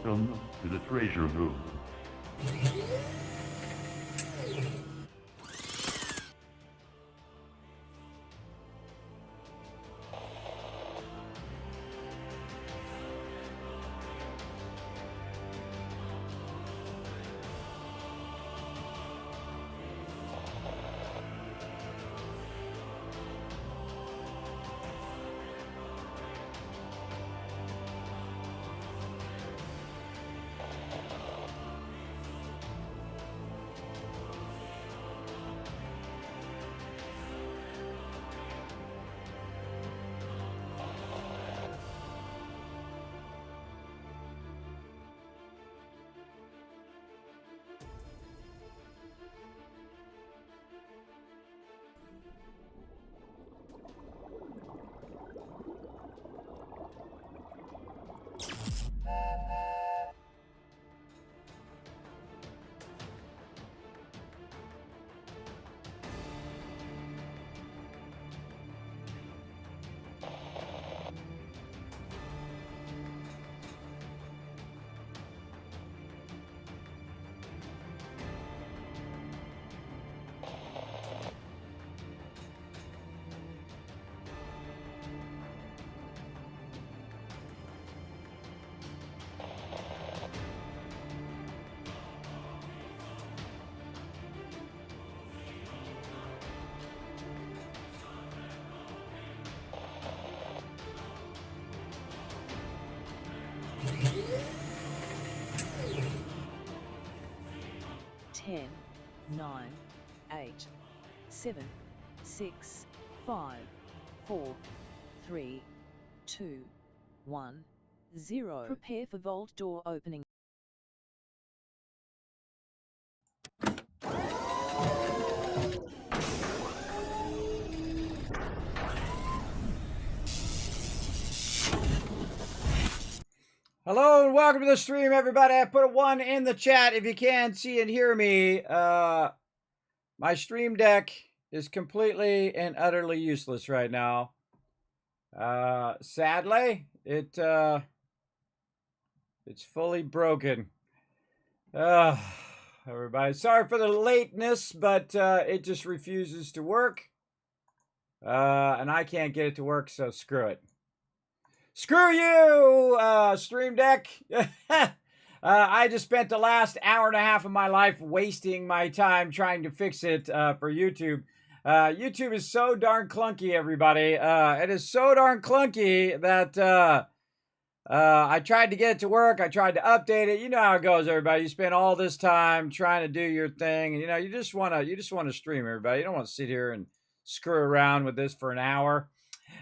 Welcome to the treasure room. Ten, 9, 8, 7, 6, 5, 4, 3, 2, 1, 0. Prepare for vault door opening. Hello and welcome to the stream, everybody. I put a 1 in the chat if you can see and hear me. My stream deck is completely and utterly useless right now. Sadly, it's fully broken. Everybody, sorry for the lateness, but it just refuses to work. And I can't get it to work, so screw it. Screw you, Stream Deck. I just spent the last hour and a half of my life wasting my time trying to fix it for YouTube. YouTube is so darn clunky, everybody. It is so darn clunky that I tried to get it to work. I tried to update it. You know how it goes, everybody. You spend all this time trying to do your thing, and you just want to stream, everybody. You don't want to sit here and screw around with this for an hour.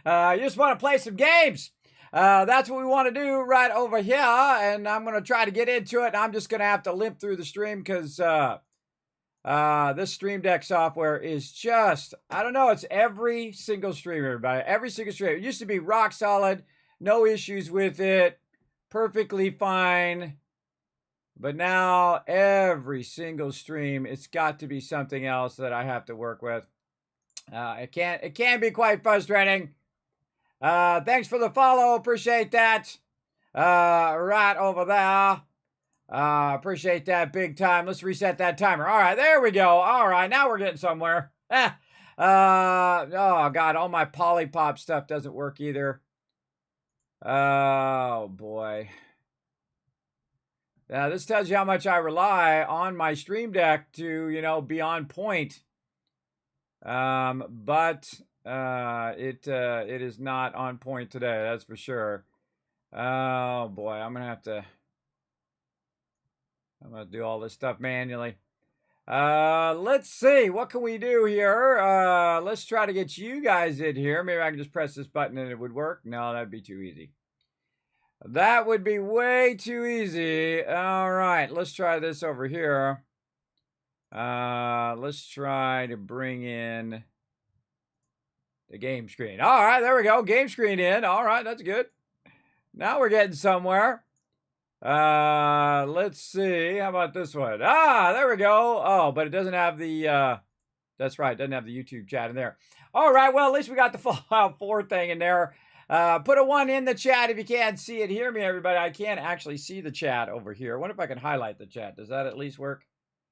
You just want to play some games. That's what we want to do right over here, and I'm going to try to get into it. I'm just going to have to limp through the stream because this Stream Deck software is just, I don't know, it's every single stream, everybody. Every single stream. It used to be rock solid, no issues with it, perfectly fine. But now every single stream, it's got to be something else that I have to work with. It can be quite frustrating. Thanks for the follow. Appreciate that. Right over there. Appreciate that big time. Let's reset that timer. All right, there we go. All right, now we're getting somewhere. Oh, God, all my Polypop stuff doesn't work either. Oh, boy. Now, this tells you how much I rely on my Stream Deck to, be on point. But it is not on point today, that's for sure. Oh boy, I'm gonna do all this stuff manually. Let's see, what can we do here? Let's try to get you guys in here. Maybe I can just press this button and it would work. No, that'd be too easy. That would be way too easy. All right, let's try this over here. Let's try to bring in the game screen. All right, there we go. Game screen in. All right, that's good. Now we're getting somewhere. Let's see. How about this one? Ah, there we go. Oh, but it doesn't have the, that's right, it doesn't have the YouTube chat in there. All right, well, at least we got the Fallout 4 thing in there. Put a 1 in the chat if you can't see it. Hear me, everybody. I can't actually see the chat over here. I wonder if I can highlight the chat. Does that at least work?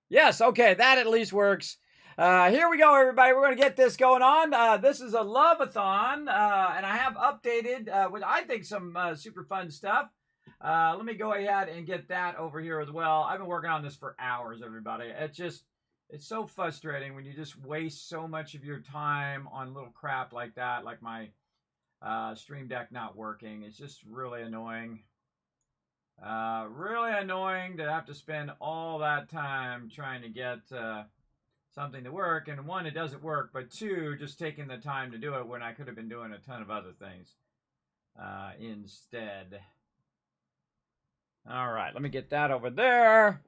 Yes, okay, that at least works. Here we go, everybody. We're going to get this going on. This is a LOVE-A-THON, and I have updated with, I think, some super fun stuff. Let me go ahead and get that over here as well. I've been working on this for hours, everybody. It's so frustrating when you just waste so much of your time on little crap like that, like my Stream Deck not working. It's just really annoying. Really annoying to have to spend all that time trying to get something to work. And one, it doesn't work, but two, just taking the time to do it when I could have been doing a ton of other things instead. All right, let me get that over there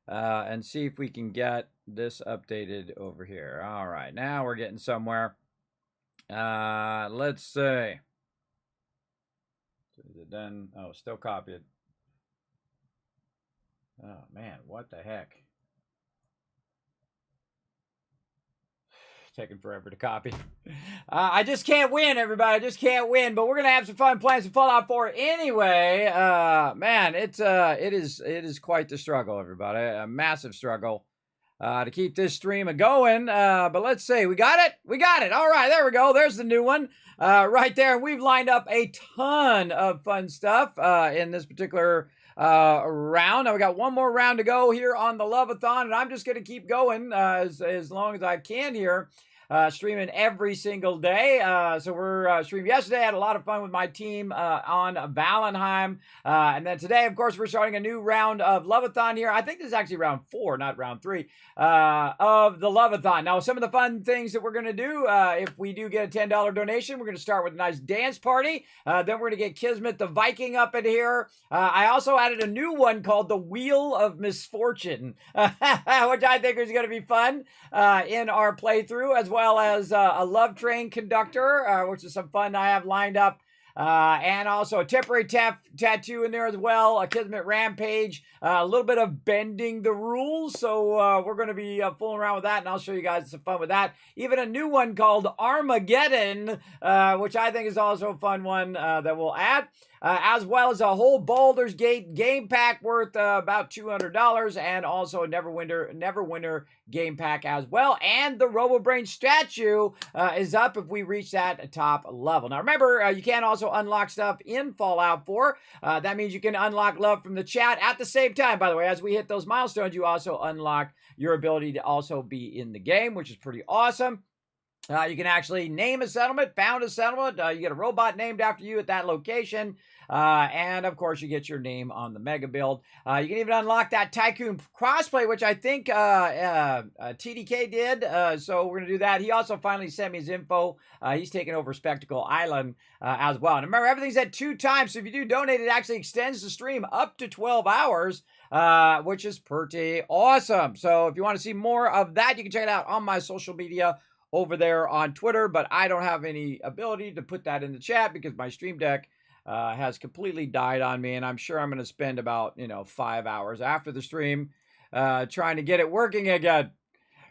and see if we can get this updated over here. All right, now we're getting somewhere. Let's see. Is it done? Oh, still copied. Oh, man, what the heck? Taking forever to copy. I just can't win, everybody. I just can't win. But we're gonna have some fun playing some Fallout 4 anyway. Man, it is quite the struggle, everybody. A massive struggle to keep this stream going. But let's see, we got it. We got it. All right, there we go. There's the new one right there. We've lined up a ton of fun stuff in this particular round. Now we got one more round to go here on the LOVE-A-THON, and I'm just going to keep going as long as I can here. Streaming every single day. So we're streaming yesterday. I had a lot of fun with my team on Valheim. And then today, of course, we're starting a new round of LOVE-A-THON here. I think this is actually round 4, not round 3, of the LOVE-A-THON. Now, some of the fun things that we're going to do, if we do get a $10 donation, we're going to start with a nice dance party. Then we're going to get Kismet the Viking up in here. I also added a new one called the Wheel of Misfortune, which I think is going to be fun in our playthrough, as well as a Love Train conductor, which is some fun I have lined up. And also a temporary tattoo in there as well, a Kismet Rampage, a little bit of bending the rules. So we're going to be fooling around with that, and I'll show you guys some fun with that. Even a new one called Armageddon, which I think is also a fun one that we'll add. As well as a whole Baldur's Gate game pack worth about $200, and also a Neverwinter game pack as well. And the RoboBrain statue is up if we reach that top level. Now remember, you can also unlock stuff in Fallout 4. That means you can unlock love from the chat at the same time. By the way, as we hit those milestones, you also unlock your ability to also be in the game, which is pretty awesome. You can actually name a settlement, found a settlement. You get a robot named after you at that location. And, of course, you get your name on the mega build. You can even unlock that Tycoon crossplay, which I think TDK did. So we're going to do that. He also finally sent me his info. He's taking over Spectacle Island as well. And remember, everything's at 2 times. So if you do donate, it actually extends the stream up to 12 hours. Which is pretty awesome. So if you want to see more of that, you can check it out on my social media over there on Twitter, but I don't have any ability to put that in the chat because my Stream Deck has completely died on me, and I'm sure I'm going to spend about 5 hours after the stream trying to get it working again.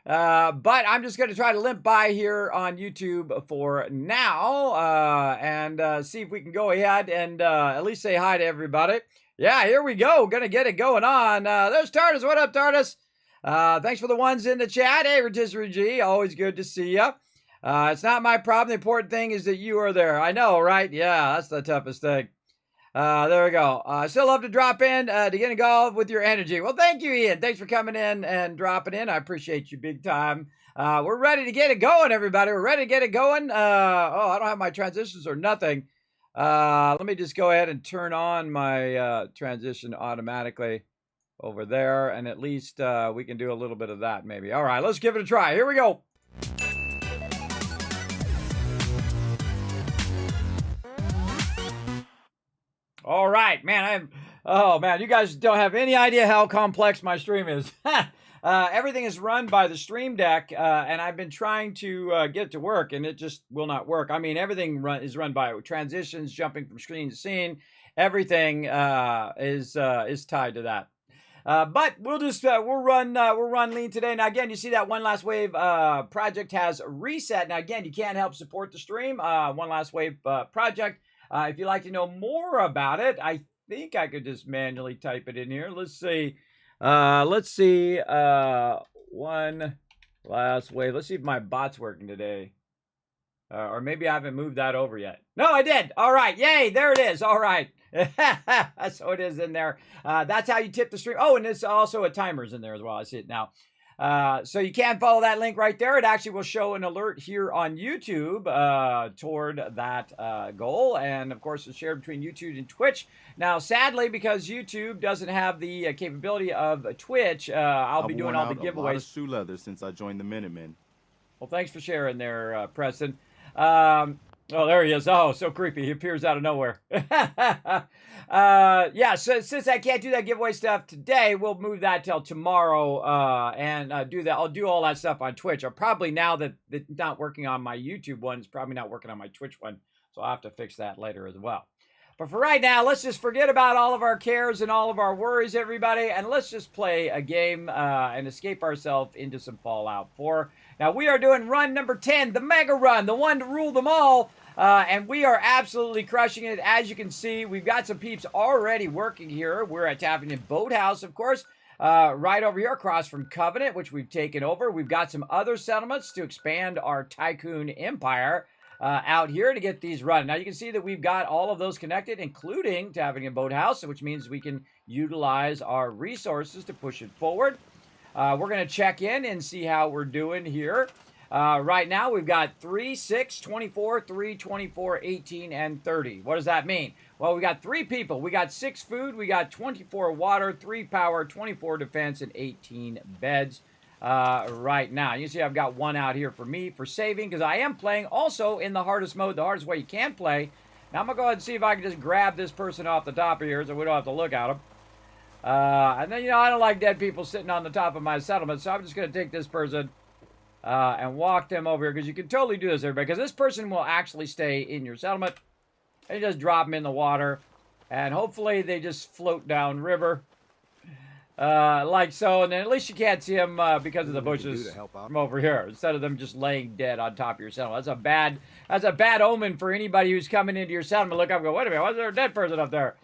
But I'm just going to try to limp by here on YouTube for now and see if we can go ahead and at least say hi to everybody. Yeah, here we go. Going to get it going on. There's Tardis. What up, Tardis? Thanks for the ones in the chat. Hey, Rotisserie G, always good to see you. It's not my problem. The important thing is that you are there. I know, right? Yeah, that's the toughest thing. There we go. Still love to drop in to get involved with your energy. Well, thank you, Ian. Thanks for coming in and dropping in. I appreciate you big time. We're ready to get it going, everybody. We're ready to get it going. I don't have my transitions or nothing. Let me just go ahead and turn on my transition automatically over there, and at least we can do a little bit of that maybe. All right, let's give it a try. Here we go. All right, man. Oh man, you guys don't have any idea how complex my stream is. Everything is run by the Stream Deck, and I've been trying to get it to work, and it just will not work. I mean, everything is run by transitions, jumping from screen to scene. Everything is tied to that. But we'll just we'll run lean today. Now again, you see that One Last Wave project has reset. Now again, you can't help support the stream. One Last Wave project. If you'd like to know more about it, I think I could just manually type it in here. Let's see. One Last Wave. Let's see if my bot's working today. Or maybe I haven't moved that over yet. No, I did. All right. Yay. There it is. All right. So it is in there. That's how you tip the stream. Oh, and it's also a timer's in there as well. I see it now. So you can follow that link right there. It actually will show an alert here on YouTube toward that goal. And of course, it's shared between YouTube and Twitch. Now, sadly, because YouTube doesn't have the capability of Twitch, I'll be doing all the giveaways. A lot of shoe leather since I joined the Minutemen. Well, thanks for sharing there, Preston. Oh, there he is. Oh, so creepy. He appears out of nowhere. Yeah, so since I can't do that giveaway stuff today, we'll move that till tomorrow and do that. I'll do all that stuff on Twitch. I'll probably, now that it's not working on my YouTube one, it's probably not working on my Twitch one. So I'll have to fix that later as well. But for right now, let's just forget about all of our cares and all of our worries, everybody, and let's just play a game and escape ourselves into some Fallout 4. Now, we are doing run number 10, the Mega Run, the one to rule them all, and we are absolutely crushing it. As you can see, we've got some peeps already working here. We're at Tapping Boathouse, of course, right over here across from Covenant, which we've taken over. We've got some other settlements to expand our Tycoon empire out here to get these running. Now, you can see that we've got all of those connected, including Tapping Boathouse, which means we can utilize our resources to push it forward. We're going to check in and see how we're doing here. Right now, we've got 3, 6, 24, 3, 24, 18, and 30. What does that mean? Well, we got 3 people. We got 6 food. We got 24 water, 3 power, 24 defense, and 18 beds right now. You see I've got 1 out here for me for saving because I am playing also in the hardest mode, the hardest way you can play. Now, I'm going to go ahead and see if I can just grab this person off the top of here so we don't have to look at him. And then, I don't like dead people sitting on the top of my settlement, so I'm just going to take this person and walk them over here, because you can totally do this, everybody, because this person will actually stay in your settlement. And you just drop them in the water, and hopefully they just float down river, like so, and then at least you can't see them because of the bushes from over here, instead of them just laying dead on top of your settlement. That's a bad omen for anybody who's coming into your settlement. Look up and go, wait a minute, why is there a dead person up there?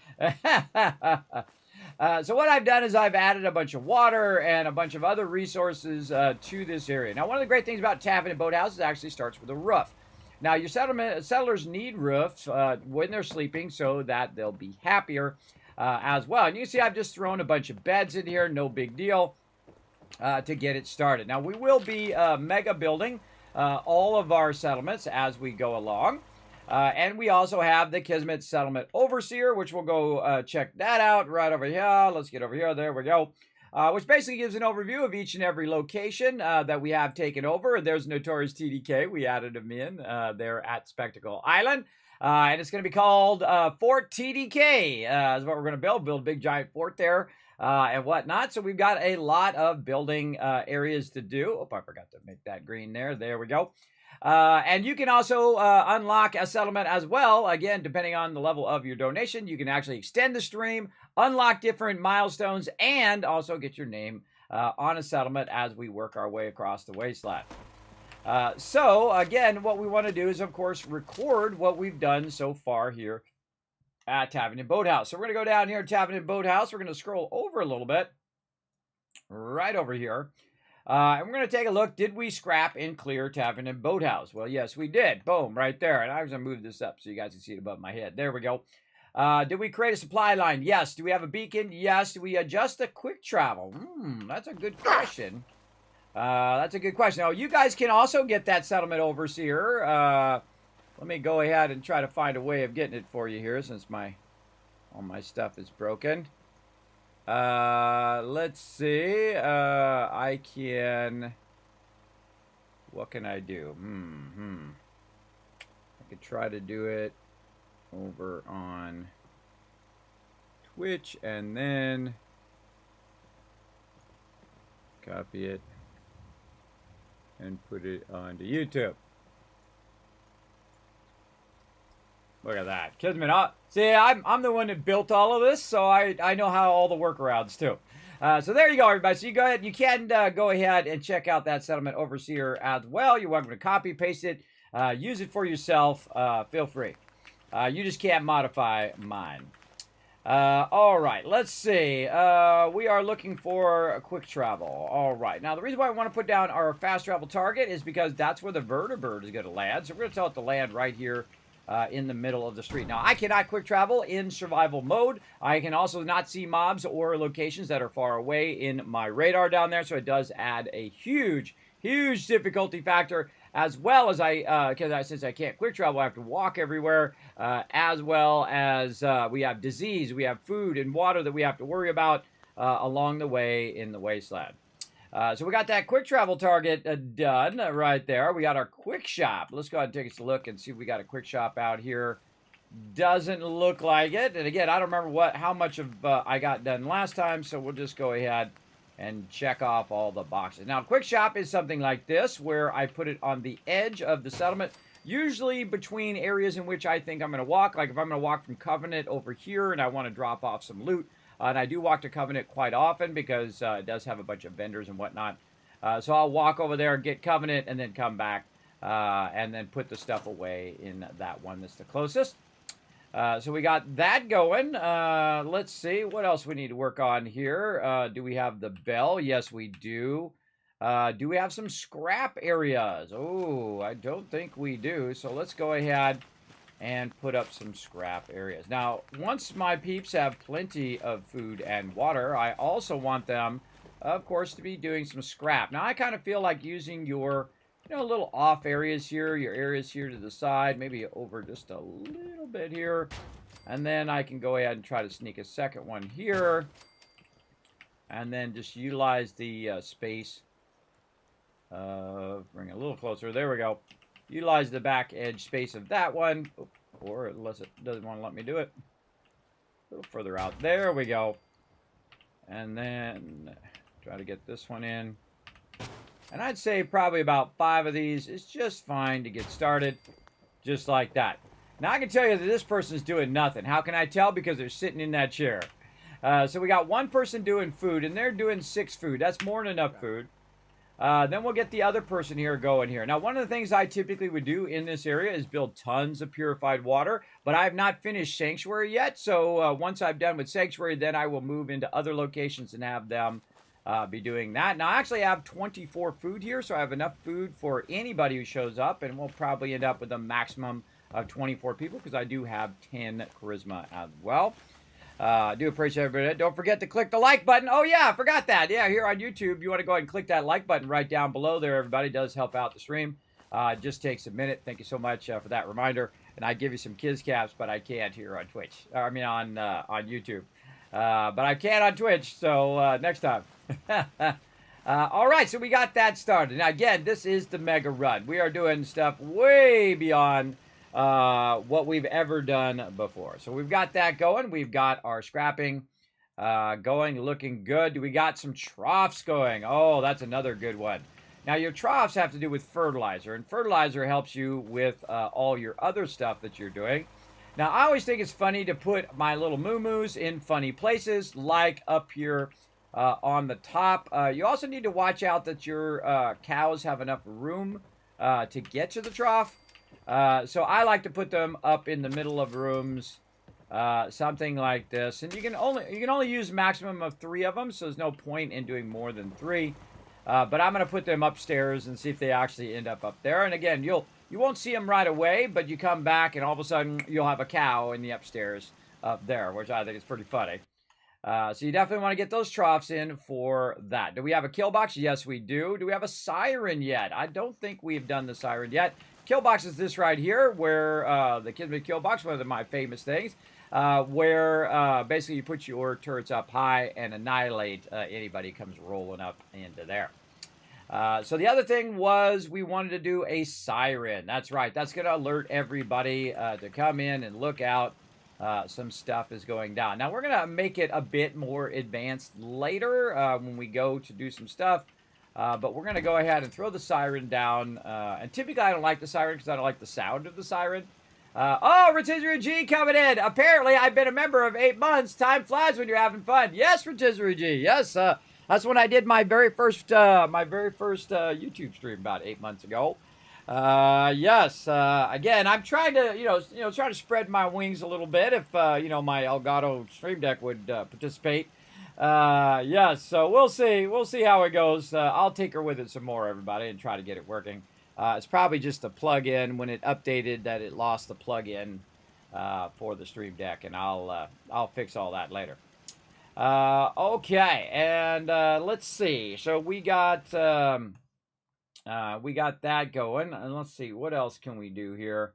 So what I've done is I've added a bunch of water and a bunch of other resources to this area. Now, one of the great things about Tapping Boathouses actually starts with a roof. Now, your settlers need roofs when they're sleeping so that they'll be happier as well. And you see I've just thrown a bunch of beds in here, no big deal, to get it started. Now, we will be mega building all of our settlements as we go along. And we also have the Kismet Settlement Overseer, which we'll go check that out right over here. Let's get over here. There we go. Which basically gives an overview of each and every location that we have taken over. There's Notorious TDK. We added him in there at Spectacle Island. And it's going to be called Fort TDK. Is what we're going to build. Build a big giant fort there and whatnot. So we've got a lot of building areas to do. Oh, I forgot to make that green there. There we go. And you can also unlock a settlement as well. Again, depending on the level of your donation, you can actually extend the stream, unlock different milestones, and also get your name on a settlement as we work our way across the wasteland. So, again, what we want to do is, of course, record what we've done so far here at Tapping Boathouse. So we're going to go down here to Tapping Boathouse. We're going to scroll over a little bit, right over here. And we're going to take a look. Did we scrap and clear Tapping Boathouse? Well, yes, we did. Boom, right there. And I was going to move this up so you guys can see it above my head. There we go. Did we create a supply line? Yes. Do we have a beacon? Yes. Do we adjust the quick travel? That's a good question. That's a good question. Now, you guys can also get that settlement overseer. Let me go ahead and try to find a way of getting it for you here since all my stuff is broken. Let's see. I can. What can I do? I could try to do it over on Twitch and then copy it and put it onto YouTube. Look at that. Kismet, see, I'm the one that built all of this, so I know how all the workarounds, too. So there you go, everybody. So you go ahead. You can go ahead and check out that settlement overseer as well. You're welcome to copy, paste it, use it for yourself. Feel free. You just can't modify mine. All right, let's see. We are looking for a quick travel. All right. Now, the reason why I want to put down our fast travel target is because that's where the vertibird is going to land. So we're going to tell it to land right here in the middle of the street. Now, I cannot quick travel in survival mode. I can also not see mobs or locations that are far away in my radar down there. So it does add a huge, huge difficulty factor, as well as since I can't quick travel, I have to walk everywhere, as well as we have disease, we have food and water that we have to worry about along the way in the wasteland. So we got that quick travel target done right there. We got our quick shop. Let's go ahead and take a look and see if we got a quick shop out here. Doesn't look like it. And again, I don't remember how much of I got done last time, so we'll just go ahead and check off all the boxes. Now, quick shop is something like this, where I put it on the edge of the settlement, usually between areas in which I think I'm going to walk. Like if I'm going to walk from Covenant over here and I want to drop off some loot, and I do walk to Covenant quite often because it does have a bunch of vendors and whatnot. So I'll walk over there, get Covenant, and then come back and then put the stuff away in that one that's the closest. So we got that going. Let's see what else we need to work on here. Do we have the bell? Yes, we do. Do we have some scrap areas? Oh, I don't think we do. So let's go ahead and put up some scrap areas. Now, once my peeps have plenty of food and water, I also want them, of course, to be doing some scrap. Now, I kind of feel like using your little off areas here, your areas here to the side, maybe over just a little bit here. And then I can go ahead and try to sneak a second one here. And then just utilize the space. Bring it a little closer. There we go. Utilize the back edge space of that one. Or unless it doesn't want to let me do it. A little further out. There we go. And then try to get this one in. And I'd say probably about 5 of these is just fine to get started. Just like that. Now I can tell you that this person's doing nothing. How can I tell? Because they're sitting in that chair. So we got one person doing food, and they're doing 6 food. That's more than enough food. Then we'll get the other person here going here. Now, one of the things I typically would do in this area is build tons of purified water, but I have not finished Sanctuary yet. So once I'm done with Sanctuary, then I will move into other locations and have them be doing that. Now, I actually have 24 food here, so I have enough food for anybody who shows up, and we'll probably end up with a maximum of 24 people because I do have 10 charisma as well. I do appreciate everybody. Don't forget to click the like button. Oh, yeah, I forgot that. Yeah, here on YouTube, you want to go ahead and click that like button right down below there, everybody. It does help out the stream. It just takes a minute. Thank you so much for that reminder. And I give you some kids caps, but I can't here on Twitch. I mean, on YouTube. But I can on Twitch, so next time. All right, so we got that started. Now, again, this is the Mega Run. We are doing stuff way beyond what we've ever done before. So we've got that going. We've got our scrapping going, looking good. We got some troughs going. Oh, that's another good one. Now, your troughs have to do with fertilizer, and fertilizer helps you with all your other stuff that you're doing. Now, I always think it's funny to put my little moo-moos in funny places, like up here on the top. You also need to watch out that your cows have enough room to get to the trough. So I like to put them up in the middle of rooms, something like this. And you can only use a maximum of 3 of them, so there's no point in doing more than 3. But I'm going to put them upstairs and see if they actually end up there. And again, you won't see them right away, but you come back and all of a sudden you'll have a cow in the upstairs up there, which I think is pretty funny. So you definitely want to get those troughs in for that. Do we have a kill box? Yes, we do. Do we have a siren yet? I don't think we've done the siren yet. Kill box is this right here, where the Kismet kill box, one of my famous things, where basically you put your turrets up high and annihilate anybody who comes rolling up into there. So the other thing was we wanted to do a siren. That's right. That's going to alert everybody to come in and look out. Some stuff is going down. Now, we're going to make it a bit more advanced later when we go to do some stuff. But we're going to go ahead and throw the siren down. And typically, I don't like the siren because I don't like the sound of the siren. Oh, Rotisserie G coming in. Apparently, I've been a member of 8 months. Time flies when you're having fun. Yes, Rotisserie G. Yes, that's when I did my very first YouTube stream about 8 months ago. Yes. Again, I'm trying to, try to spread my wings a little bit. If my Elgato Stream Deck would participate. Yes. So we'll see. We'll see how it goes. I'll tinker with it some more, everybody, and try to get it working. It's probably just a plug-in. When it updated, that it lost the plug-in for the Stream Deck, and I'll fix all that later. Okay, and let's see. So we got that going, and let's see what else can we do here.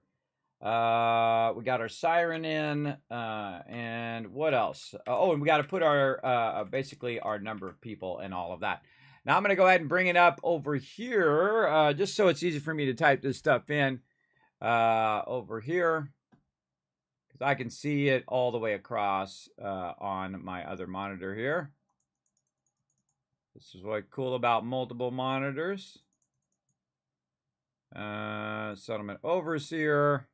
We got our siren in, and what else? Oh, and we got to put our basically our number of people and all of that. Now I'm going to go ahead and bring it up over here, just so it's easy for me to type this stuff in over here, because I can see it all the way across on my other monitor here. This is what's cool about multiple monitors. Settlement Overseer.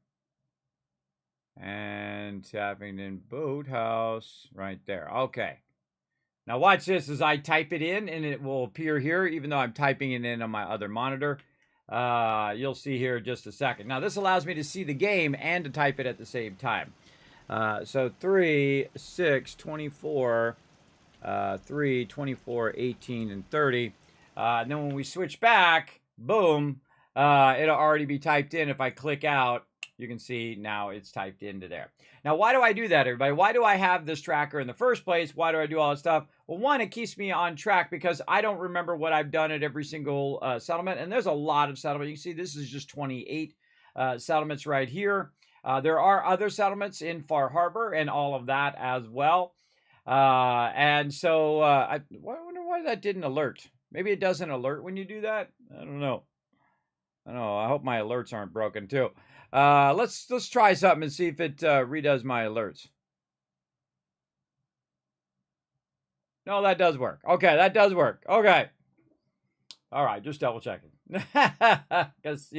And tapping in Boathouse right there. Okay. Now watch this as I type it in, and it will appear here, even though I'm typing it in on my other monitor. You'll see here in just a second. Now this allows me to see the game and to type it at the same time. So 3, 6, 24, 3, 24, 18, and 30. And then when we switch back, boom, it'll already be typed in. If I click out, you can see now it's typed into there. Now, why do I do that, everybody? Why do I have this tracker in the first place? Why do I do all this stuff? Well, one, it keeps me on track because I don't remember what I've done at every single settlement. And there's a lot of settlements. You can see this is just 28 settlements right here. There are other settlements in Far Harbor and all of that as well. And so I wonder why that didn't alert. Maybe it doesn't alert when you do that. I don't know. I hope my alerts aren't broken too. Let's try something and see if it redoes my alerts. No, that does work. Okay, that does work. Okay. All right, just double checking. Because,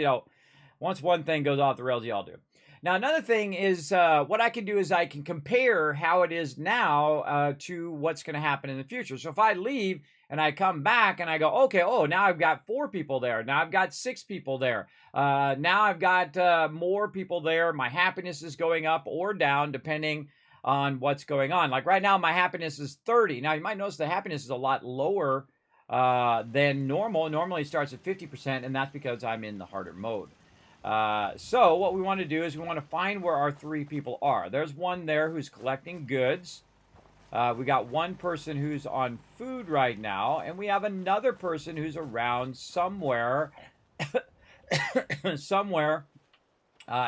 once one thing goes off the rails, you all do. Now, another thing is what I can do is I can compare how it is now to what's going to happen in the future. So if I leave and I come back and I go, okay, oh, now I've got 4 people there. Now I've got 6 people there. Now I've got more people there. My happiness is going up or down depending on what's going on. Like right now, my happiness is 30. Now you might notice the happiness is a lot lower than normal. Normally it starts at 50%, and that's because I'm in the harder mode. So what we want to do is we want to find where our 3 people are. There's one there who's collecting goods. We got one person who's on food right now, and we have another person who's around somewhere, somewhere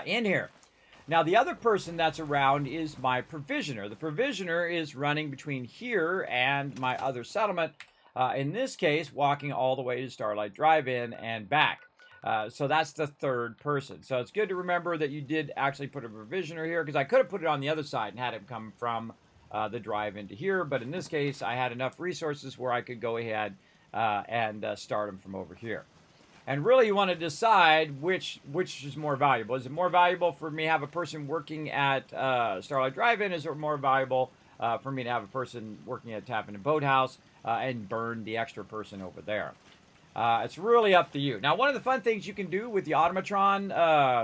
in here. Now, the other person that's around is my provisioner. The provisioner is running between here and my other settlement. In this case, walking all the way to Starlight Drive-In and back. So that's the 3rd person. So it's good to remember that you did actually put a provisioner here, because I could have put it on the other side and had it come from the drive into here. But in this case, I had enough resources where I could go ahead and start them from over here. And really, you want to decide which is more valuable. Is it more valuable for me to have a person working at Starlight Drive-In? Is it more valuable for me to have a person working at Tapping and Boathouse and burn the extra person over there? It's really up to you. Now, one of the fun things you can do with the Automatron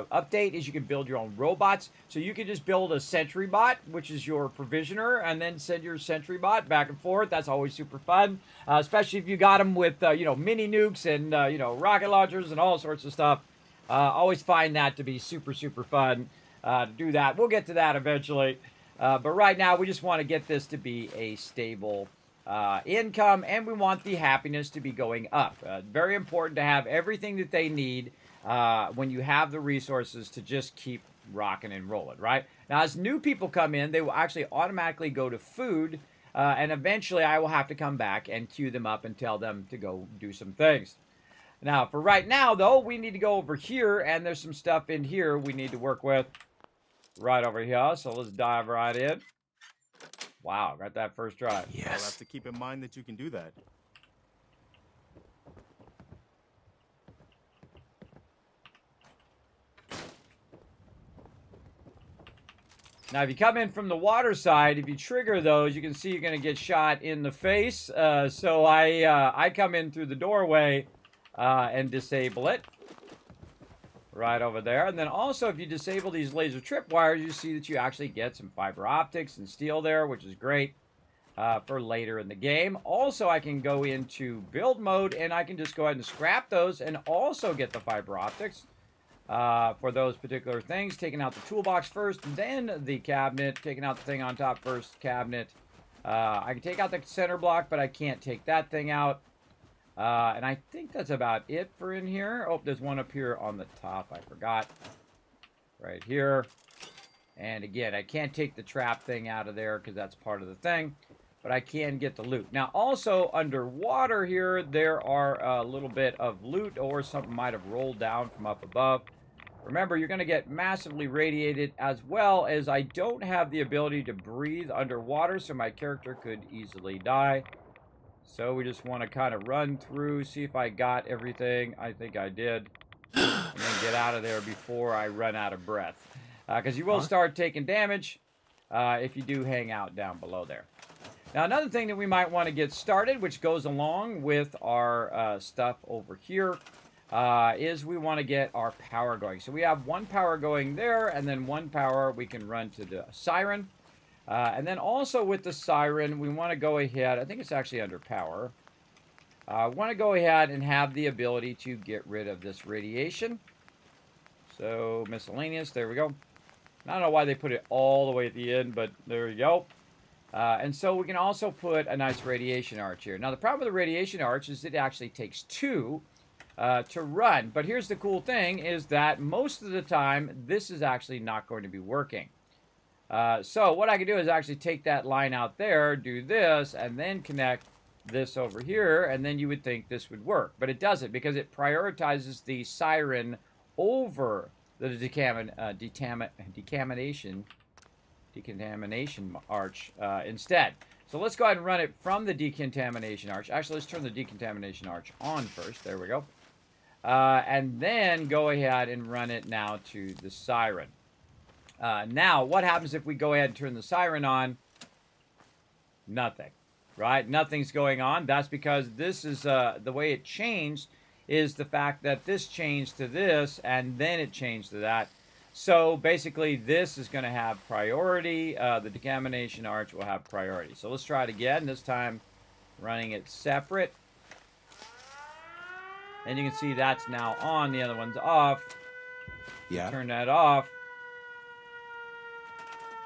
update is you can build your own robots. So you can just build a sentry bot, which is your provisioner, and then send your sentry bot back and forth. That's always super fun, especially if you got them with, mini nukes and, rocket launchers and all sorts of stuff. Always find that to be super, super fun to do that. We'll get to that eventually. But right now, we just want to get this to be a stable income, and we want the happiness to be going up. Very important to have everything that they need when you have the resources to just keep rocking and rolling, right? Now, as new people come in, they will actually automatically go to food, and eventually I will have to come back and queue them up and tell them to go do some things. Now, for right now, though, we need to go over here, and there's some stuff in here we need to work with right over here. So let's dive right in. Wow, got that first try. Yes. I'll have to keep in mind that you can do that. Now, if you come in from the water side, if you trigger those, you can see you're going to get shot in the face. So I come in through the doorway and disable it. Right over there. And then also, if you disable these laser tripwires, you see that you actually get some fiber optics and steel there, which is great for later in the game. Also, I can go into build mode, and I can just go ahead and scrap those and also get the fiber optics. For those particular things, taking out the toolbox first, then the cabinet, taking out the thing on top first, cabinet. I can take out the center block, but I can't take that thing out. And I think that's about it for in here. Oh, there's one up here on the top. I forgot. Right here. And again, I can't take the trap thing out of there because that's part of the thing. But I can get the loot. Now, also underwater here, there are a little bit of loot or something might have rolled down from up above. Remember, you're going to get massively radiated, as well as I don't have the ability to breathe underwater, so my character could easily die. So we just want to kind of run through, see if I got everything. I think I did. And then get out of there before I run out of breath. Because you will start taking damage if you do hang out down below there. Now, another thing that we might want to get started, which goes along with our stuff over here, is we want to get our power going. So we have one power going there, and then one power we can run to the siren. And then also with the siren, we want to go ahead, I think it's actually under power. Want to go ahead and have the ability to get rid of this radiation. So miscellaneous, there we go. I don't know why they put it all the way at the end, but there we go. And so we can also put a nice radiation arch here. Now the problem with the radiation arch is it actually takes two to run. But here's the cool thing is that most of the time, this is actually not going to be working. So what I can do is actually take that line out there, do this, and then connect this over here, and then you would think this would work. But it doesn't, because it prioritizes the siren over the decontamination arch instead. So let's go ahead and run it from the decontamination arch. Actually, let's turn the decontamination arch on first. There we go. And then go ahead and run it now to the siren. Now, what happens if we go ahead and turn the siren on? Nothing, right? Nothing's going on. That's because this is, the way it changed is the fact that this changed to this, and then it changed to that. So, basically, this is going to have priority. The decontamination arch will have priority. So, let's try it again. This time, running it separate. And you can see that's now on. The other one's off. Yeah. Turn that off.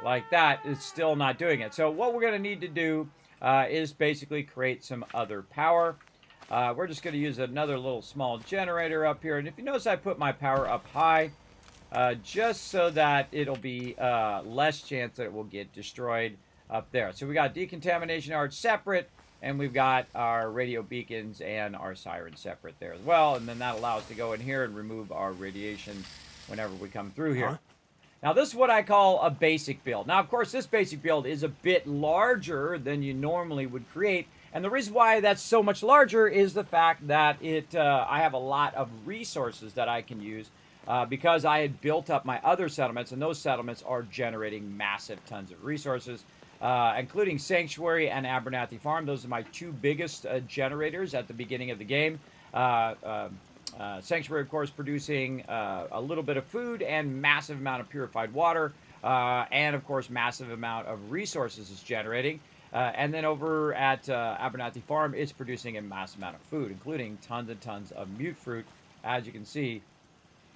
Like that, it's still not doing it. So what we're going to need to do is basically create some other power. We're just going to use another little small generator up here. And if you notice, I put my power up high just so that it'll be less chance that it will get destroyed up there. So we got decontamination arch separate, and we've got our radio beacons and our siren separate there as well. And then that allows us to go in here and remove our radiation whenever we come through here. Now, this is what I call a basic build. Now, of course, this basic build is a bit larger than you normally would create. And the reason why that's so much larger is the fact that I have a lot of resources that I can use because I had built up my other settlements, and those settlements are generating massive tons of resources, including Sanctuary and Abernathy Farm. Those are my two biggest generators at the beginning of the game. Sanctuary, of course, producing a little bit of food and massive amount of purified water, and, of course, massive amount of resources is generating. And then over at Abernathy Farm, it's producing a massive amount of food, including tons and tons of mute fruit, as you can see,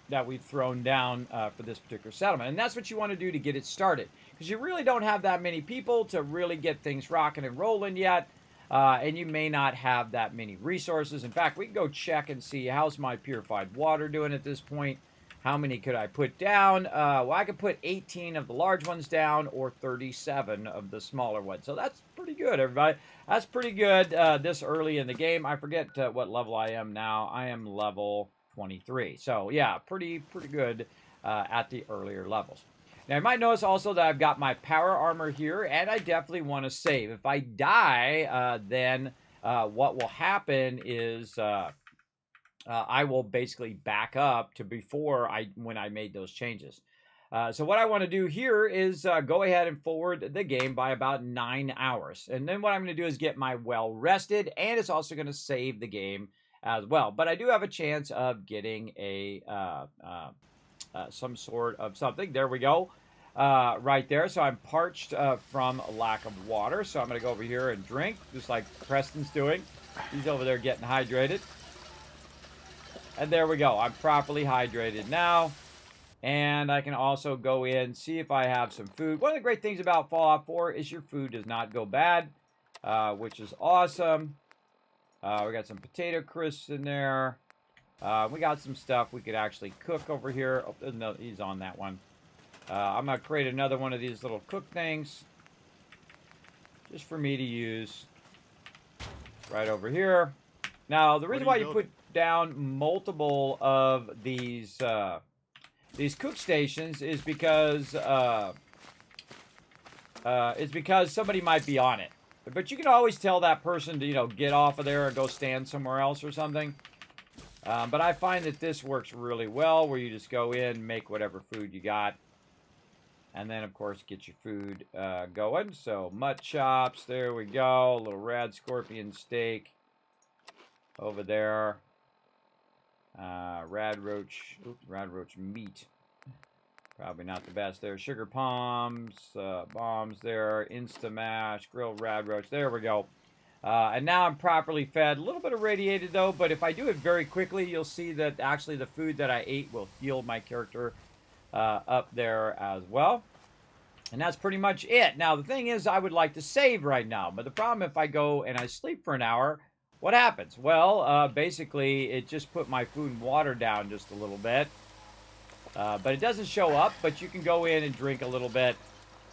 that we've thrown down for this particular settlement. And that's what you want to do to get it started, because you really don't have that many people to really get things rocking and rolling yet. And you may not have that many resources. In fact, we can go check and see how's my purified water doing at this point. How many could I put down? Well, I could put 18 of the large ones down or 37 of the smaller ones. So that's pretty good, everybody. That's pretty good this early in the game. I forget what level I am now. I am level 23. So, yeah, pretty good at the earlier levels. Now, you might notice also that I've got my power armor here, and I definitely want to save. If I die, then what will happen is I will basically back up to before when I made those changes. So what I want to do here is go ahead and forward the game by about 9 hours. And then what I'm going to do is get my well rested, and it's also going to save the game as well. But I do have a chance of getting a some sort of something. There we go. Right there. So I'm parched from a lack of water. So I'm going to go over here and drink, just like Preston's doing. He's over there getting hydrated. And there we go. I'm properly hydrated now. And I can also go in, see if I have some food. One of the great things about Fallout 4 is your food does not go bad, which is awesome. We got some potato crisps in there. We got some stuff we could actually cook over here. Oh, no, he's on that one. I'm going to create another one of these little cook things just for me to use right over here. Now, the reason why you put down multiple of these cook stations is because somebody might be on it. But you can always tell that person to, you know, get off of there or go stand somewhere else or something. But I find that this works really well, where you just go in, make whatever food you got. And then, of course, get your food going. So, mutt chops, there we go. A little rad scorpion steak over there. Rad roach meat. Probably not the best there. Sugar bombs there. Insta-mash, grilled rad roach. There we go. And now I'm properly fed. A little bit irradiated, though, but if I do it very quickly, you'll see that actually the food that I ate will heal my character up there as well. And that's pretty much it. Now, the thing is, I would like to save right now. But the problem, if I go and I sleep for an hour, what happens? Well, basically, it just put my food and water down just a little bit. But it doesn't show up, but you can go in and drink a little bit.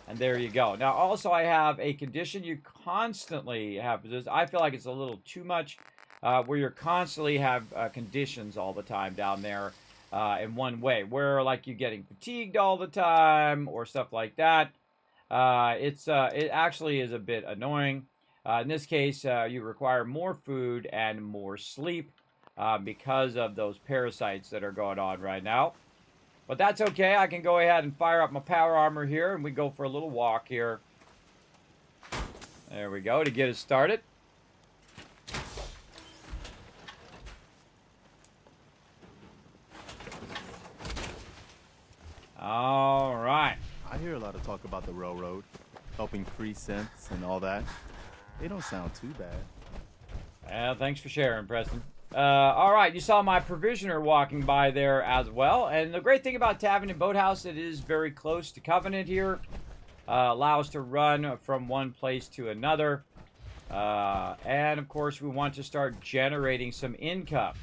And there you go. Now, also, I have a condition you constantly have. I feel like it's a little too much, where you constantly have conditions all the time down there in one way. Where, like, you're getting fatigued all the time or stuff like that. It actually is a bit annoying. In this case, you require more food and more sleep because of those parasites that are going on right now. But that's okay. I can go ahead and fire up my power armor here, and we go for a little walk here. There we go, to get us started. All right. I hear a lot of talk about the railroad, helping free cents and all that. They don't sound too bad. Well, thanks for sharing, Preston. All right, you saw my provisioner walking by there as well. And the great thing about Tavern and Boathouse, it is very close to Covenant here. Allow us to run from one place to another. And, of course, we want to start generating some income.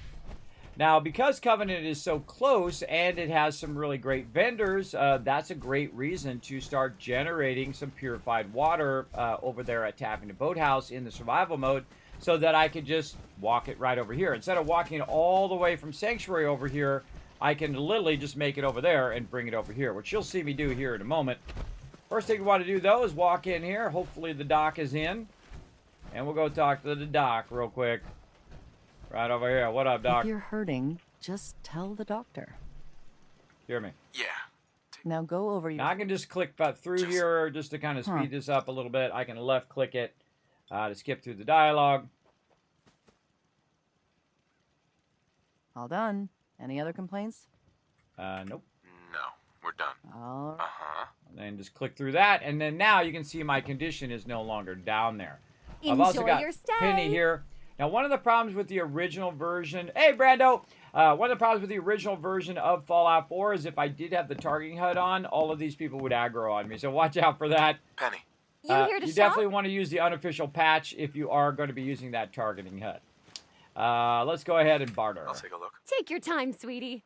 Now, because Covenant is so close and it has some really great vendors, that's a great reason to start generating some purified water over there at Tavern and Boathouse in the survival mode, so that I could just walk it right over here. Instead of walking it all the way from Sanctuary over here, I can literally just make it over there and bring it over here, which you'll see me do here in a moment. First thing we want to do, though, is walk in here. Hopefully the doc is in. And we'll go talk to the doc real quick. Right over here. What up, doc? If you're hurting, just tell the doctor. Hear me? Yeah. Now go over your... Now I can just click through here just to kind of speed this up a little bit. I can left-click it to skip through the dialogue. All done. Any other complaints? Nope. No, we're done. All right. Uh-huh. And then just click through that, and then now you can see my condition is no longer down there. I've Enjoy also got your stay. Penny here. Now, one of the problems with the original version... Hey, Brando! One of the problems with the original version of Fallout 4 is if I did have the targeting HUD on, all of these people would aggro on me. So watch out for that. Penny. You here to You shop? definitely want to use the unofficial patch if you are going to be using that targeting HUD. Let's go ahead and barter. I'll take a look. Take your time, sweetie.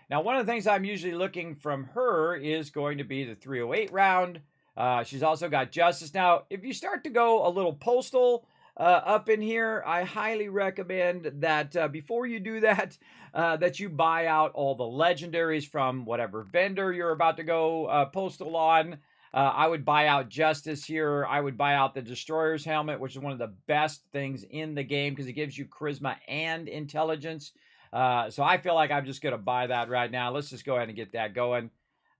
Now, one of the things I'm usually looking from her is going to be the 308 round. She's also got Justice. Now, if you start to go a little postal up in here, I highly recommend that before you do that, that you buy out all the legendaries from whatever vendor you're about to go postal on. I would buy out Justice here. I would buy out the Destroyer's Helmet, which is one of the best things in the game because it gives you charisma and intelligence. So I feel like I'm just going to buy that right now. Let's just go ahead and get that going.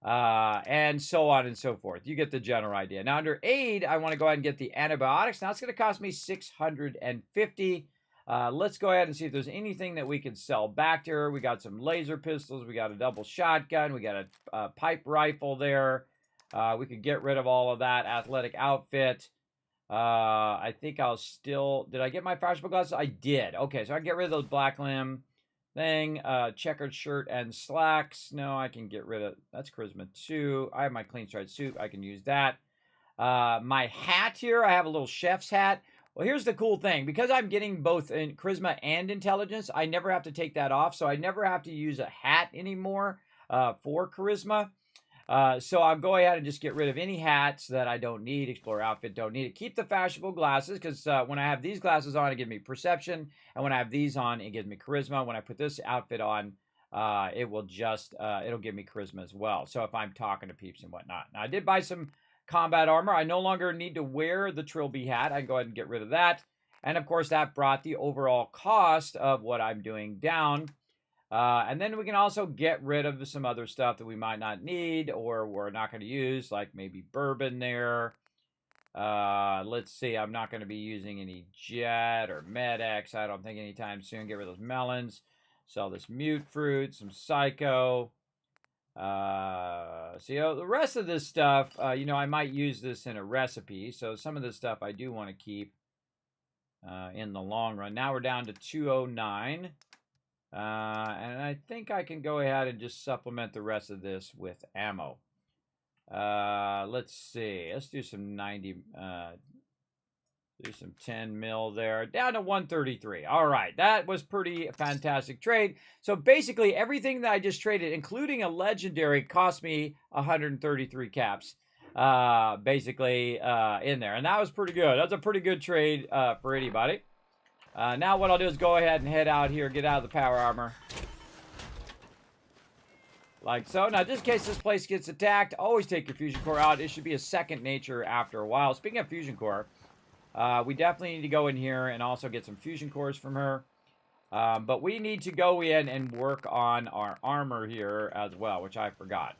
and so on and so forth. You get the general idea. Now, under aid, I want to go ahead and get the antibiotics. Now, it's going to cost me $650. Let's go ahead and see if there's anything that we can sell back to her. We got some laser pistols. We got a double shotgun. We got a pipe rifle there. We could get rid of all of that athletic outfit. I think I'll still... Did I get my fashionable glasses? I did. Okay, so I can get rid of those black limb thing. Checkered shirt and slacks. No, I can get rid of... That's charisma 2. I have my clean striped suit. I can use that. My hat here, I have a little chef's hat. Well, here's the cool thing. Because I'm getting both in charisma and intelligence, I never have to take that off. So I never have to use a hat anymore for charisma. So I'll go ahead and just get rid of any hats that I don't need. Explorer outfit, don't need it. Keep the fashionable glasses, because when I have these glasses on, it gives me perception. And when I have these on, it gives me charisma. When I put this outfit on, it will just, it'll give me charisma as well. So if I'm talking to peeps and whatnot. Now, I did buy some combat armor. I no longer need to wear the Trilby hat. I can go ahead and get rid of that. And of course, that brought the overall cost of what I'm doing down. And then we can also get rid of some other stuff that we might not need or we're not going to use, like maybe bourbon there. Let's see, I'm not going to be using any jet or Med-X, I don't think anytime soon. Get rid of those melons. Sell this mute fruit, some psycho. See, the rest of this stuff, you know, I might use this in a recipe. So some of this stuff I do want to keep in the long run. Now we're down to 209. And I think I can go ahead and just supplement the rest of this with ammo. Let's see. Let's do some 90, do some 10 mil there. Down to 133. All right. That was pretty fantastic trade. So basically everything that I just traded, including a legendary, cost me 133 caps. Basically in there. And that was pretty good. That's a pretty good trade for anybody. Now what I'll do is go ahead and head out here, get out of the power armor. Like so. Now, just in case this place gets attacked, always take your fusion core out. It should be a second nature after a while. Speaking of fusion core, we definitely need to go in here and also get some fusion cores from her. But we need to go in and work on our armor here as well, which I forgot.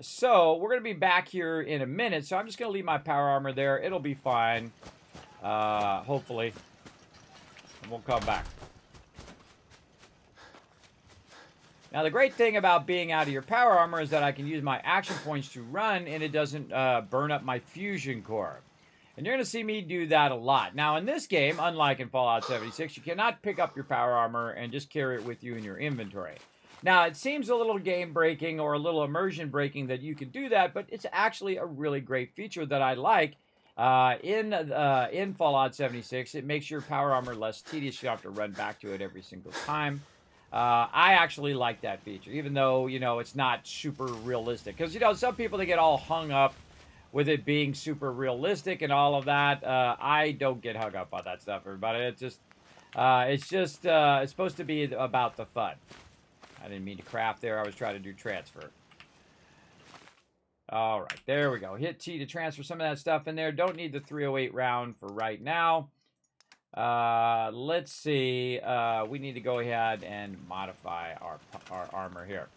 So we're going to be back here in a minute. So I'm just going to leave my power armor there. It'll be fine. Hopefully. And we'll come back. Now, the great thing about being out of your power armor is that I can use my action points to run, and it doesn't burn up my fusion core. And you're going to see me do that a lot. Now, in this game, unlike in Fallout 76, you cannot pick up your power armor and just carry it with you in your inventory. Now, it seems a little game-breaking or a little immersion-breaking that you can do that, but it's actually a really great feature that I like. In Fallout 76, it makes your power armor less tedious. You don't have to run back to it every single time. I actually like that feature, even though, you know, it's not super realistic. Because, you know, some people, they get all hung up with it being super realistic and all of that. I don't get hung up on that stuff, everybody. It's supposed to be about the fun. I didn't mean to craft there. I was trying to do transfer. All right, there we go. Hit T to transfer some of that stuff in there. Don't need the 308 round for right now. Let's see. We need to go ahead and modify our armor here.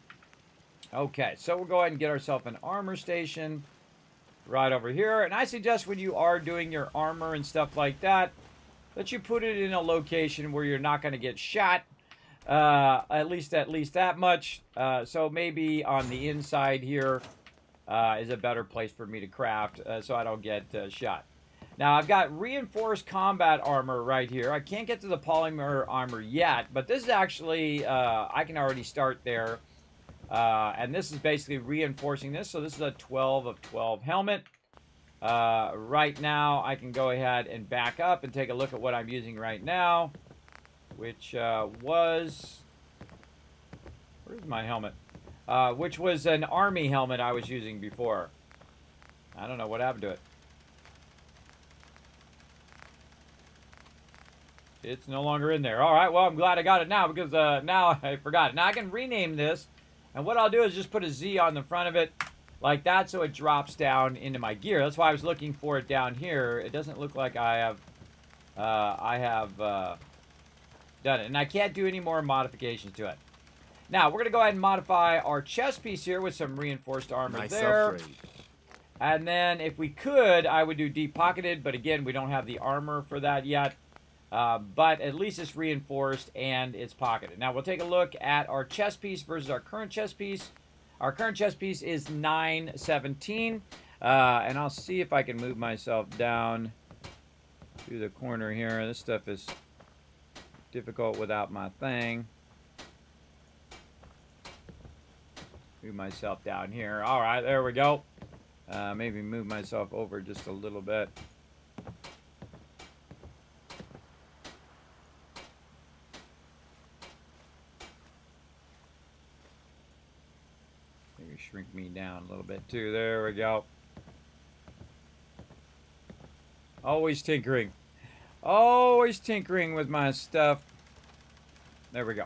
Okay, so we'll go ahead and get ourselves an armor station right over here. And I suggest when you are doing your armor and stuff like that, that you put it in a location where you're not going to get shot. At least that much. So maybe on the inside here is a better place for me to craft so I don't get shot. Now, I've got reinforced combat armor right here. I can't get to the polymer armor yet, but this is actually, I can already start there. And this is basically reinforcing this. So this is a 12 of 12 helmet. Right now, I can go ahead and back up and take a look at what I'm using right now, which was... Where's my helmet? Which was an army helmet I was using before. I don't know what happened to it. It's no longer in there. All right, well, I'm glad I got it now because now I forgot it. Now I can rename this, and what I'll do is just put a Z on the front of it like that so it drops down into my gear. That's why I was looking for it down here. It doesn't look like I have done it, and I can't do any more modifications to it. Now, we're going to go ahead and modify our chest piece here with some reinforced armor Nice there. upgrade. And then if we could, I would do deep pocketed, but again, we don't have the armor for that yet. But at least it's reinforced and it's pocketed. Now, we'll take a look at our chest piece versus our current chest piece. Our current chest piece is 917. And I'll see if I can move myself down to the corner here. This stuff is difficult without my thing. Move myself down here. All right, there we go. Maybe move myself over just a little bit. Maybe shrink me down a little bit too. There we go. Always tinkering. Always tinkering with my stuff. There we go.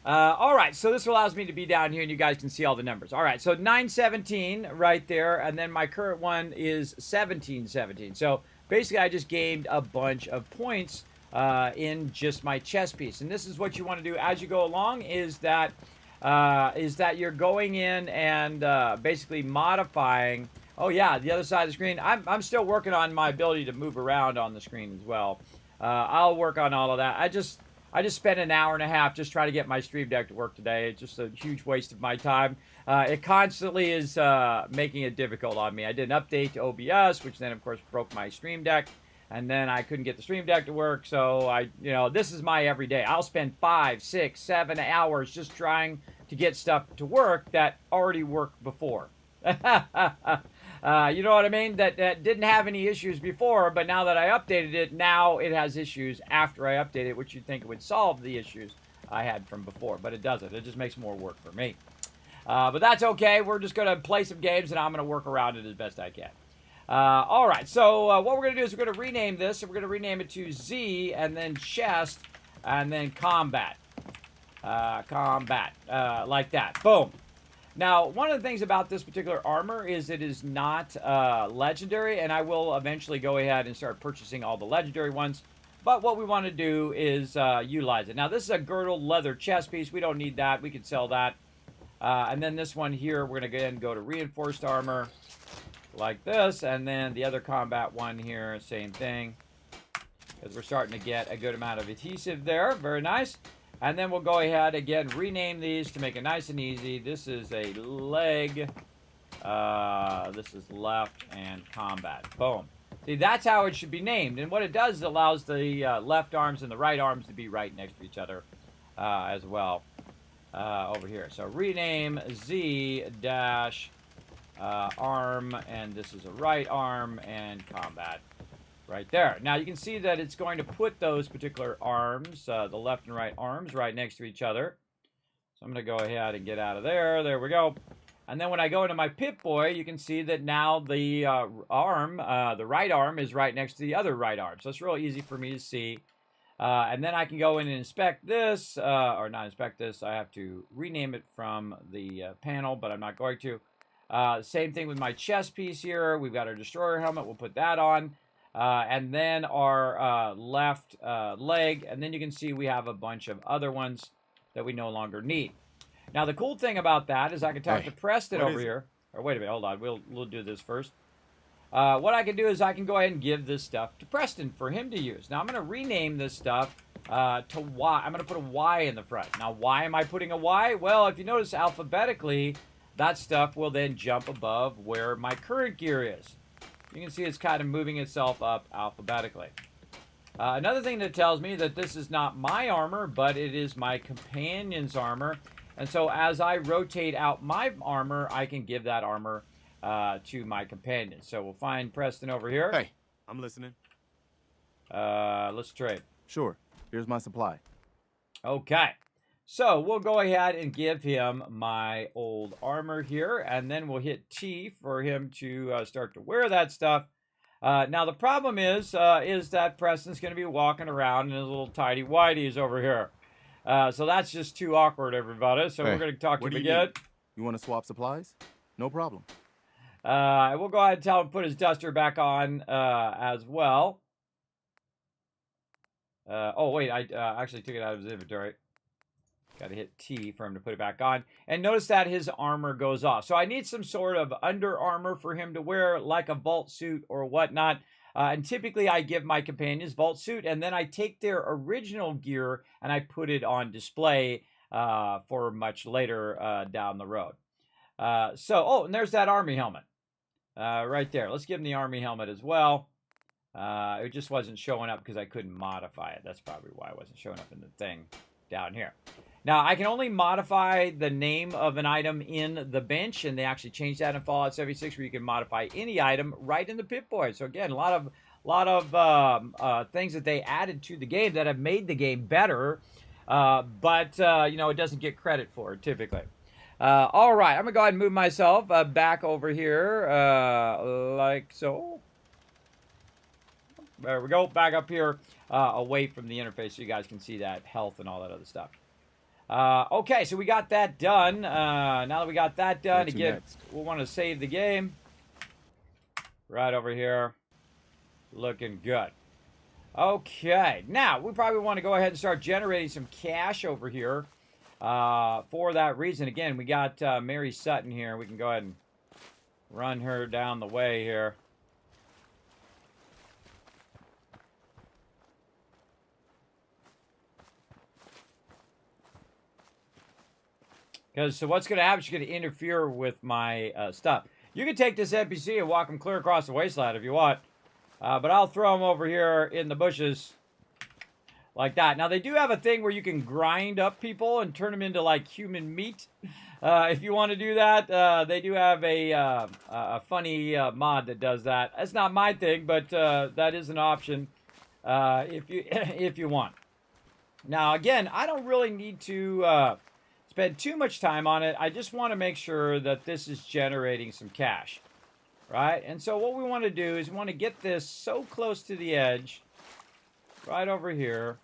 All right, so this allows me to be down here, and you guys can see all the numbers. All right, so 917 right there, and then my current one is 1717. So basically, I just gained a bunch of points in just my chest piece. And this is what you want to do as you go along, is that you're going in and basically modifying. Oh yeah, the other side of the screen. I'm still working on my ability to move around on the screen as well. I'll work on all of that. I just spent an hour and a half just trying to get my Stream Deck to work today. It's just a huge waste of my time. It constantly is making it difficult on me. I did an update to OBS, which then, of course, broke my Stream Deck. And then I couldn't get the Stream Deck to work. So, this is my everyday. I'll spend 5, 6, 7 hours just trying to get stuff to work that already worked before. You know what I mean? That didn't have any issues before, but now that I updated it, now it has issues after I update it, which you'd think it would solve the issues I had from before, but it doesn't. It just makes more work for me. But that's okay. We're just going to play some games, and I'm going to work around it as best I can. All right, so what we're going to do is we're going to rename this, and we're going to rename it to Z, and then chest, and then combat. Like that. Boom. Now, one of the things about this particular armor is it is not legendary, and I will eventually go ahead and start purchasing all the legendary ones. But what we want to do is utilize it. Now, this is a girdle leather chest piece. We don't need that. We can sell that. And then this one here, we're going to go ahead and go to reinforced armor like this. And then the other combat one here, same thing. Because we're starting to get a good amount of adhesive there. Very nice. And then we'll go ahead, again, rename these to make it nice and easy. This is a leg. This is left and combat. Boom. See, that's how it should be named. And what it does is it allows the left arms and the right arms to be right next to each other as well over here. So rename Z-arm, and this is a right arm and combat. Right there. Now, you can see that it's going to put those particular arms, the left and right arms, right next to each other. So I'm going to go ahead and get out of there. There we go. And then when I go into my Pip-Boy, you can see that now the the right arm is right next to the other right arm. So it's real easy for me to see. And then I can go in and inspect this, or not inspect this. I have to rename it from the panel, but I'm not going to. Same thing with my chest piece here. We've got our destroyer helmet. We'll put that on. And then our left leg, and then you can see we have a bunch of other ones that we no longer need. Now, the cool thing about that is I can talk to Preston over here. Or wait a minute, hold on. We'll do this first. What I can do is I can go ahead and give this stuff to Preston for him to use. Now, I'm going to rename this stuff to Y. I'm going to put a Y in the front. Now, why am I putting a Y? Well, if you notice alphabetically, that stuff will then jump above where my current gear is. You can see it's kind of moving itself up alphabetically. Another thing that tells me that this is not my armor, but it is my companion's armor. And so as I rotate out my armor, I can give that armor to my companion. So we'll find Preston over here. Hey, I'm listening. Let's trade. Sure. Here's my supply. Okay. So we'll go ahead and give him my old armor here, and then we'll hit T for him to start to wear that stuff. Now the problem is that Preston's going to be walking around in his little tidy whities over here. So that's just too awkward, everybody. So we're going to talk to him again. You want to swap supplies? No problem. We'll go ahead and tell him to put his duster back on as well. Oh, wait, I actually took it out of his inventory. Got to hit T for him to put it back on. And notice that his armor goes off. So I need some sort of under armor for him to wear, like a vault suit or whatnot. And typically I give my companions vault suit, and then I take their original gear and I put it on display for much later down the road. And there's that army helmet right there. Let's give him the army helmet as well. It just wasn't showing up because I couldn't modify it. That's probably why it wasn't showing up in the thing down here. Now, I can only modify the name of an item in the bench, and they actually changed that in Fallout 76, where you can modify any item right in the Pip-Boy. So again, a lot of things that they added to the game that have made the game better, but you know, it doesn't get credit for it typically. All right, I'm gonna go ahead and move myself back over here, like so. There we go, back up here, away from the interface, so you guys can see that health and all that other stuff. Okay, so we got that done. Now that we got that done, again, we'll want to save the game. Right over here. Looking good. Okay, now we probably want to go ahead and start generating some cash over here. For that reason, again, we got Mary Sutton here. We can go ahead and run her down the way here. Because so what's going to happen? She's going to interfere with my stuff. You can take this NPC and walk him clear across the wasteland if you want. But I'll throw him over here in the bushes. Like that. Now, they do have a thing where you can grind up people and turn them into, like, human meat. If you want to do that, they do have a funny mod that does that. That's not my thing, but that is an option if you want. Now, again, I don't really need to spend too much time on it. I just want to make sure that this is generating some cash. Right? And so what we want to do is we want to get this so close to the edge, right over here,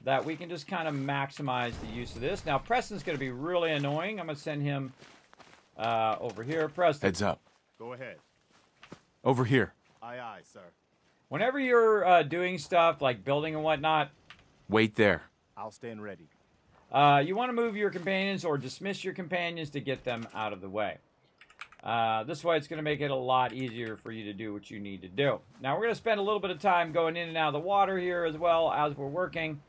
that we can just kind of maximize the use of this. Now, Preston's going to be really annoying. I'm going to send him over here. Preston. Heads up. Go ahead. Over here. Aye, aye, sir. Whenever you're doing stuff like building and whatnot, Wait there. I'll stand ready. you want to move your companions or dismiss your companions to get them out of the way. This way, it's going to make it a lot easier for you to do what you need to do. Now, we're going to spend a little bit of time going in and out of the water here as well as we're working.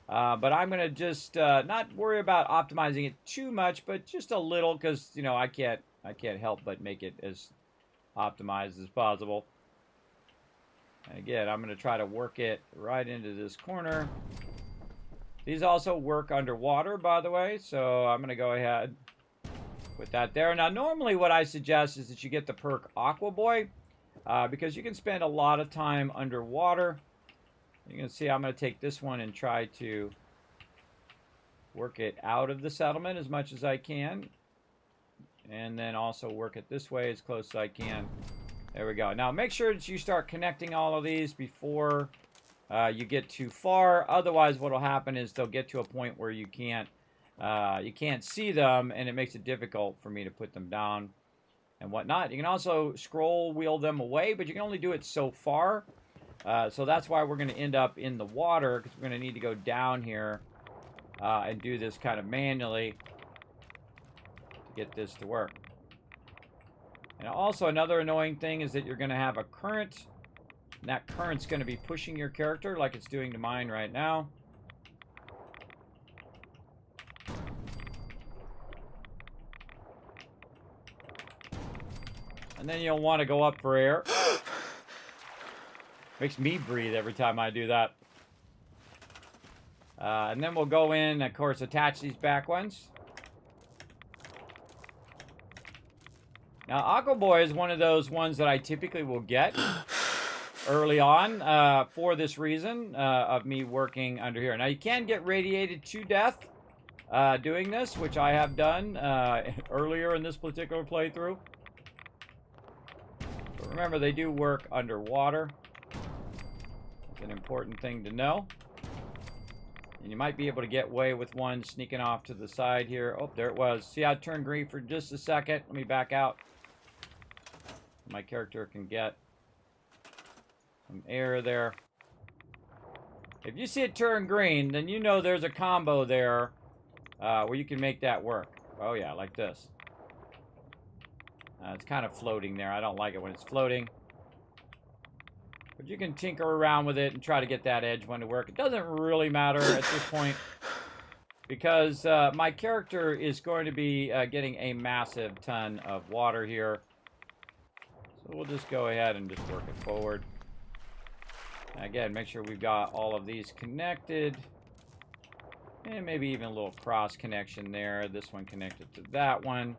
But I'm going to just not worry about optimizing it too much, but just a little, because, you know, I can't help but make it as optimized as possible. And again, I'm going to try to work it right into this corner. These also work underwater, by the way, so I'm going to go ahead, put that there. Now, normally what I suggest is that you get the perk Aqua Boy, because you can spend a lot of time underwater. You can see I'm going to take this one and try to work it out of the settlement as much as I can. And then also work it this way as close as I can. There we go. Now, make sure that you start connecting all of these before you get too far. Otherwise, what will happen is they'll get to a point where you can't see them, and it makes it difficult for me to put them down and whatnot. You can also scroll wheel them away, but you can only do it so far. So that's why we're going to end up in the water, because we're going to need to go down here and do this kind of manually to get this to work. And also another annoying thing is that you're going to have a current, and that current's going to be pushing your character like it's doing to mine right now. And then you'll want to go up for air. Makes me breathe every time I do that. And then we'll go in, of course, attach these back ones. Now, Aqua Boy is one of those ones that I typically will get early on for this reason of me working under here. Now, you can get radiated to death doing this, which I have done earlier in this particular playthrough. But remember, they do work underwater. It's an important thing to know. And you might be able to get away with one sneaking off to the side here. Oh, there it was. See how it turned green for just a second? Let me back out. My character can get some air there. If you see it turn green, then you know there's a combo there where you can make that work. Oh yeah, like this. It's kind of floating there. I don't like it when it's floating. But you can tinker around with it and try to get that edge one to work. It doesn't really matter at this point because my character is going to be getting a massive ton of water here. So we'll just go ahead and just work it forward. Again, make sure we've got all of these connected. And maybe even a little cross connection there. This one connected to that one.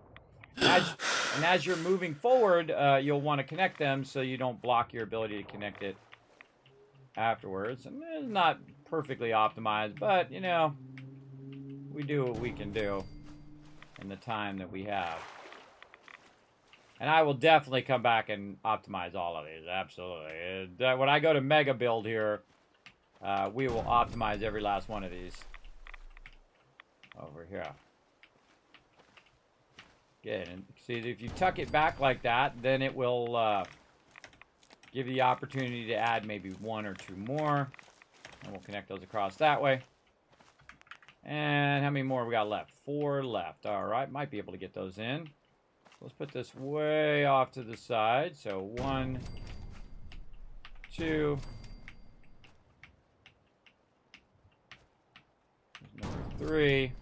And as you're moving forward, you'll want to connect them so you don't block your ability to connect it afterwards. And it's not perfectly optimized, but, you know, we do what we can do in the time that we have. And I will definitely come back and optimize all of these, absolutely. When I go to Mega Build here, we will optimize every last one of these over here. Good, and see, if you tuck it back like that, then it will give you the opportunity to add maybe one or two more. And we'll connect those across that way. And how many more we got left? 4 left. All right, might be able to get those in. Let's put this way off to the side. So 1, 2. Number 3.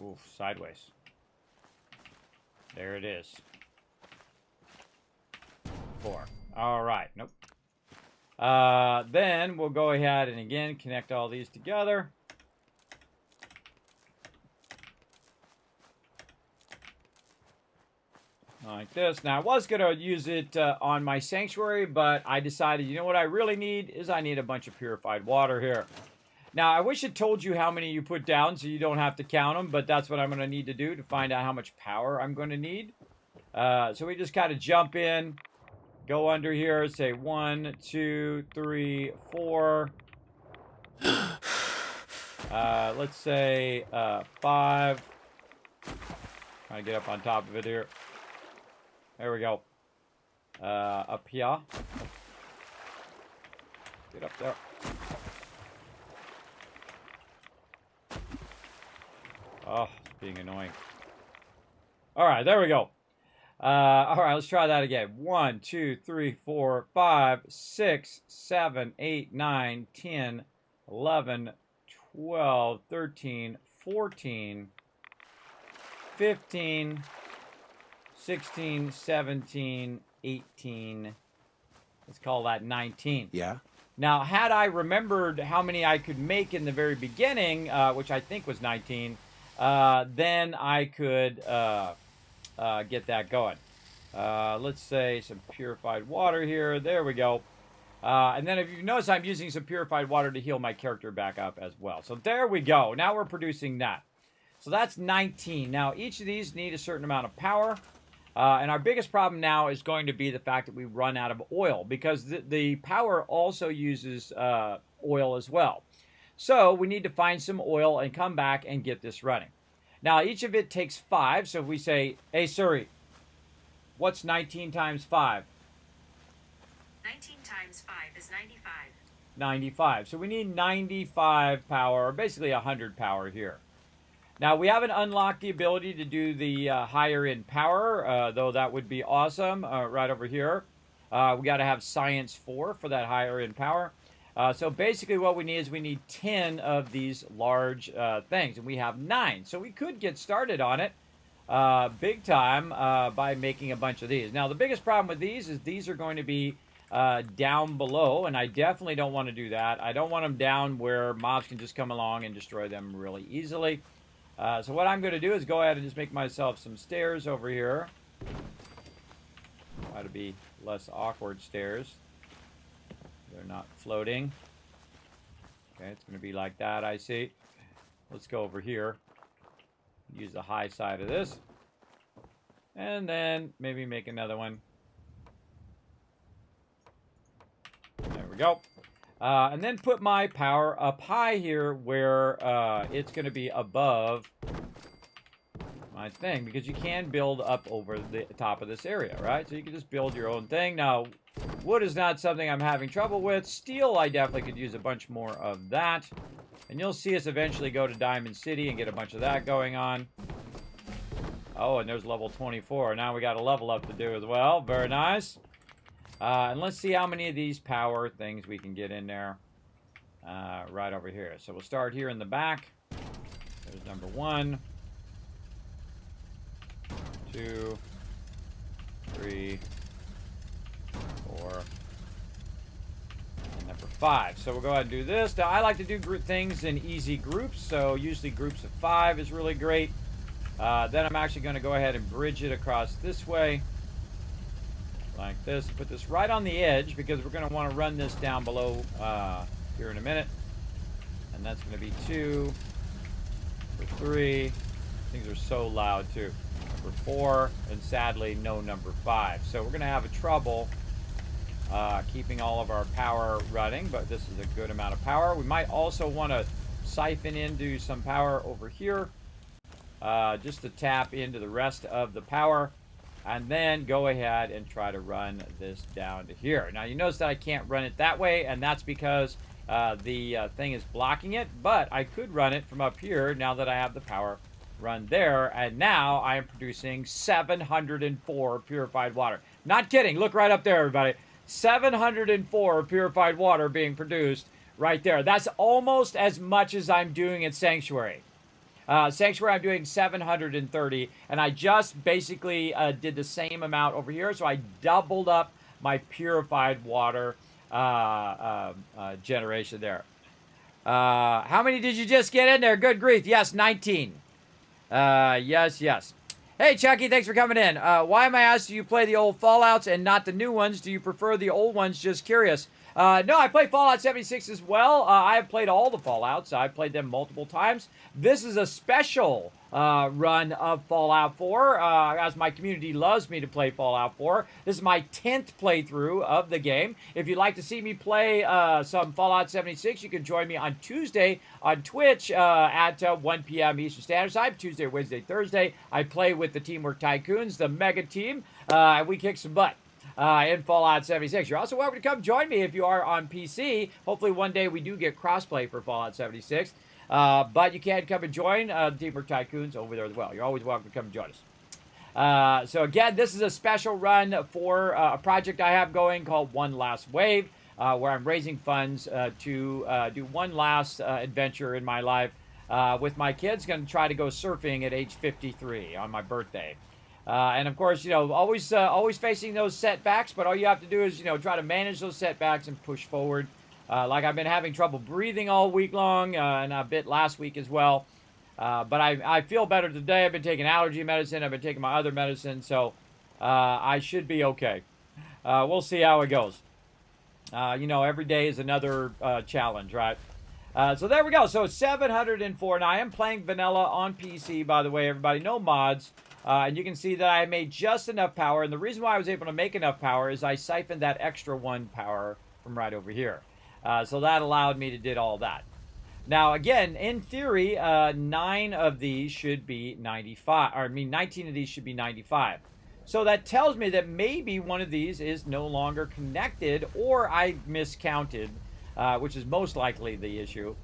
Oof, sideways. There it is. 4. All right. Nope. Then we'll go ahead and again connect all these together. Like this. Now, I was going to use it on my sanctuary, but I decided, you know what I really need is I need a bunch of purified water here. Now, I wish it told you how many you put down so you don't have to count them, but that's what I'm going to need to do to find out how much power I'm going to need. So we just kind of jump in, go under here, say 1, 2, 3, 4. Let's say 5. Trying to get up on top of it here. There we go. Up here. Get up there. Oh, it's being annoying. All right, there we go. All right, let's try that again. 1, 2, 3, 4, 5, 6, 7, 8, 9, 10, 11, 12, 13, 14, 15, 16, 17, 18. Let's call that 19. Yeah? Now, had I remembered how many I could make in the very beginning, which I think was 19, then I could get that going. Let's say some purified water here. There we go. And then if you notice, I'm using some purified water to heal my character back up as well. So there we go. Now we're producing that. So that's 19. Now, each of these need a certain amount of power. And our biggest problem now is going to be the fact that we run out of oil, because the power also uses oil as well. So we need to find some oil and come back and get this running. Now, each of it takes 5. So if we say, hey, Siri, what's 19 times 5? 19 times 5 is 95. 95. So we need 95 power, or basically 100 power here. Now, we haven't unlocked the ability to do the higher end power, though that would be awesome right over here. We got to have Science 4 for that higher end power. So basically what we need is we need 10 of these large things, and we have 9. So we could get started on it big time by making a bunch of these. Now, the biggest problem with these is these are going to be down below, and I definitely don't want to do that. I don't want them down where mobs can just come along and destroy them really easily. So what I'm going to do is go ahead and just make myself some stairs over here. Try to be less awkward stairs. They're not floating. Okay, it's going to be like that, I see. Let's go over here. Use the high side of this. And then maybe make another one. There we go. And then put my power up high here where it's going to be above my thing, because you can build up over the top of this area, right? So you can just build your own thing. Now, Wood is not something I'm having trouble with. Steel, I definitely could use a bunch more of that. And you'll see us eventually go to Diamond City and get a bunch of that going on. Oh, and there's level 24. Now we got a level up to do as well. Very nice. And let's see how many of these power things we can get in there. Right over here. So we'll start here in the back. There's number 1, 2, 3, 4, and number 5. So we'll go ahead and do this. Now, I like to do things in easy groups, so usually groups of 5 is really great. Then I'm actually going to go ahead and bridge it across this way, like this. Put this right on the edge because we're going to want to run this down below here in a minute. And that's going to be 2, number 3. Things are so loud too. Number 4, and sadly no number 5. So we're going to have a trouble keeping all of our power running, but this is a good amount of power. We might also want to siphon into some power over here just to tap into the rest of the power, and then go ahead and try to run this down to here. Now you notice that I can't run it that way, and that's because the thing is blocking it, but I could run it from up here now that I have the power run there, and now I am producing 704 purified water. Not kidding. Look right up there, everybody. 704 purified water being produced right there. That's almost as much as I'm doing at Sanctuary. Sanctuary, I'm doing 730, and I just basically did the same amount over here, so I doubled up my purified water generation there. How many did you just get in there? Good grief. Yes, 19. Yes. Hey, Chucky, thanks for coming in. Why am I asked, do you play the old Fallouts and not the new ones? Do you prefer the old ones? Just curious. No, I play Fallout 76 as well. I have played all the Fallouts. I've played them multiple times. This is a special run of Fallout 4, as my community loves me to play Fallout 4. This is my 10th playthrough of the game. If you'd like to see me play some Fallout 76, you can join me on Tuesday on Twitch at 1 p.m. Eastern Standard Time. Tuesday, Wednesday, Thursday, I play with the Teamwork Tycoons, the mega team, and we kick some butt in Fallout 76. You're also welcome to come join me if you are on PC. Hopefully one day we do get crossplay for Fallout 76. But you can come and join Teamwork Tycoons over there as well. You're always welcome to come and join us. So again, this is a special run for a project I have going called One Last Wave, where I'm raising funds to do one last adventure in my life with my kids. Going to try to go surfing at age 53 on my birthday. And of course, you know, always facing those setbacks, but all you have to do is, you know, try to manage those setbacks and push forward. Like I've been having trouble breathing all week long, and a bit last week as well. But I feel better today. I've been taking allergy medicine. I've been taking my other medicine, so I should be okay. We'll see how it goes. You know, every day is another challenge, right? So there we go. So 704. Now, I am playing vanilla on PC, by the way, everybody. No mods. And you can see that I made just enough power. And the reason why I was able to make enough power is I siphoned that extra 1 power from right over here. So that allowed me to do all that. Now, again, in theory, 9 of these should be 95. Or, I mean, 19 of these should be 95. So that tells me that maybe one of these is no longer connected, or I miscounted, which is most likely the issue,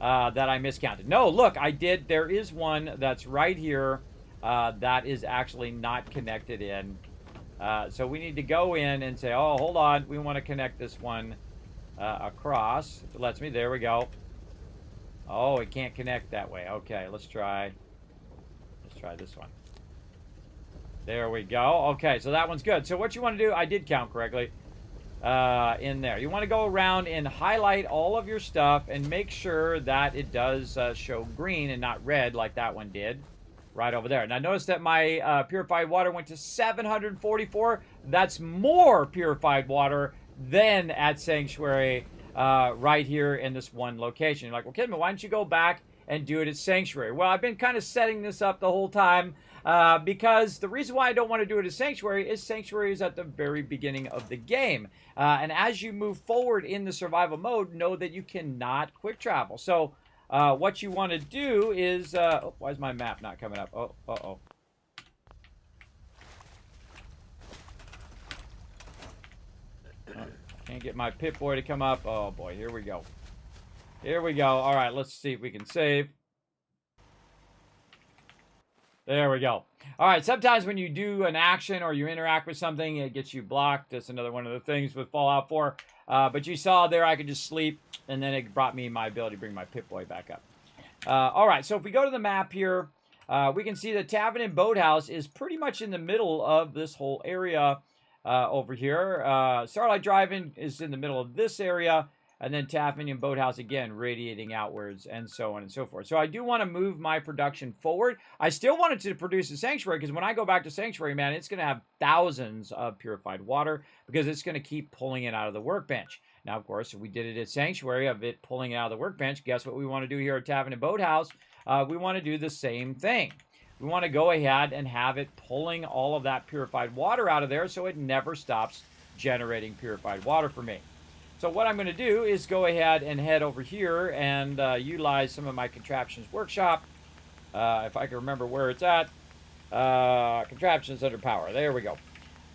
that I miscounted. No, look, I did. There is one that's right here that is actually not connected in. So we need to go in and say, oh, hold on. We want to connect this one across. If it lets me, there we go. Oh, it can't connect that way. Okay, let's try this one. There we go. Okay, so that one's good. So what you want to do, I did count correctly in there. You want to go around and highlight all of your stuff and make sure that it does show green and not red like that one did right over there. Now notice that my purified water went to 744. That's more purified water than at Sanctuary right here in this one location. You're like, well, Kismet, why don't you go back and do it at Sanctuary? Well, I've been kind of setting this up the whole time because the reason why I don't want to do it at Sanctuary is at the very beginning of the game. And as you move forward in the survival mode, know that you cannot quick travel. So what you want to do is... oh, why is my map not coming up? Oh, uh-oh. Can't get my Pip-Boy to come up. Oh, boy. Here we go. Here we go. All right, let's see if we can save. There we go. All right, sometimes when you do an action or you interact with something, it gets you blocked. That's another one of the things with Fallout 4. But you saw there I could just sleep, and then it brought me my ability to bring my Pip-Boy back up. All right, so if we go to the map here, we can see the Tavern and Boathouse is pretty much in the middle of this whole area over here. Starlight Drive-In is in the middle of this area, and then Tavern and Boathouse again radiating outwards, and so on and so forth. So I do want to move my production forward. I still wanted to produce a Sanctuary, because when I go back to Sanctuary, man, it's going to have thousands of purified water, because it's going to keep pulling it out of the workbench. Now, of course, if we did it at Sanctuary, of it pulling it out of the workbench, guess what we want to do here at Tavern and Boathouse? We want to do the same thing. We want to go ahead and have it pulling all of that purified water out of there so it never stops generating purified water for me. So what I'm going to do is go ahead and head over here and utilize some of my Contraptions Workshop. If I can remember where it's at. Contraptions under power. There we go.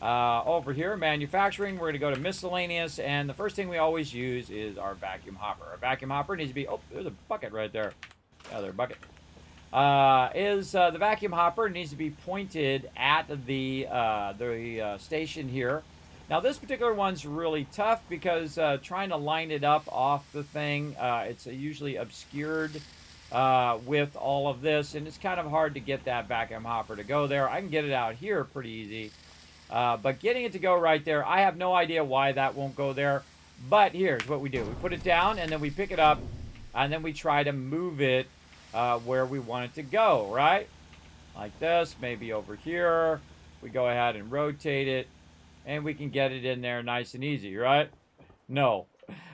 Over here, manufacturing, we're going to go to miscellaneous, and the first thing we always use is our vacuum hopper. Our vacuum hopper needs to be, oh, there's a bucket right there. Other bucket. The vacuum hopper needs to be pointed at the station here. Now, this particular one's really tough because trying to line it up off the thing, it's usually obscured with all of this, and it's kind of hard to get that vacuum hopper to go there. I can get it out here pretty easy, but getting it to go right there, I have no idea why that won't go there, but here's what we do. We put it down, and then we pick it up, and then we try to move it where we want it to go, right? Like this, maybe over here. We go ahead and rotate it, and we can get it in there nice and easy, right? No.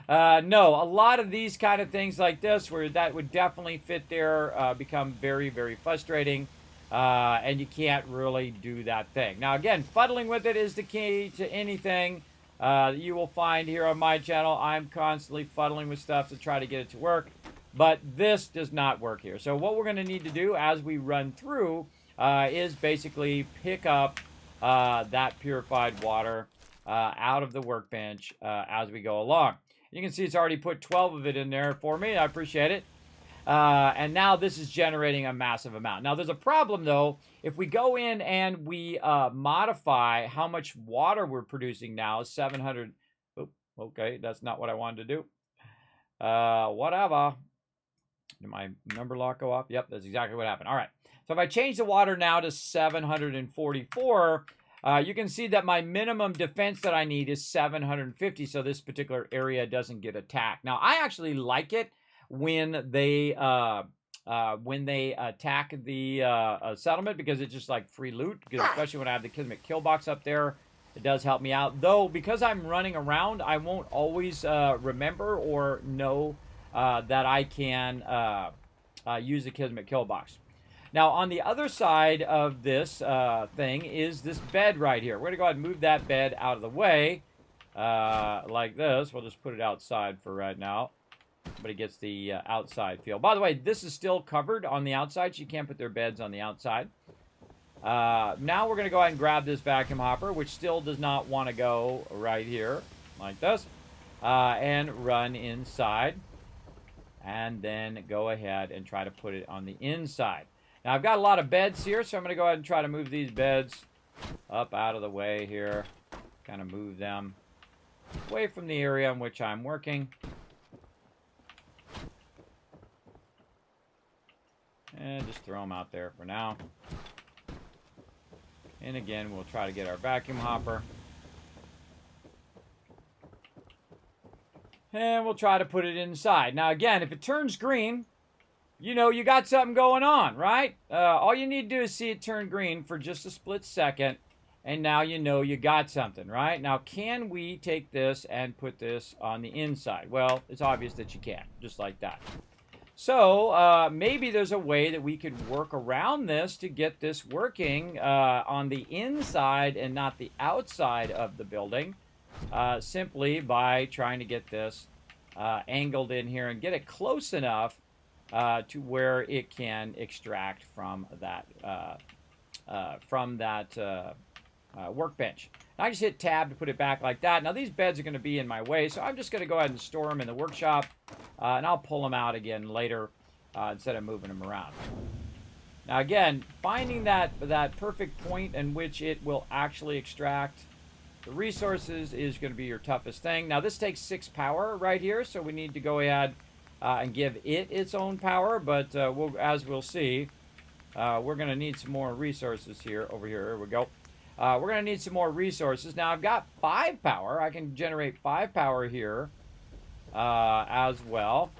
No, a lot of these kind of things like this, where that would definitely fit there, become very, very frustrating, and you can't really do that thing. Now, again, fuddling with it is the key to anything you will find here on my channel. I'm constantly fuddling with stuff to try to get it to work, but this does not work here. So what we're going to need to do as we run through is basically pick up that purified water out of the workbench as we go along. You can see it's already put 12 of it in there for me. I appreciate it. And now this is generating a massive amount. Now, there's a problem, though. If we go in and we modify how much water we're producing now, 700. Oh, okay, that's not what I wanted to do. Whatever. Did my number lock go off? Yep, that's exactly what happened. All right. So if I change the water now to 744, you can see that my minimum defense that I need is 750, so this particular area doesn't get attacked. Now, I actually like it when they attack the settlement, because it's just like free loot, because especially when I have the Kismet kill box up there, it does help me out. Though, because I'm running around, I won't always remember or know that I can use the Kismet kill box. Now, on the other side of this thing is this bed right here. We're going to go ahead and move that bed out of the way like this. We'll just put it outside for right now. But it gets the outside feel. By the way, this is still covered on the outside, so you can't put their beds on the outside. Now we're going to go ahead and grab this vacuum hopper, which still does not want to go right here, like this, and run inside. And then go ahead and try to put it on the inside. Now, I've got a lot of beds here, so I'm going to go ahead and try to move these beds up out of the way here. Kind of move them away from the area in which I'm working. And just throw them out there for now. And again, we'll try to get our vacuum hopper. And we'll try to put it inside. Now, again, if it turns green, you know you got something going on, right? All you need to do is see it turn green for just a split second, and now you know you got something, right? Now, can we take this and put this on the inside? Well, it's obvious that you can, just like that. So, maybe there's a way that we could work around this to get this working on the inside and not the outside of the building, simply by trying to get this angled in here and get it close enough to where it can extract from that workbench. I just hit tab to put it back like that. Now these beds are going to be in my way, so I'm just going to go ahead and store them in the workshop, and I'll pull them out again later instead of moving them around. Now again, finding that perfect point in which it will actually extract the resources is going to be your toughest thing. Now this takes 6 power right here, so we need to go ahead and give it its own power, but as we'll see, we're going to need some more resources here. Over here, here we go. We're going to need some more resources. Now I've got 5 power. I can generate 5 power here as well.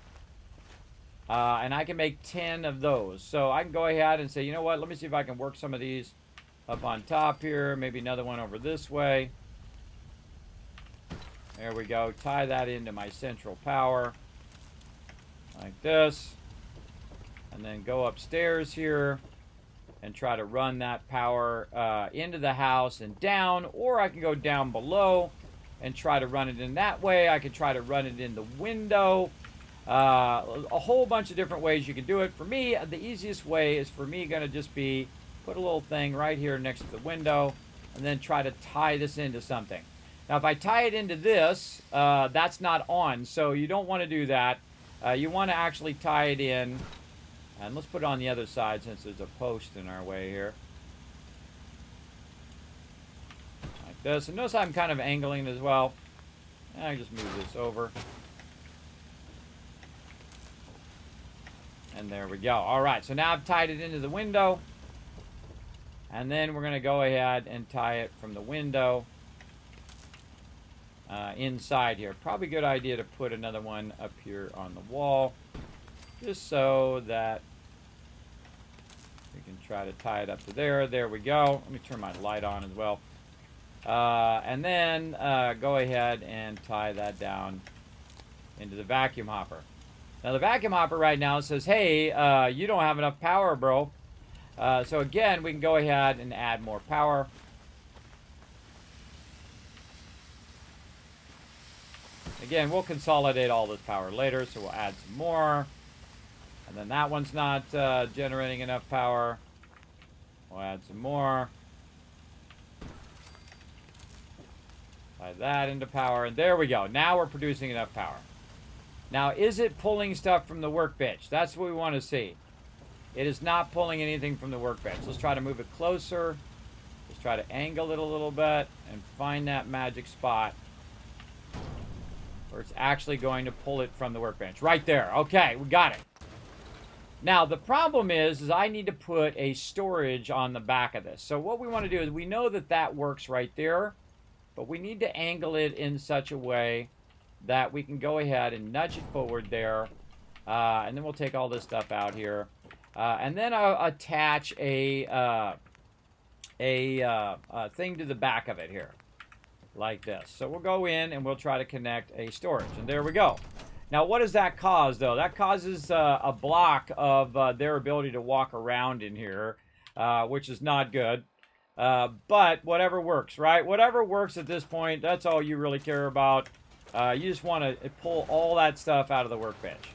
And I can make 10 of those. So I can go ahead and say, you know what, let me see if I can work some of these up on top here. Maybe another one over this way. There we go. Tie that into my central power. Like this. And then go upstairs here and try to run that power into the house and down. Or I can go down below and try to run it in that way. I could try to run it in the window. A whole bunch of different ways you can do it. For me, the easiest way is for me going to just be put a little thing right here next to the window and then try to tie this into something. Now, if I tie it into this, that's not on, so you don't want to do that. You want to actually tie it in, and let's put it on the other side since there's a post in our way here. Like this. And notice I'm kind of angling as well. I just move this over. And there we go. All right, so now I've tied it into the window. And then we're going to go ahead and tie it from the window inside here. Probably a good idea to put another one up here on the wall, just so that we can try to tie it up to there. There we go. Let me turn my light on as well. And then go ahead and tie that down into the vacuum hopper. Now the vacuum hopper right now says, hey, you don't have enough power, bro. So again, we can go ahead and add more power. Again, we'll consolidate all this power later, so we'll add some more. And then that one's not generating enough power. We'll add some more. Tie that into power, and there we go. Now we're producing enough power. Now, is it pulling stuff from the workbench? That's what we want to see. It is not pulling anything from the workbench. Let's try to move it closer. Let's try to angle it a little bit and find that magic spot where it's actually going to pull it from the workbench. Right there. Okay, we got it. Now, the problem is I need to put a storage on the back of this. So what we want to do is we know that that works right there, but we need to angle it in such a way that we can go ahead and nudge it forward there. And then we'll take all this stuff out here. And then I'll attach a thing to the back of it here, like this. So we'll go in and we'll try to connect a storage. And there we go. Now, what does that cause, though? That causes a block of their ability to walk around in here, which is not good. But whatever works, right? Whatever works at this point, that's all you really care about. You just want to pull all that stuff out of the workbench.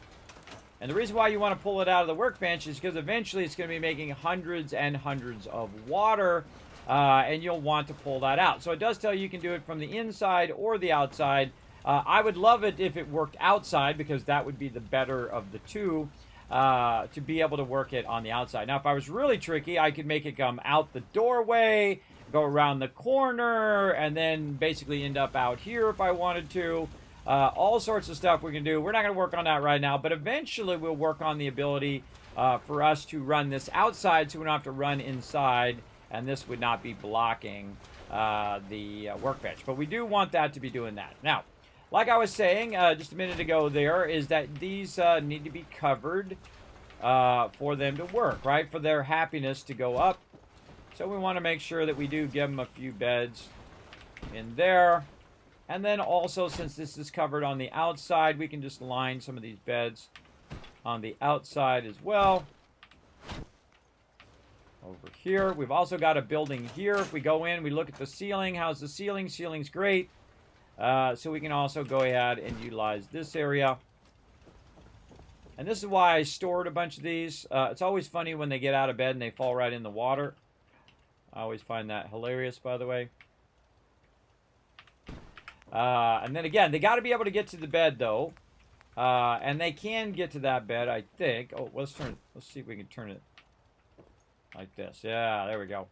And the reason why you want to pull it out of the workbench is because eventually it's going to be making hundreds and hundreds of water, and you'll want to pull that out. So it does tell you can do it from the inside or the outside. I would love it if it worked outside, because that would be the better of the two, to be able to work it on the outside. Now, if I was really tricky, I could make it come out the doorway, go around the corner, and then basically end up out here if I wanted to. All sorts of stuff we can do. We're not going to work on that right now, but eventually we'll work on the ability for us to run this outside so we don't have to run inside, and this would not be blocking the workbench. But we do want that to be doing that. Now, like I was saying just a minute ago there, is that these need to be covered for them to work, right? For their happiness to go up. So we want to make sure that we do give them a few beds in there. And then also, since this is covered on the outside, we can just line some of these beds on the outside as well. Over here. We've also got a building here. If we go in, we look at the ceiling. How's the ceiling? Ceiling's great. So we can also go ahead and utilize this area. And this is why I stored a bunch of these. It's always funny when they get out of bed and they fall right in the water. I always find that hilarious, by the way. And then again, they got to be able to get to the bed though. And they can get to that bed, I think. Oh, let's see if we can turn it like this. Yeah, there we go.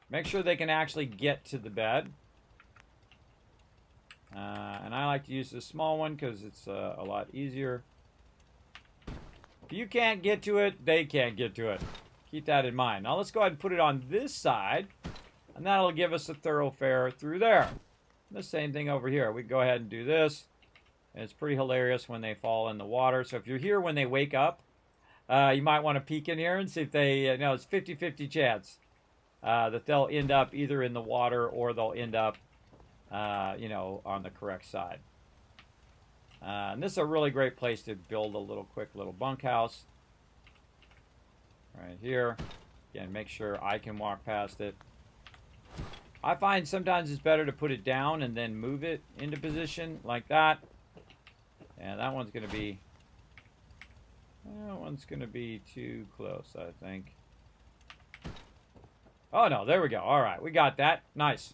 Make sure they can actually get to the bed. And I like to use this small one because it's a lot easier. If you can't get to it, they can't get to it. Keep that in mind. Now let's go ahead and put it on this side. And that'll give us a thoroughfare through there. The same thing over here. We can go ahead and do this. And it's pretty hilarious when they fall in the water. So if you're here when they wake up, you might want to peek in here and see if they, it's 50-50 chance that they'll end up either in the water or they'll end up, on the correct side. And this is a really great place to build a quick little bunkhouse. Right here. Again, make sure I can walk past it. I find sometimes it's better to put it down and then move it into position like that. And that one's going to be too close, I think. Oh, no, there we go. All right, we got that. Nice.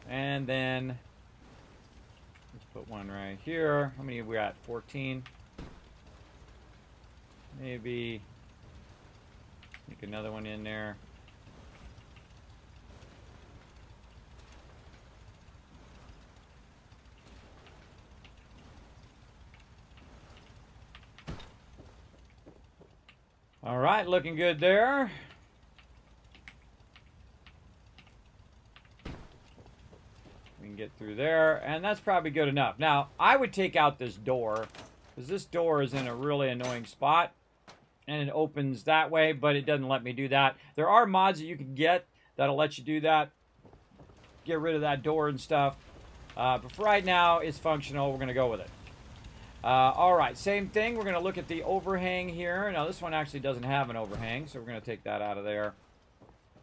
And then let's put one right here. How many have we got? 14. Maybe make another one in there. All right, looking good there. We can get through there, and that's probably good enough. Now, I would take out this door, because this door is in a really annoying spot, and it opens that way, but it doesn't let me do that. There are mods that you can get that'll let you do that. Get rid of that door and stuff. But for right now, it's functional. We're going to go with it. All right, same thing. We're going to look at the overhang here. Now, this one actually doesn't have an overhang, so we're going to take that out of there.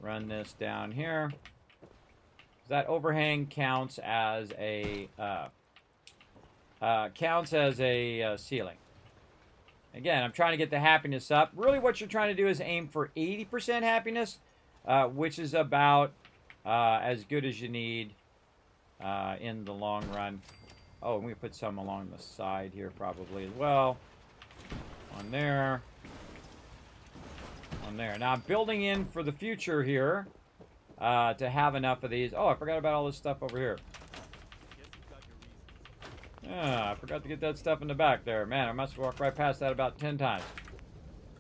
Run this down here. That overhang counts as a ceiling. Again, I'm trying to get the happiness up. Really, what you're trying to do is aim for 80% happiness, which is about as good as you need in the long run. Oh, and we put some along the side here probably as well. One there. One there. Now I'm building in for the future here to have enough of these. Oh, I forgot about all this stuff over here. Yeah, I forgot to get that stuff in the back there. Man, I must have walked right past that about 10 times.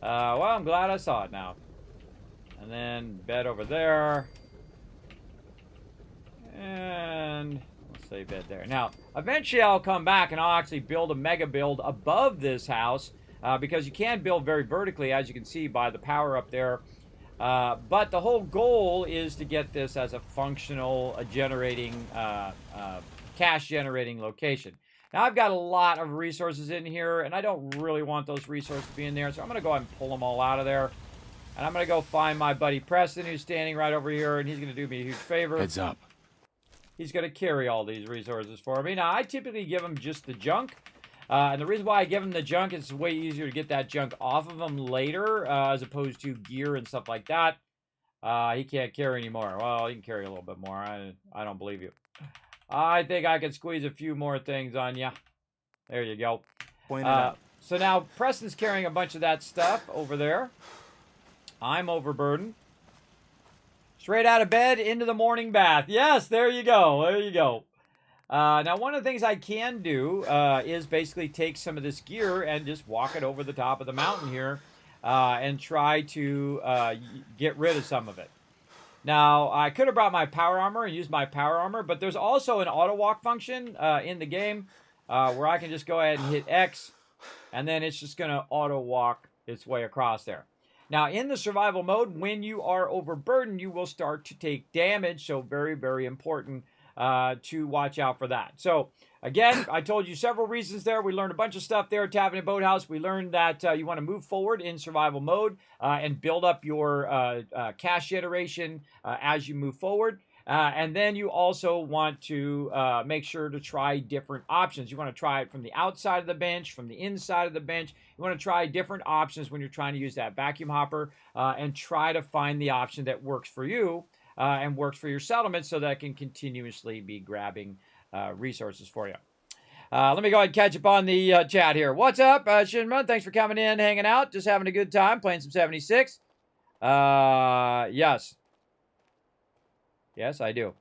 Well, I'm glad I saw it now. And then bed over there. And let's say bed there. Now, eventually I'll come back and I'll actually build a mega build above this house because you can build very vertically, as you can see by the power up there. But the whole goal is to get this as a functional, cash generating location. Now I've got a lot of resources in here, and I don't really want those resources to be in there, so I'm going to go ahead and pull them all out of there. And I'm going to go find my buddy Preston, who's standing right over here, and he's going to do me a huge favor. Heads up. He's going to carry all these resources for me. Now, I typically give him just the junk. And the reason why I give him the junk is it's way easier to get that junk off of him later, as opposed to gear and stuff like that. He can't carry anymore. Well, he can carry a little bit more. I don't believe you. I think I can squeeze a few more things on you. There you go. Point it out. So now Preston's carrying a bunch of that stuff over there. I'm overburdened. Straight out of bed into the morning bath. Yes, there you go. There you go. Now, one of the things I can do is basically take some of this gear and just walk it over the top of the mountain here and try to get rid of some of it. Now, I could have brought my power armor and used my power armor, but there's also an auto walk function in the game where I can just go ahead and hit X, and then it's just going to auto walk its way across there. Now, in the survival mode, when you are overburdened, you will start to take damage, so very, very important to watch out for that. So, again, I told you several reasons there. We learned a bunch of stuff there at Tavern and Boathouse. We learned that you want to move forward in survival mode and build up your cash generation as you move forward. And then you also want to make sure to try different options. You want to try it from the outside of the bench, from the inside of the bench. You want to try different options when you're trying to use that vacuum hopper and try to find the option that works for you. and works for your settlement so that it can continuously be grabbing resources for you. Let me go ahead and catch up on the chat here. What's up, Shinra? Thanks for coming in, hanging out, just having a good time, playing some 76. Yes. Yes, I do.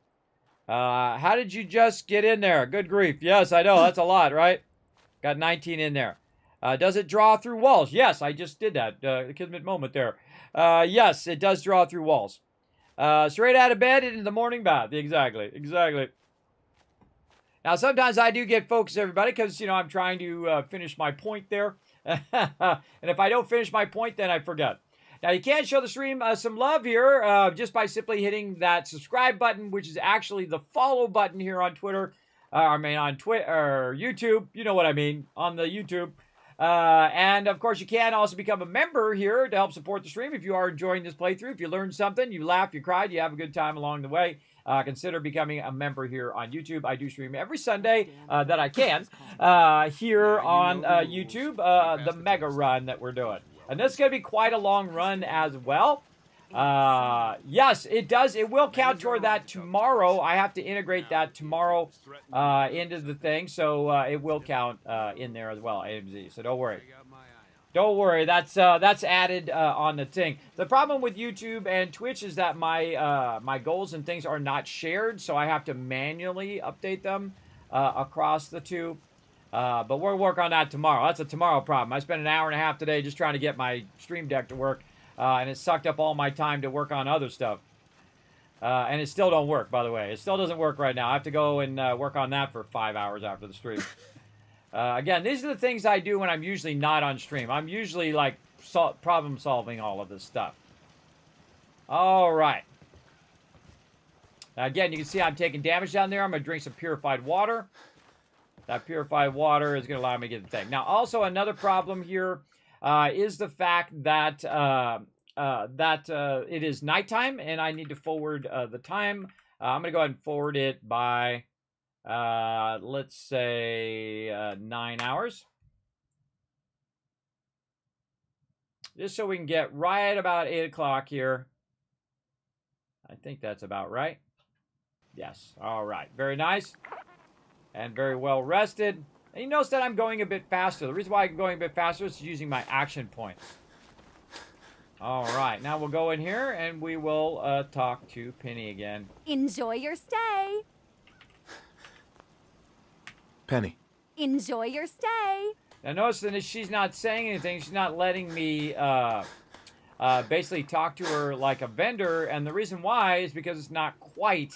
How did you just get in there? Good grief. Yes, I know. That's a lot, right? Got 19 in there. Does it draw through walls? Yes, I just did that. The Kismet moment there. Yes, it does draw through walls. Straight out of bed into the morning bath. Exactly. Exactly. Now, sometimes I do get focused, everybody, because, you know, I'm trying to finish my point there. And if I don't finish my point, then I forget. Now, you can show the stream some love here just by simply hitting that subscribe button, which is actually the follow button here on Twitter. On YouTube. You know what I mean, on the YouTube. And, of course, you can also become a member here to help support the stream if you are enjoying this playthrough. If you learned something, you laughed, you cried, you have a good time along the way. Consider becoming a member here on YouTube. I do stream every Sunday that I can here on YouTube, the mega run that we're doing. And this is going to be quite a long run as well. Yes, it does. It will count toward that tomorrow. I have to integrate that tomorrow into the thing. So it will count in there as well, AMZ. So don't worry. Don't worry, that's added on the thing. The problem with YouTube and Twitch is that my goals and things are not shared, so I have to manually update them across the two. But we'll work on that tomorrow. That's a tomorrow problem. I spent an hour and a half today just trying to get my Stream Deck to work, and it sucked up all my time to work on other stuff. And it still don't work, by the way. It still doesn't work right now. I have to go and work on that for 5 hours after the stream. Again, these are the things I do when I'm usually not on stream. I'm usually, like, problem solving all of this stuff. All right. Again, you can see I'm taking damage down there. I'm going to drink some purified water. That purified water is going to allow me to get the thing. Now, also, another problem here is the fact that it is nighttime, and I need to forward the time. I'm going to go ahead and forward it by... let's say 9 hours. Just so we can get right about 8 o'clock here. I think that's about right. Yes. All right. Very nice. And very well rested. And you notice that I'm going a bit faster. The reason why I'm going a bit faster is using my action points. All right. Now we'll go in here and we will talk to Penny again. Enjoy your stay. Penny. Enjoy your stay. Now notice that she's not saying anything. She's not letting me basically talk to her like a vendor. And the reason why is because it's not quite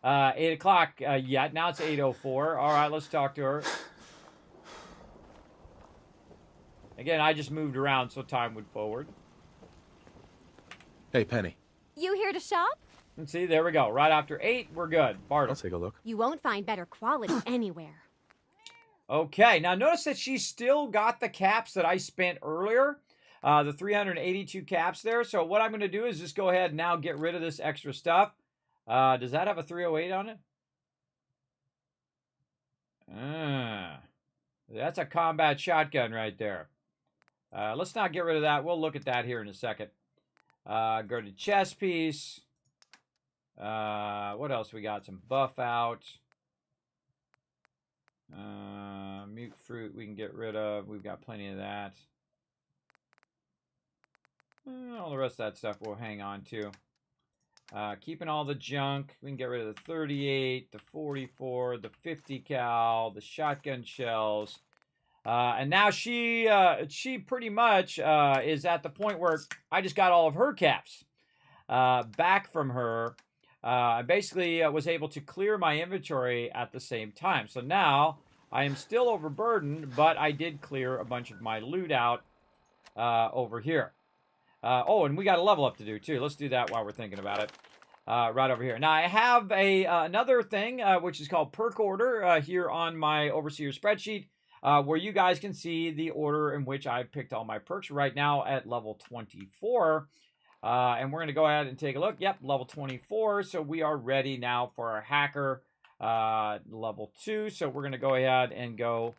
8 o'clock yet. Now it's 8:04. All right, let's talk to her. Again, I just moved around so time would forward. Hey, Penny. You here to shop? And see, there we go. Right after 8, we're good. Bartle. I'll take a look. You won't find better quality anywhere. Okay, now notice that she's still got the caps that I spent earlier. The 382 caps there. So what I'm going to do is just go ahead and now get rid of this extra stuff. Does that have a 308 on it? That's a combat shotgun right there. Let's not get rid of that. We'll look at that here in a second. Go to chest piece. What else we got? Some buff out. Mute fruit we can get rid of. We've got plenty of that. All the rest of that stuff we'll hang on to. Keeping all the junk. We can get rid of the 38, the 44, the 50 cal, the shotgun shells. And now she pretty much is at the point where I just got all of her caps back from her. I basically was able to clear my inventory at the same time. So now I am still overburdened, but I did clear a bunch of my loot out over here. Oh, and we got a level up to do too. Let's do that while we're thinking about it. Right over here. Now I have another thing which is called perk order here on my overseer spreadsheet. Where you guys can see the order in which I picked all my perks right now at level 24. And we're going to go ahead and take a look. Yep, level 24. So we are ready now for our hacker level 2. So we're going to go ahead and go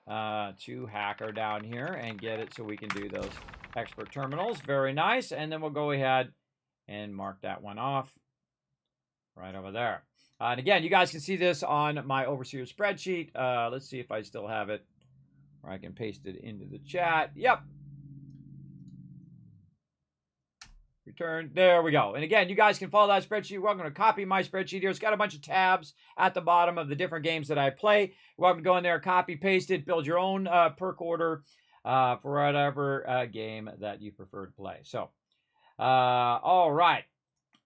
to hacker down here and get it so we can do those expert terminals. Very nice. And then we'll go ahead and mark that one off. Right over there. And again, you guys can see this on my Overseer spreadsheet. Let's see if I still have it. Or I can paste it into the chat. Yep. Return. There we go. And again, you guys can follow that spreadsheet. You're welcome to copy my spreadsheet here. It's got a bunch of tabs at the bottom of the different games that I play. You're welcome to go in there, copy, paste it, build your own perk order for whatever game that you prefer to play. So, all right.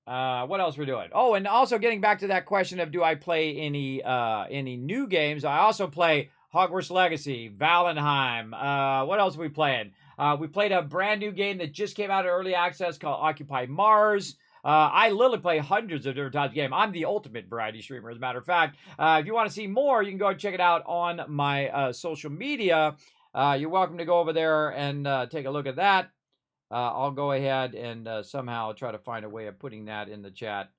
What else we're doing? Oh, and also getting back to that question of do I play any new games? I also play Hogwarts Legacy, Valheim. What else are we playing? We played a brand new game that just came out of early access called Occupy Mars. I literally play hundreds of different types of games. I'm the ultimate variety streamer, as a matter of fact. If you want to see more, you can go and check it out on my social media. You're welcome to go over there and take a look at that. I'll go ahead and somehow try to find a way of putting that in the chat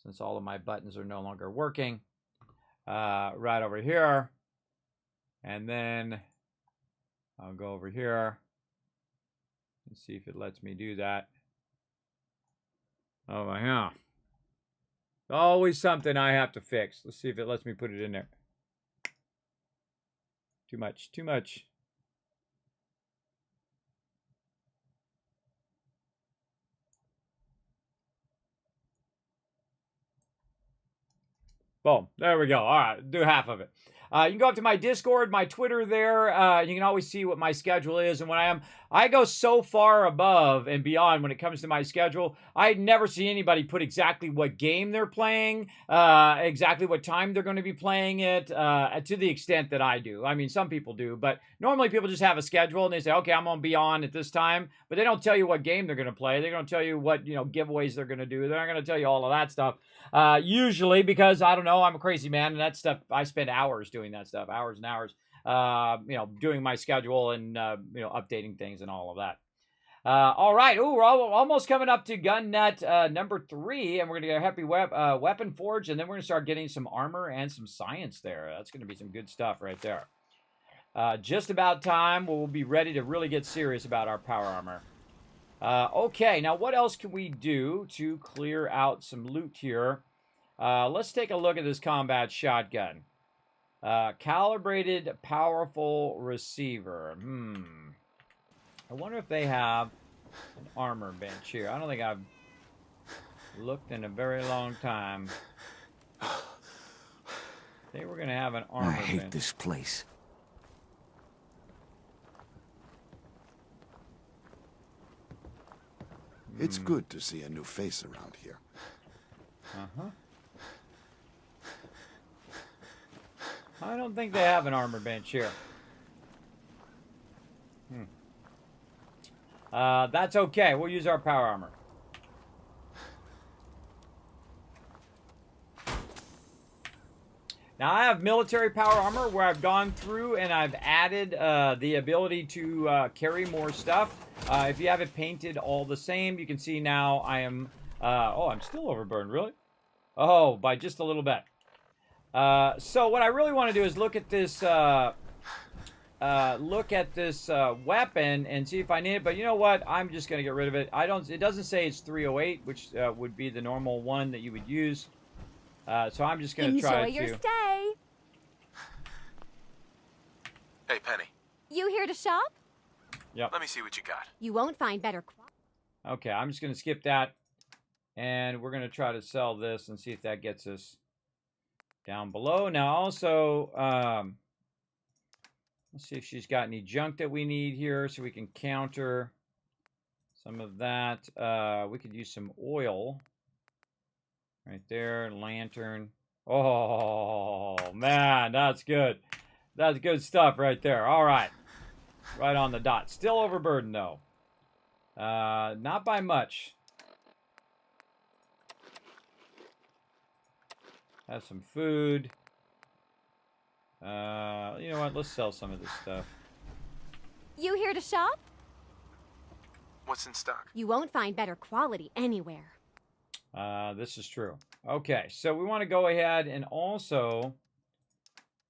since all of my buttons are no longer working. Right over here. And then I'll go over here and see if it lets me do that. Oh, yeah. Always something I have to fix. Let's see if it lets me put it in there. Too much, too much. Boom. There we go. All right. Do half of it. You can go up to my Discord, my Twitter there. You can always see what my schedule is and when I am. I go so far above and beyond when it comes to my schedule. I never see anybody put exactly what game they're playing, exactly what time they're going to be playing it, to the extent that I do. I mean, some people do, but normally people just have a schedule and they say, okay, I'm going to be on at this time, but they don't tell you what game they're going to play. They're going to tell you what, giveaways they're going to do. They're not going to tell you all of that stuff. Usually because, I don't know, I'm a crazy man, and that stuff, I spend hours doing that stuff, hours and hours, doing my schedule and, updating things and all of that. All right. Ooh, we're almost coming up to gun nut number 3, and we're going to get a happy weapon forge, and then we're going to start getting some armor and some science there. That's going to be some good stuff right there. Just about time. We'll be ready to really get serious about our power armor. Okay, now what else can we do to clear out some loot here? Let's take a look at this combat shotgun. Calibrated powerful receiver. I wonder if they have an armor bench here. I don't think I've looked in a very long time. They were going to have an armor bench. I hate this place. It's good to see a new face around here. Uh-huh. I don't think they have an armor bench here. That's okay. We'll use our power armor. Now, I have military power armor where I've gone through and I've added the ability to carry more stuff. If you have it painted all the same, you can see now I am... oh, I'm still overburned, really? Oh, by just a little bit. So what I really want to do is look at this weapon and see if I need it. But you know what? I'm just going to get rid of it. It doesn't say it's 308, which would be the normal one that you would use. So I'm just going to try to... Enjoy your stay. Hey, Penny. You here to shop? Yep. Let me see what you got. You won't find better Okay, I'm just going to skip that. And we're going to try to sell this and see if that gets us down below. Now, also, let's see if she's got any junk that we need here so we can counter some of that. We could use some oil. Right there, lantern. Oh, man, that's good. That's good stuff right there. All right. Right on the dot. Still overburdened, though. Not by much. Have some food. You know what? Let's sell some of this stuff. You here to shop? What's in stock? You won't find better quality anywhere. This is true. Okay, so we want to go ahead and also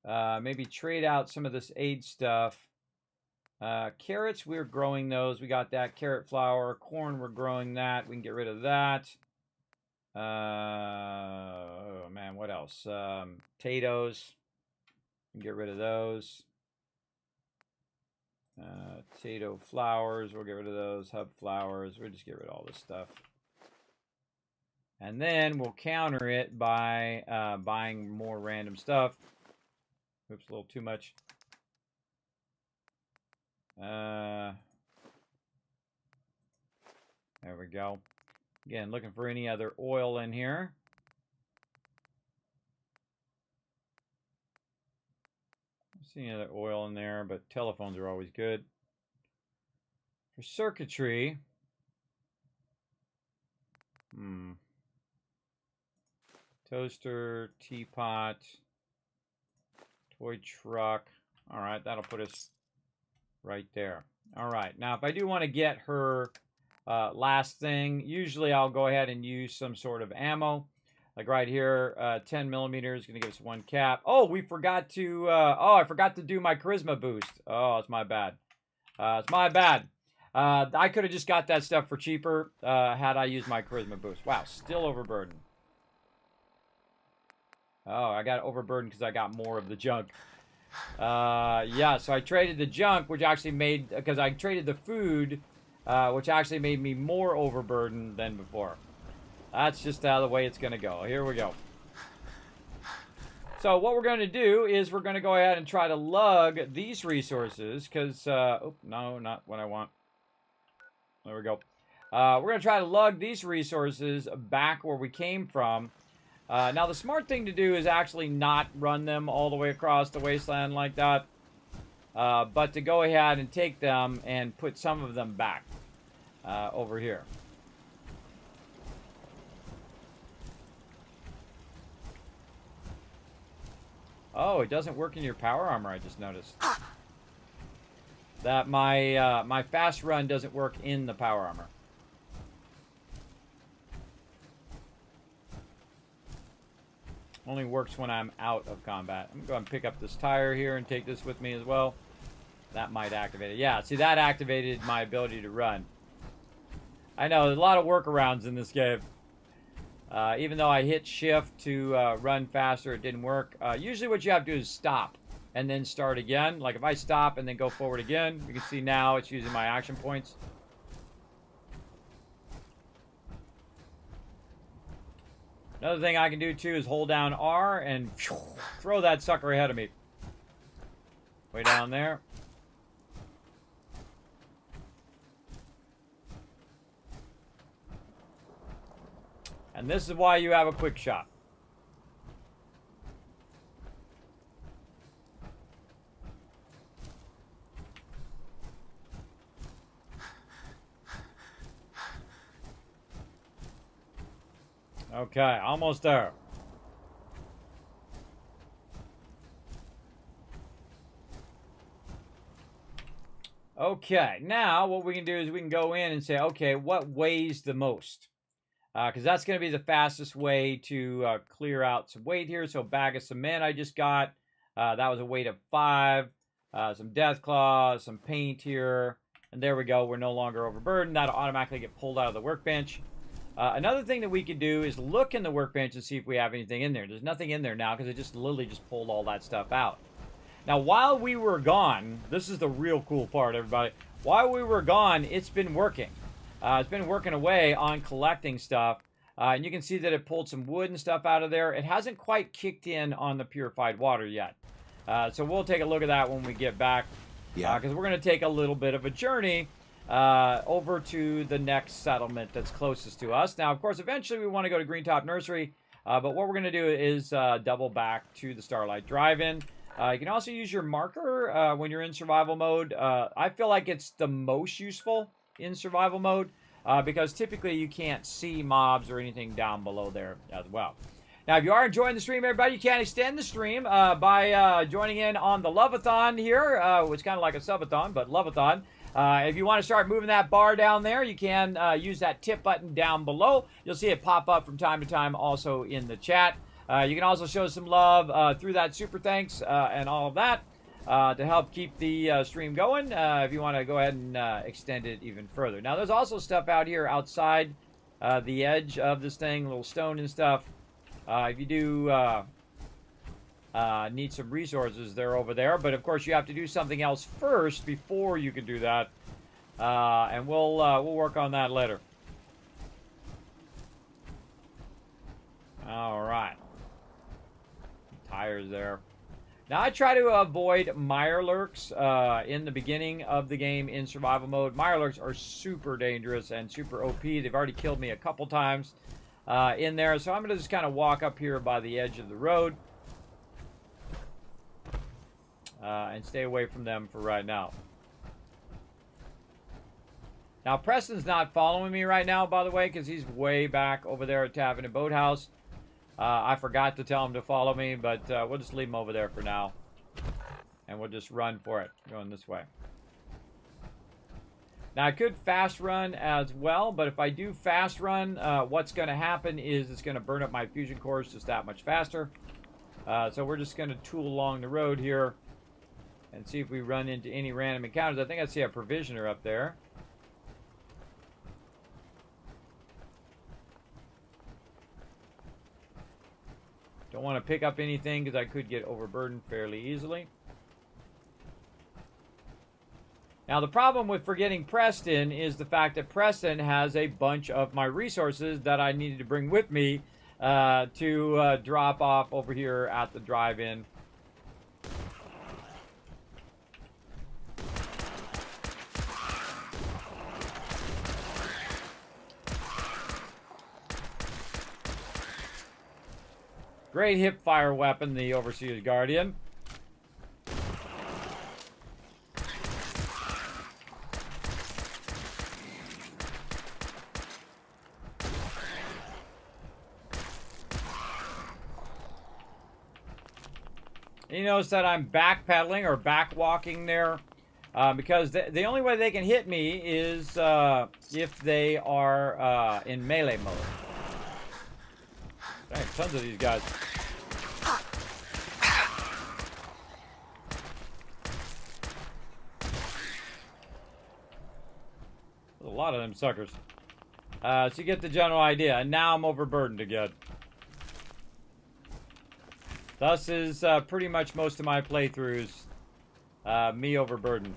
maybe trade out some of this aid stuff. Carrots, we're growing those. We got that. Carrot flour. Corn, we're growing that. We can get rid of that. Oh man, what else? Potatoes. Get rid of those. Potato flowers. We'll get rid of those. Hub flowers. We'll just get rid of all this stuff. And then we'll counter it by buying more random stuff. Oops, a little too much. There we go. Again, looking for any other oil in here. I don't see any other oil in there, but telephones are always good. For circuitry, toaster, teapot, toy truck. All right, that'll put us right there. All right, now if I do want to get her last thing, usually I'll go ahead and use some sort of ammo. Like right here, 10 millimeters, going to give us 1 cap. Oh, we forgot to, I forgot to do my charisma boost. Oh, it's my bad. It's my bad. I could have just got that stuff for cheaper had I used my charisma boost. Wow, still overburdened. Oh, I got overburdened because I got more of the junk. Yeah, so I traded the junk, which actually made, because I traded the food, which actually made me more overburdened than before. That's just the way it's going to go. Here we go. So what we're going to do is we're going to go ahead and try to lug these resources, because, oh, no, not what I want. There we go. We're going to try to lug these resources back where we came from. Now, the smart thing to do is actually not run them all the way across the wasteland like that, but to go ahead and take them and put some of them back over here. Oh, it doesn't work in your power armor, I just noticed. That my my fast run doesn't work in the power armor. Only works when I'm out of combat. I'm going to go and pick up this tire here and take this with me as well. That might activate it. Yeah, see, that activated my ability to run. I know, there's a lot of workarounds in this game. Even though I hit shift to run faster, it didn't work. Usually what you have to do is stop and then start again. Like if I stop and then go forward again, you can see now it's using my action points. Another thing I can do too is hold down R and throw that sucker ahead of me. Way down there. And this is why you have a quick shot. Okay, almost there. Okay, now what we can do is we can go in and say, okay, what weighs the most? Because that's going to be the fastest way to clear out some weight here. So bag of cement I just got. That was a weight of 5. Some death claws, some paint here. And there we go. We're no longer overburdened. That'll automatically get pulled out of the workbench. Another thing that we could do is look in the workbench and see if we have anything in there. There's nothing in there now because it just literally just pulled all that stuff out. Now, while we were gone, this is the real cool part, everybody. While we were gone, it's been working. It's been working away on collecting stuff. And you can see that it pulled some wood and stuff out of there. It hasn't quite kicked in on the purified water yet. So we'll take a look at that when we get back. Yeah. Because we're going to take a little bit of a journey over to the next settlement that's closest to us. Now, of course, eventually we want to go to Greentop Nursery. But what we're going to do is double back to the Starlight Drive-In. You can also use your marker when you're in survival mode. I feel like it's the most useful in survival mode because typically you can't see mobs or anything down below there as well. Now, if you are enjoying the stream, everybody, you can extend the stream by joining in on the Love-A-Thon here, which is kind of like a subathon, but Love-A-Thon. If you want to start moving that bar down there, you can use that tip button down below. You'll see it pop up from time to time also in the chat. You can also show some love through that super thanks and all of that to help keep the stream going if you want to go ahead and extend it even further. Now, there's also stuff out here outside the edge of this thing, little stone and stuff. If you do need some resources, they're over there. But of course, you have to do something else first before you can do that. And we'll work on that later. All right. Tires there. Now, I try to avoid mirelurks in the beginning of the game in survival mode. Mirelurks are super dangerous and super OP. They've already killed me a couple times in there. So I'm going to just kind of walk up here by the edge of the road and stay away from them for right now. Now, Preston's not following me right now, by the way, because he's way back over there at Tavern and Boathouse. I forgot to tell him to follow me, but we'll just leave him over there for now. And we'll just run for it, going this way. Now, I could fast run as well, but if I do fast run, what's going to happen is it's going to burn up my fusion cores just that much faster. So we're just going to tool along the road here and see if we run into any random encounters. I think I see a provisioner up there. Don't want to pick up anything because I could get overburdened fairly easily. Now, the problem with forgetting Preston is the fact that Preston has a bunch of my resources that I needed to bring with me to drop off over here at the drive-in. Great hip-fire weapon, the Overseer's Guardian. You notice that I'm backpedaling or backwalking there because the only way they can hit me is if they are in melee mode. Dang, tons of these guys. There's a lot of them suckers. So you get the general idea. And now I'm overburdened again. Thus is pretty much most of my playthroughs me overburdened.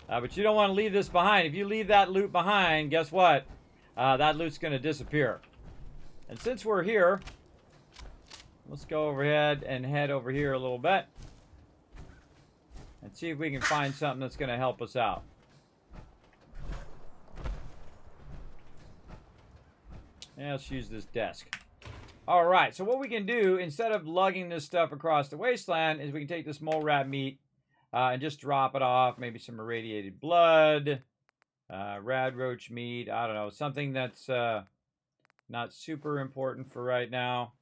But you don't want to leave this behind. If you leave that loot behind, guess what? That loot's going to disappear. And since we're here, let's go overhead and head over here a little bit. And see if we can find something that's going to help us out. Yeah, let's use this desk. Alright, so what we can do, instead of lugging this stuff across the wasteland, is we can take this mole rat meat and just drop it off. Maybe some irradiated blood, rad roach meat, I don't know, something that's not super important for right now.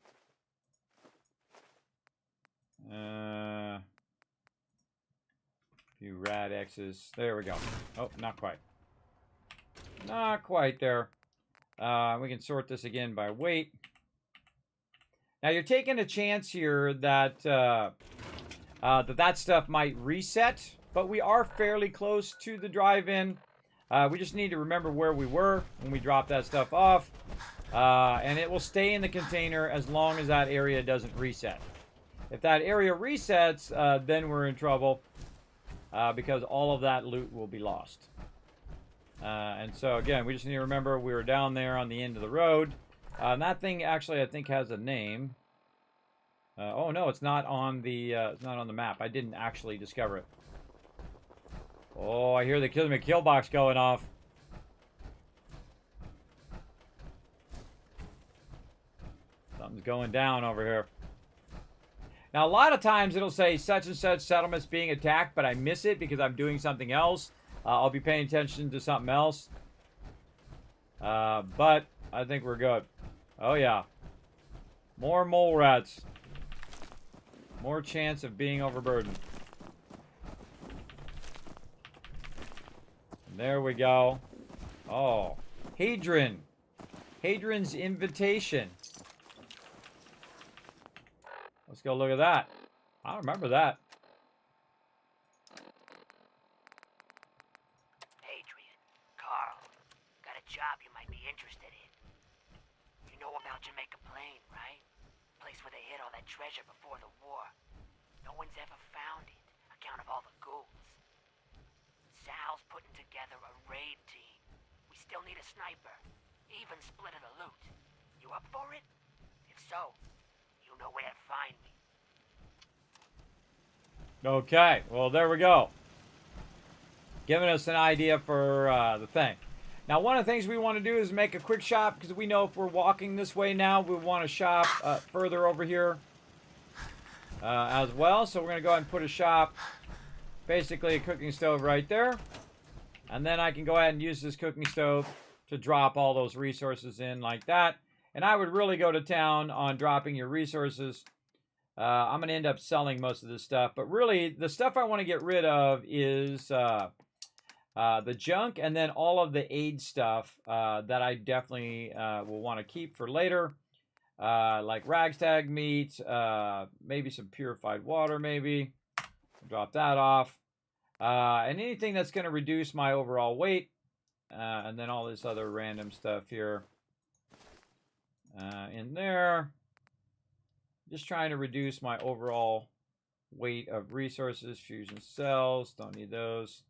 A few rad X's. There we go. Oh, not quite. Not quite there. We can sort this again by weight. Now you're taking a chance here that that stuff might reset, but we are fairly close to the drive-in. We just need to remember where we were when we dropped that stuff off. And it will stay in the container as long as that area doesn't reset. If that area resets, then we're in trouble because all of that loot will be lost. And so, again, we just need to remember we were down there on the end of the road. And that thing actually, I think, has a name. Oh, no, it's not on the map. I didn't actually discover it. Oh, I hear the Kismet kill box going off. Something's going down over here. Now, a lot of times it'll say such and such settlement's being attacked, but I miss it because I'm doing something else. I'll be paying attention to something else. But I think we're good. Oh, yeah. More mole rats. More chance of being overburdened. There we go. Oh. Hadron. Hadron's invitation. Let's go look at that. I remember that. Adrian, Carl, got a job you might be interested in. You know about Jamaica Plain, right? Place where they hid all that treasure before the war. No one's ever found it, account of all the ghouls. Sal's putting together a raid team. We still need a sniper. Even split of the loot. You up for it? If so, you know where to find me. Okay, well, there we go. Giving us an idea for the thing. Now, one of the things we want to do is make a quick shop, because we know if we're walking this way now, we want to shop further over here as well. So we're going to go ahead and put a shop, basically a cooking stove right there. And then I can go ahead and use this cooking stove to drop all those resources in like that. And I would really go to town on dropping your resources. I'm going to end up selling most of this stuff. But really, the stuff I want to get rid of is the junk and then all of the aid stuff that I definitely will want to keep for later. Like ragtag meat, maybe some purified water maybe. Drop that off. And anything that's going to reduce my overall weight. And then all this other random stuff here in there. Just trying to reduce my overall weight of resources. Fusion cells, don't need those.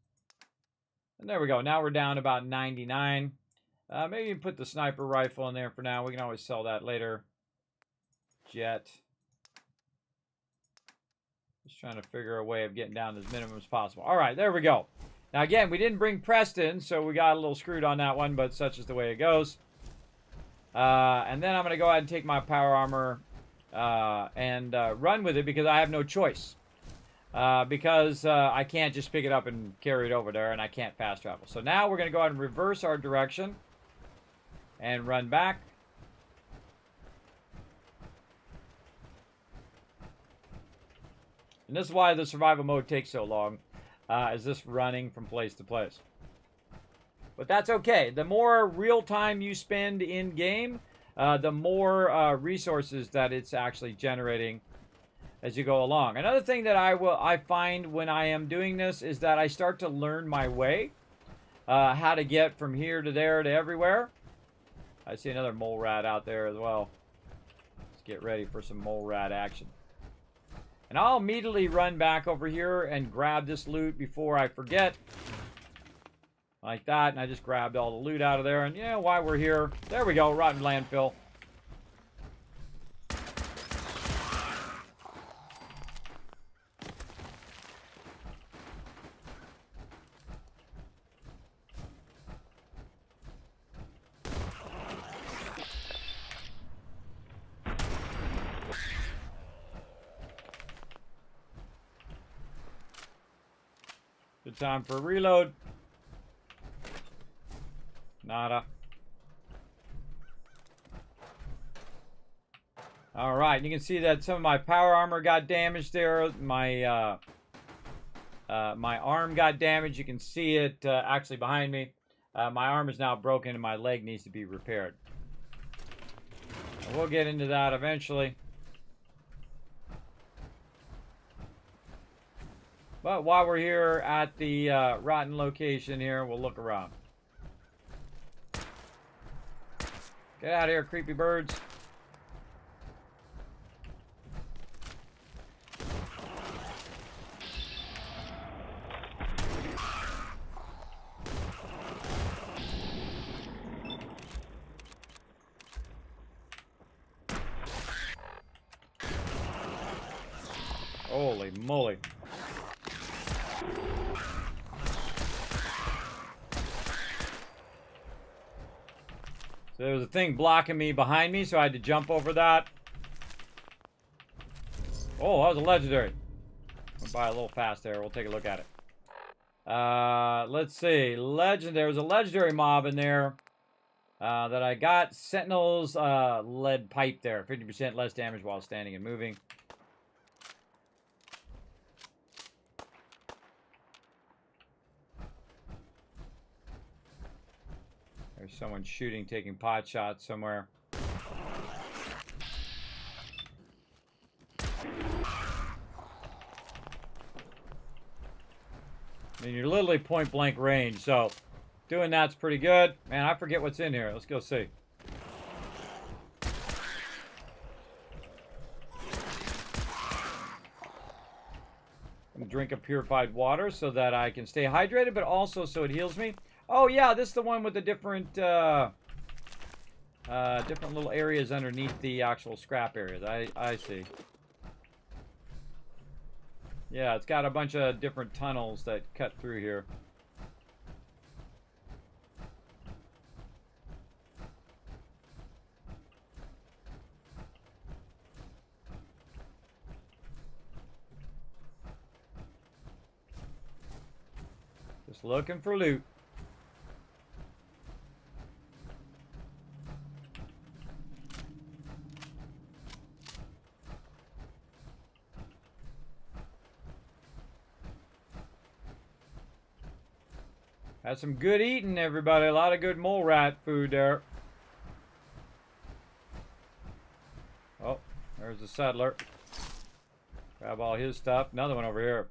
And there we go. Now we're down about 99. Maybe put the sniper rifle in there for now. We can always sell that later. Jet. Just trying to figure a way of getting down as minimum as possible. All right, there we go. Now, again, we didn't bring Preston, so we got a little screwed on that one, but such is the way it goes. And then I'm going to go ahead and take my power armor and run with it because I have no choice. Because I can't just pick it up and carry it over there, and I can't fast travel. So now we're going to go ahead and reverse our direction and run back. And this is why the survival mode takes so long, is this running from place to place. But that's okay. The more real time you spend in game, the more resources that it's actually generating as you go along. Another thing that I find when I am doing this is that I start to learn my way, how to get from here to there to everywhere. I see another mole rat out there as well. Let's get ready for some mole rat action. And I'll immediately run back over here and grab this loot before I forget. Like that, and I just grabbed all the loot out of there. And yeah, while we're here, there we go, rotten landfill. Good time for a reload. Nada. All right, you can see that some of my power armor got damaged there. My my arm got damaged. You can see it actually behind me. My arm is now broken and my leg needs to be repaired. And we'll get into that eventually. But while we're here at the rotten location here, we'll look around. Get out of here, creepy birds. Holy moly. So there was a thing blocking me behind me, so I had to jump over that. Oh, that was a legendary. Went by a little fast there. We'll take a look at it. Let's see. There was a legendary mob in there that I got. Sentinel's lead pipe there. 50% less damage while standing and moving. There's someone shooting, taking pot shots somewhere. I mean, you're literally point blank range, so Doing that's pretty good. Man, I forget what's in here. Let's go see. Drink a purified water so that I can stay hydrated, but also so it heals me. Oh yeah, this is the one with the different different little areas underneath the actual scrap areas. I see. Yeah, it's got a bunch of different tunnels that cut through here. Just looking for loot. Had some good eating, everybody. A lot of good mole rat food there. Oh, there's the settler. Grab all his stuff. Another one over here.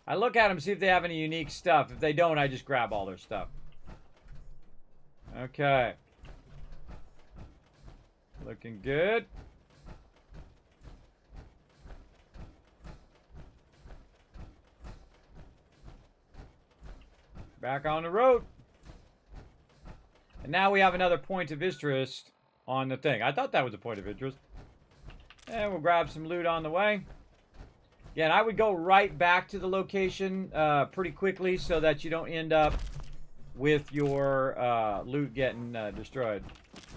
I look at them, see if they have any unique stuff. If they don't, I just grab all their stuff. Okay. Looking good. Back on the road. And now we have another point of interest on the thing. I thought that was a point of interest. And we'll grab some loot on the way. Yeah, and I would go right back to the location pretty quickly so that you don't end up with your loot getting destroyed.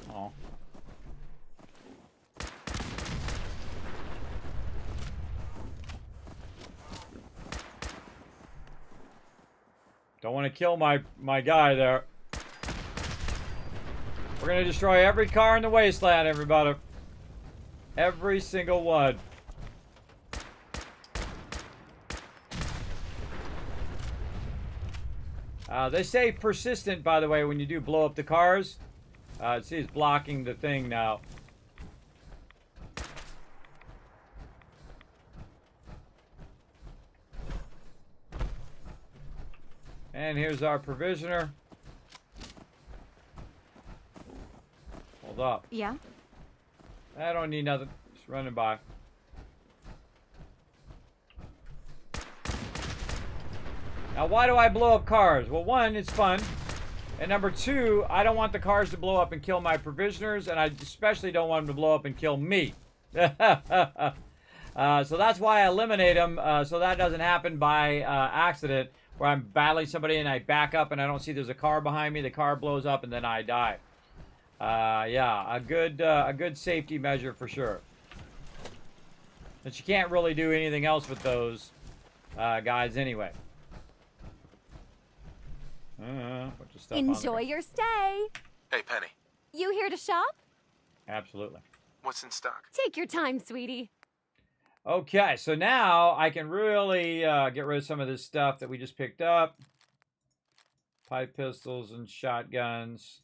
Oh. Don't want to kill my guy there. We're going to destroy every car in the wasteland, everybody. Every single one. They say persistent, by the way, when you do blow up the cars. See, it's blocking the thing now. And here's our provisioner. Hold up. Yeah? I don't need nothing. Just running by. Now, why do I blow up cars? Well, one, it's fun. And number two, I don't want the cars to blow up and kill my provisioners, and I especially don't want them to blow up and kill me. So that's why I eliminate them, so that doesn't happen by accident, where I'm battling somebody and I back up and I don't see there's a car behind me, the car blows up, and then I die. Yeah, a good safety measure for sure. But you can't really do anything else with those guys anyway. Bunch of stuff Enjoy your stay. Hey, Penny. You here to shop? Absolutely. What's in stock? Take your time, sweetie. Okay, so now I can really get rid of some of this stuff that we just picked up. Pipe pistols and shotguns.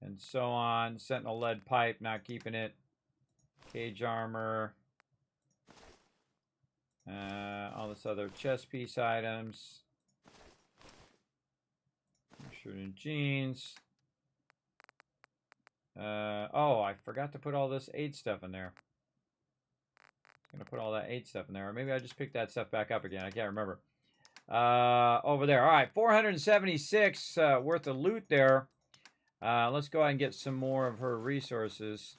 And so on. Sentinel lead pipe, not keeping it. Cage armor. All this other chest piece items. Shirt and jeans. Oh, I forgot to put all this aid stuff in there. I'm gonna put all that aid stuff in there. Or maybe I just picked that stuff back up again. I can't remember. Over there. All right, 476 worth of loot there. Let's go ahead and get some more of her resources.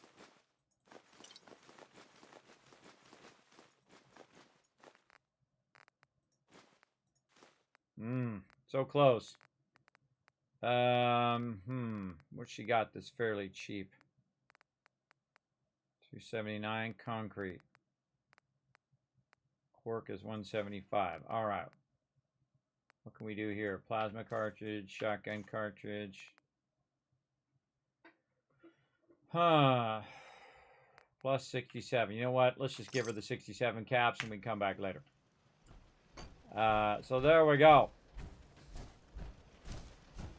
So close. What she got that's fairly cheap? 279 concrete. Quark is 175. All right. What can we do here? Plasma cartridge, shotgun cartridge. Plus 67. You know what? Let's just give her the 67 caps and we can come back later. So there we go.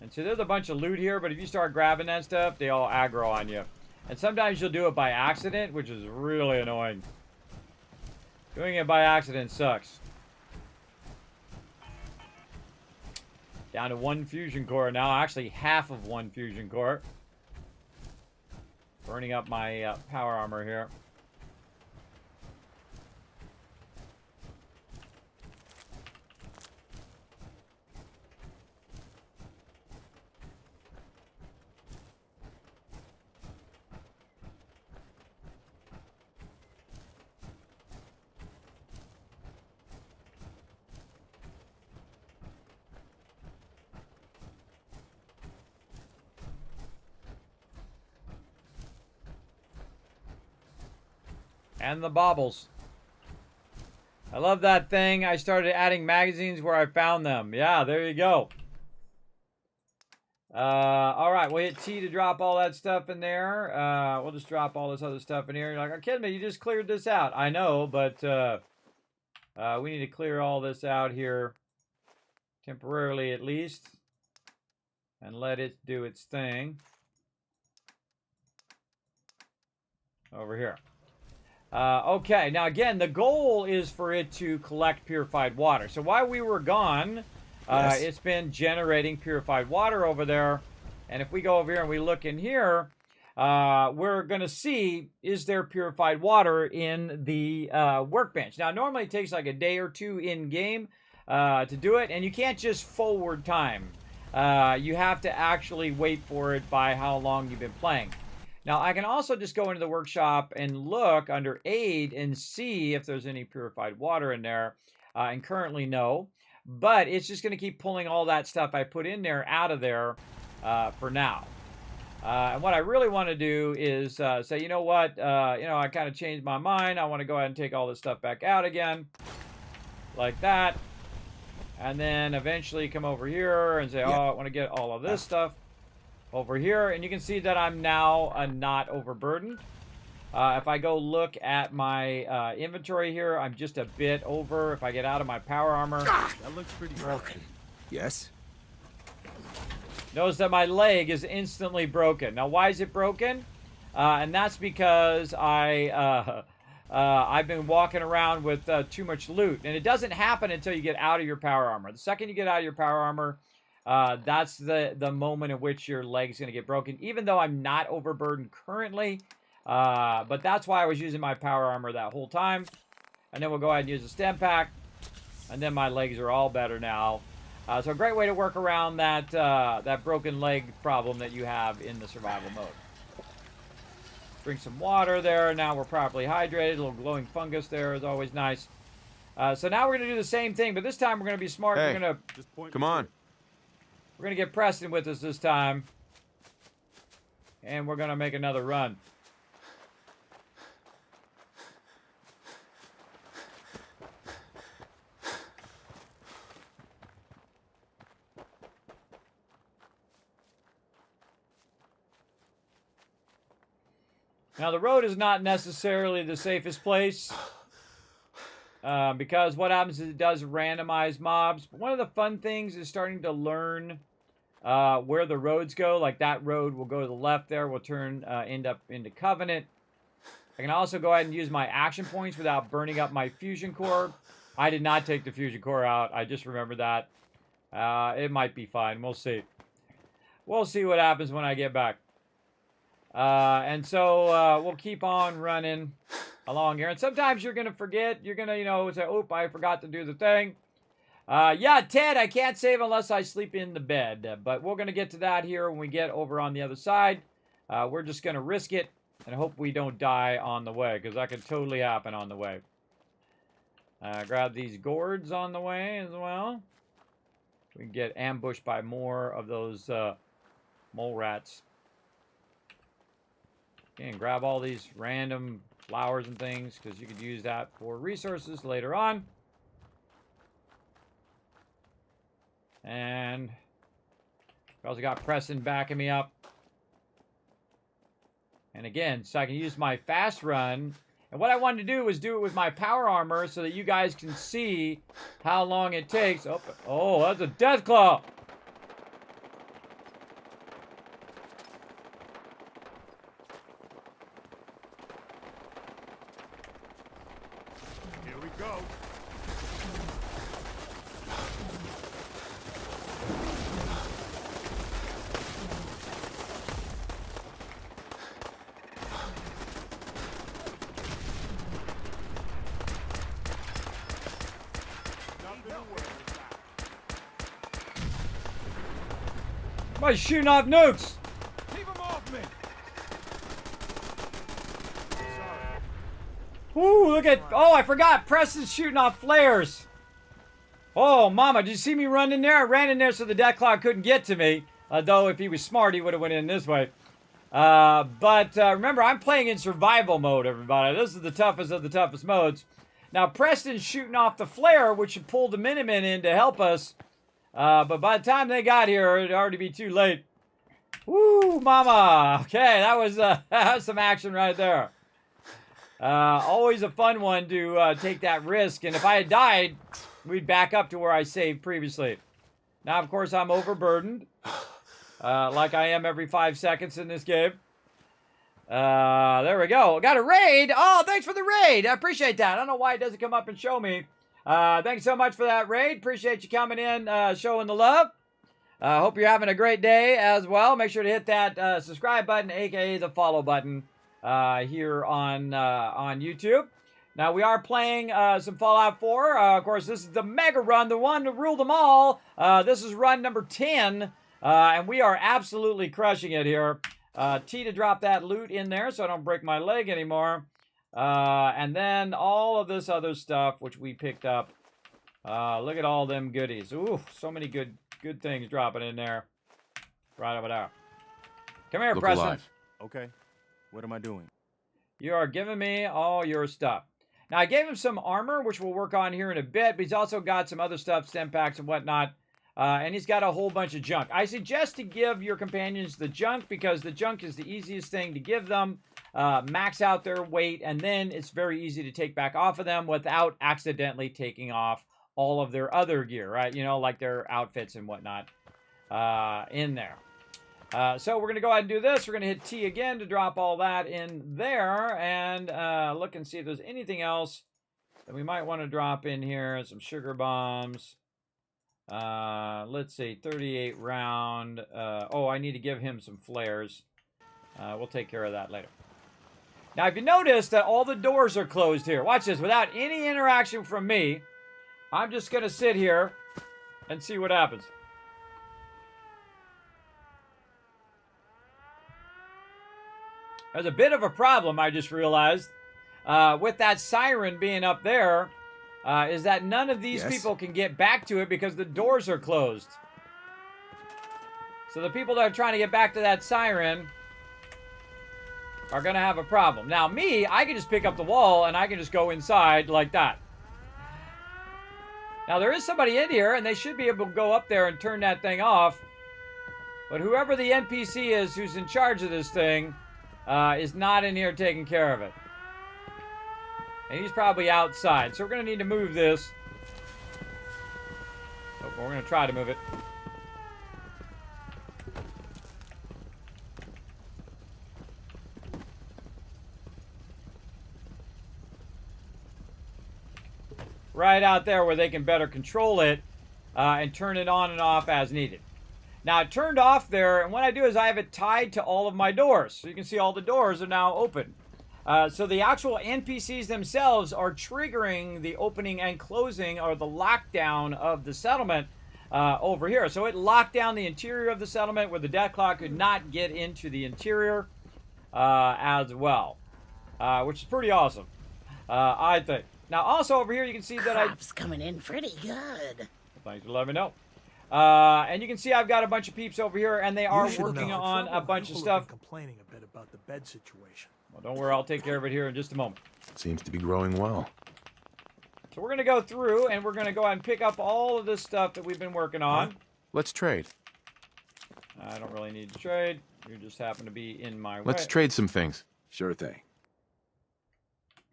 And so there's a bunch of loot here, but if you start grabbing that stuff, they all aggro on you. And sometimes you'll do it by accident, which is really annoying. Doing it by accident sucks. Down to 1 fusion core now. Actually, half of 1 fusion core. Burning up my power armor here. And the baubles. I love that thing. I started adding magazines where I found them. Yeah, there you go. All right, we'll hit T to drop all that stuff in there. We'll just drop all this other stuff in here. You're like, oh, kidding me, you just cleared this out. I know, but we need to clear all this out here temporarily at least and let it do its thing over here. Okay, now again, the goal is for it to collect purified water. So while we were gone, it's been generating purified water over there. And if we go over here and we look in here, we're going to see, is there purified water in the workbench? Now, normally it takes like a day or two in-game to do it, and you can't just forward time. You have to actually wait for it by how long you've been playing. Now, I can also just go into the workshop and look under aid and see if there's any purified water in there. And currently, no. But it's just going to keep pulling all that stuff I put in there out of there for now. And what I really want to do is say, you know what? I kind of changed my mind. I want to go ahead and take all this stuff back out again. Like that. And then eventually come over here and say, oh, I want to get all of this stuff over here, and you can see that I'm now not overburdened. If I go look at my inventory here, I'm just a bit over. If I get out of my power armor, that looks pretty Broken. Yes? notice that my leg is instantly broken. Now, why is it broken? And that's because I've been walking around with too much loot, and it doesn't happen until you get out of your power armor. The second you get out of your power armor, that's the moment in which your leg's going to get broken, even though I'm not overburdened currently. But that's why I was using my power armor that whole time. And then we'll go ahead and use the stem pack. And then my legs are all better now. So a great way to work around that, that broken leg problem that you have in the survival mode. Drink some water there. Now we're properly hydrated. A little glowing fungus there is always nice. So now we're going to do the same thing, but this time we're going to be smart. Hey, we're going to come on. We're going to get Preston with us this time. And we're going to make another run. Now, the road is not necessarily the safest place. Because what happens is it does randomize mobs. But one of the fun things is starting to learn where the roads go. Like that road will go to the left there. Will end up into Covenant. I can also go ahead and use my action points without burning up my fusion core. I did not take the fusion core out. I just remembered that. It might be fine. We'll see. We'll see what happens when I get back. And so we'll keep on running along here. And sometimes you're going to forget. You're going to, say, oop, I forgot to do the thing. Yeah, Ted, I can't save unless I sleep in the bed. But we're going to get to that here when we get over on the other side. We're just going to risk it and hope we don't die on the way, because that could totally happen on the way. Grab these gourds on the way as well. We can get ambushed by more of those mole rats. And grab all these random flowers and things, because you could use that for resources later on. And we also got Preston backing me up. And again, so I can use my fast run. And what I wanted to do was do it with my power armor so that you guys can see how long it takes. Oh, that's a death claw. Here we go. Somebody's shooting off nukes. Keep him off me! Ooh, look at... Oh, I forgot. Preston's shooting off flares. Oh, mama, did you see me run in there? I ran in there so the death clock couldn't get to me. Though if he was smart, he would have went in this way. But remember, I'm playing in survival mode, everybody. This is the toughest of the toughest modes. Now, Preston's shooting off the flare, which should pull the Minutemen in to help us. But by the time they got here, it'd already be too late. Woo, mama. Okay, that was some action right there. Always a fun one to take that risk. And if I had died, we'd back up to where I saved previously. Now, of course, I'm overburdened. Like I am every 5 seconds in this game. There we go. Got a raid. Oh, thanks for the raid. I appreciate that. I don't know why it doesn't come up and show me. Thanks so much for that raid. Appreciate you coming in, showing the love. Hope you're having a great day as well. Make sure to hit that subscribe button, aka the follow button, here on YouTube. Now, we are playing some Fallout 4. Of course, this is the mega run, the one to rule them all. This is run number 10. And we are absolutely crushing it here. T to drop that loot in there so I don't break my leg anymore. And then all of this other stuff which we picked up. Look at all them goodies. Ooh, so many good things dropping in there. Right over there. Come here, Preston. Alive. Okay. What am I doing? You are giving me all your stuff. Now, I gave him some armor, which we'll work on here in a bit, but he's also got some other stuff, stem packs and whatnot. And he's got a whole bunch of junk. I suggest to give your companions the junk because the junk is the easiest thing to give them. Max out their weight, and then it's very easy to take back off of them without accidentally taking off all of their other gear, right? You know, like their outfits and whatnot in there. So we're going to go ahead and do this. We're going to hit T again to drop all that in there and look and see if there's anything else that we might want to drop in here. Some sugar bombs. Let's see, 38 round. Oh, I need to give him some flares. We'll take care of that later. Now, if you notice that all the doors are closed here, watch this. Without any interaction from me, I'm just going to sit here and see what happens. There's a bit of a problem, I just realized, with that siren being up there, is that none of these people can get back to it because the doors are closed. So the people that are trying to get back to that siren are going to have a problem. Now, me, I can just pick up the wall and I can just go inside like that. Now, there is somebody in here and they should be able to go up there and turn that thing off. But whoever the NPC is who's in charge of this thing is not in here taking care of it. And he's probably outside. So we're going to need to move this. Oh, we're going to try to move it. Right out there where they can better control it and turn it on and off as needed. Now, it turned off there, and what I do is I have it tied to all of my doors. So you can see all the doors are now open. So the actual NPCs themselves are triggering the opening and closing or the lockdown of the settlement over here. So it locked down the interior of the settlement where the death clock could not get into the interior as well, which is pretty awesome, I think. Now, also over here, you can see that Crop's coming in pretty good. Thanks for letting me know. And you can see I've got a bunch of peeps over here, and they are working on a bunch of stuff. Complaining a bit about the bed situation. Well, don't worry, I'll take care of it here in just a moment. Seems to be growing well. So we're going to go through, and we're going to go ahead and pick up all of this stuff that we've been working on. Let's trade. I don't really need to trade. You just happen to be in my way. Let's trade some things. Sure thing.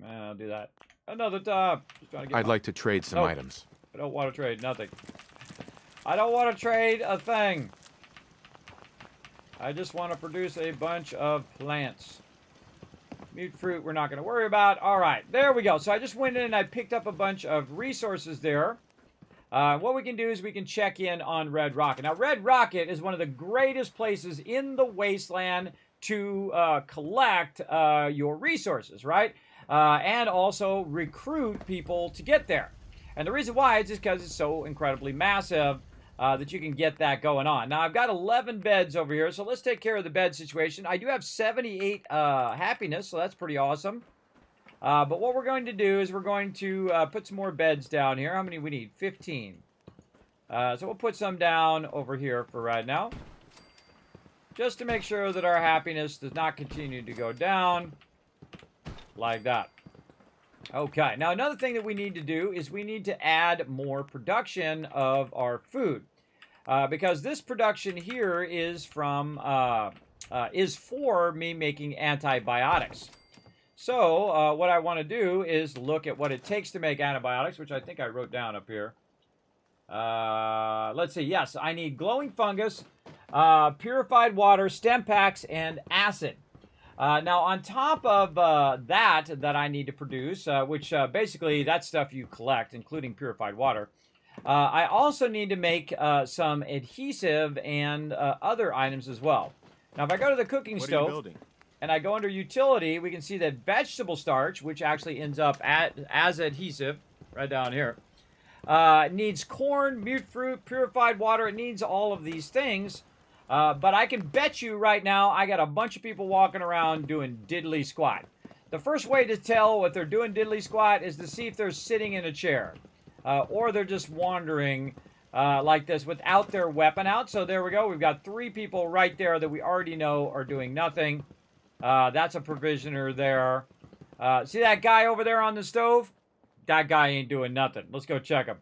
I'll do that. Another time. Just trying to get I'd like to trade some items. I don't want to trade nothing. I don't want to trade a thing. I just want to produce a bunch of plants. Mute fruit, we're not going to worry about. All right, there we go. So I just went in and I picked up a bunch of resources there. What we can do is we can check in on Red Rocket. Now, Red Rocket is one of the greatest places in the wasteland to collect your resources, right? And also recruit people to get there. And the reason why is just because it's so incredibly massive that you can get that going on. Now, I've got 11 beds over here, so let's take care of the bed situation. I do have 78 happiness, so that's pretty awesome. But what we're going to do is we're going to put some more beds down here. How many we need? 15. So we'll put some down over here for right now, just to make sure that our happiness does not continue to go down like that. Okay, now another thing that we need to do is we need to add more production of our food. Because this production here is from, is for me making antibiotics. So, what I want to do is look at what it takes to make antibiotics, which I think I wrote down up here. Let's see, yes, I need glowing fungus, purified water, stem packs, and acid. Now, on top of that I need to produce, which basically that's stuff you collect, including purified water, I also need to make some adhesive and other items as well. Now, if I go to the cooking What are you stove building? and I go under utility, we can see that vegetable starch, which actually ends up as adhesive right down here, needs corn, mute fruit, purified water. It needs all of these things. But I can bet you right now I got a bunch of people walking around doing diddly squat. The first way to tell what they're doing diddly squat is to see if they're sitting in a chair. Or they're just wandering like this without their weapon out. So there we go. We've got 3 people right there that we already know are doing nothing. That's a provisioner there. See that guy over there on the stove? That guy ain't doing nothing. Let's go check him.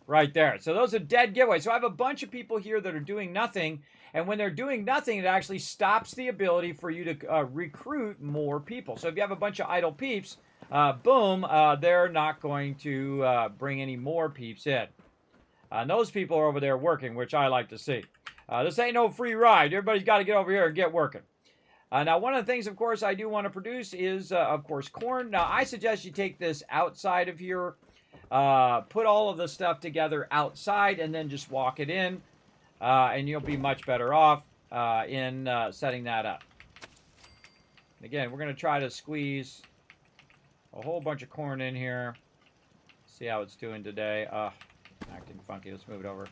Right there. So those are dead giveaways. So I have a bunch of people here that are doing nothing. And when they're doing nothing, it actually stops the ability for you to recruit more people. So if you have a bunch of idle peeps, boom, they're not going to bring any more peeps in. And those people are over there working, which I like to see. This ain't no free ride. Everybody's got to get over here and get working. Now, one of the things, of course, I do want to produce is, of course, corn. Now, I suggest you take this outside of here. Put all of the stuff together outside and then just walk it in. And you'll be much better off in setting that up. Again, we're going to try to squeeze a whole bunch of corn in here. See how it's doing today. Acting funky. Let's move it over.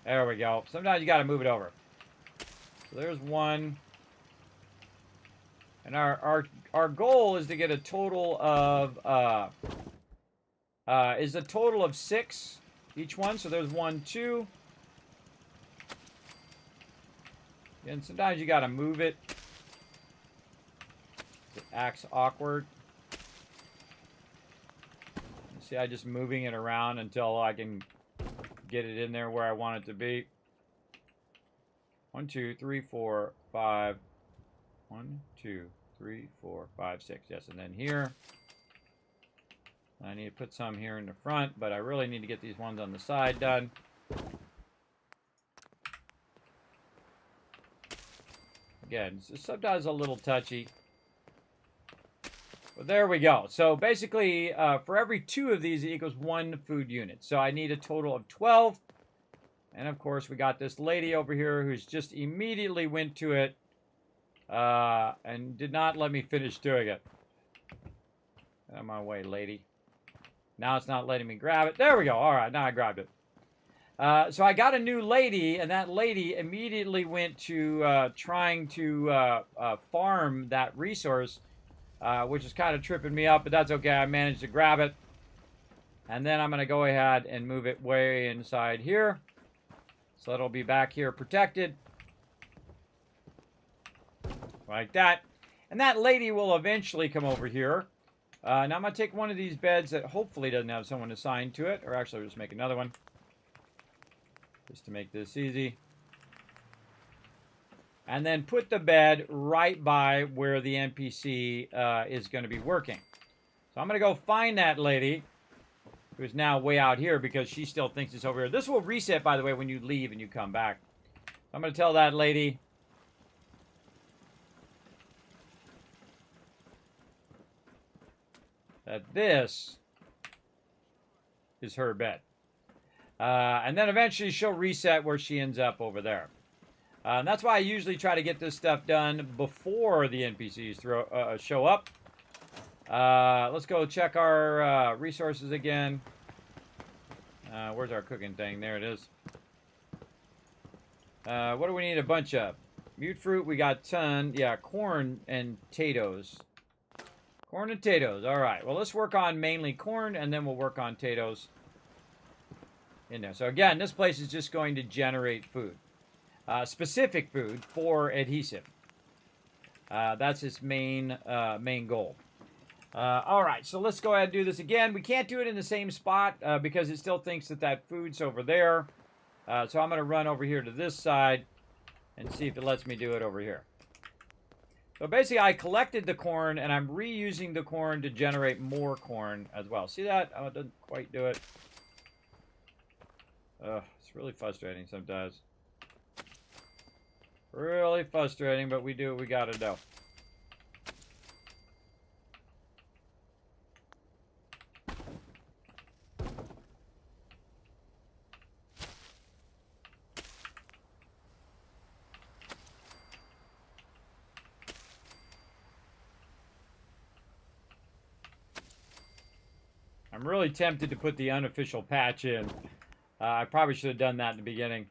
There we go. Sometimes you got to move it over. So there's one. And our goal is to get a total of 6 each one. So there's 1, 2. And sometimes you got to move it. It acts awkward. See, I'm just moving it around until I can get it in there where I want it to be. 1, 2, 3, 4, 5. 1, 2, 3, 4, 5, 6. Yes, and then here. I need to put some here in the front, but I really need to get these ones on the side done. Again, it's sometimes a little touchy. But there we go. So basically, for every 2 of these, it equals 1 food unit. So I need a total of 12. And of course, we got this lady over here who's just immediately went to it and did not let me finish doing it. Out of my way, lady. Now it's not letting me grab it. There we go. All right, now I grabbed it. So I got a new lady, and that lady immediately went to trying to farm that resource, which is kind of tripping me up, but that's okay. I managed to grab it. And then I'm going to go ahead and move it way inside here. So it'll be back here protected. Like that. And that lady will eventually come over here. Now I'm going to take one of these beds that hopefully doesn't have someone assigned to it. Or actually, I'll just make another one. Just to make this easy. And then put the bed right by where the NPC is going to be working. So I'm going to go find that lady, who's now way out here because she still thinks it's over here. This will reset, by the way, when you leave and you come back. I'm going to tell that lady that this is her bed. And then eventually she'll reset where she ends up over there. And that's why I usually try to get this stuff done before the NPCs show up. Let's go check our resources again. Where's our cooking thing? There it is. What do we need a bunch of? Mute fruit, we got ton. Yeah, corn and potatoes. Corn and potatoes. All right. Well, let's work on mainly corn, and then we'll work on potatoes in there. So again, this place is just going to generate food. Specific food for adhesive. That's its main goal. All right, so let's go ahead and do this again. We can't do it in the same spot because it still thinks that that food's over there. So I'm going to run over here to this side and see if it lets me do it over here. So basically, I collected the corn, and I'm reusing the corn to generate more corn as well. See that? Oh, it doesn't quite do it. It's really frustrating sometimes. Really frustrating, but we do what we got to do. I'm really tempted to put the unofficial patch in. I probably should have done that in the beginning.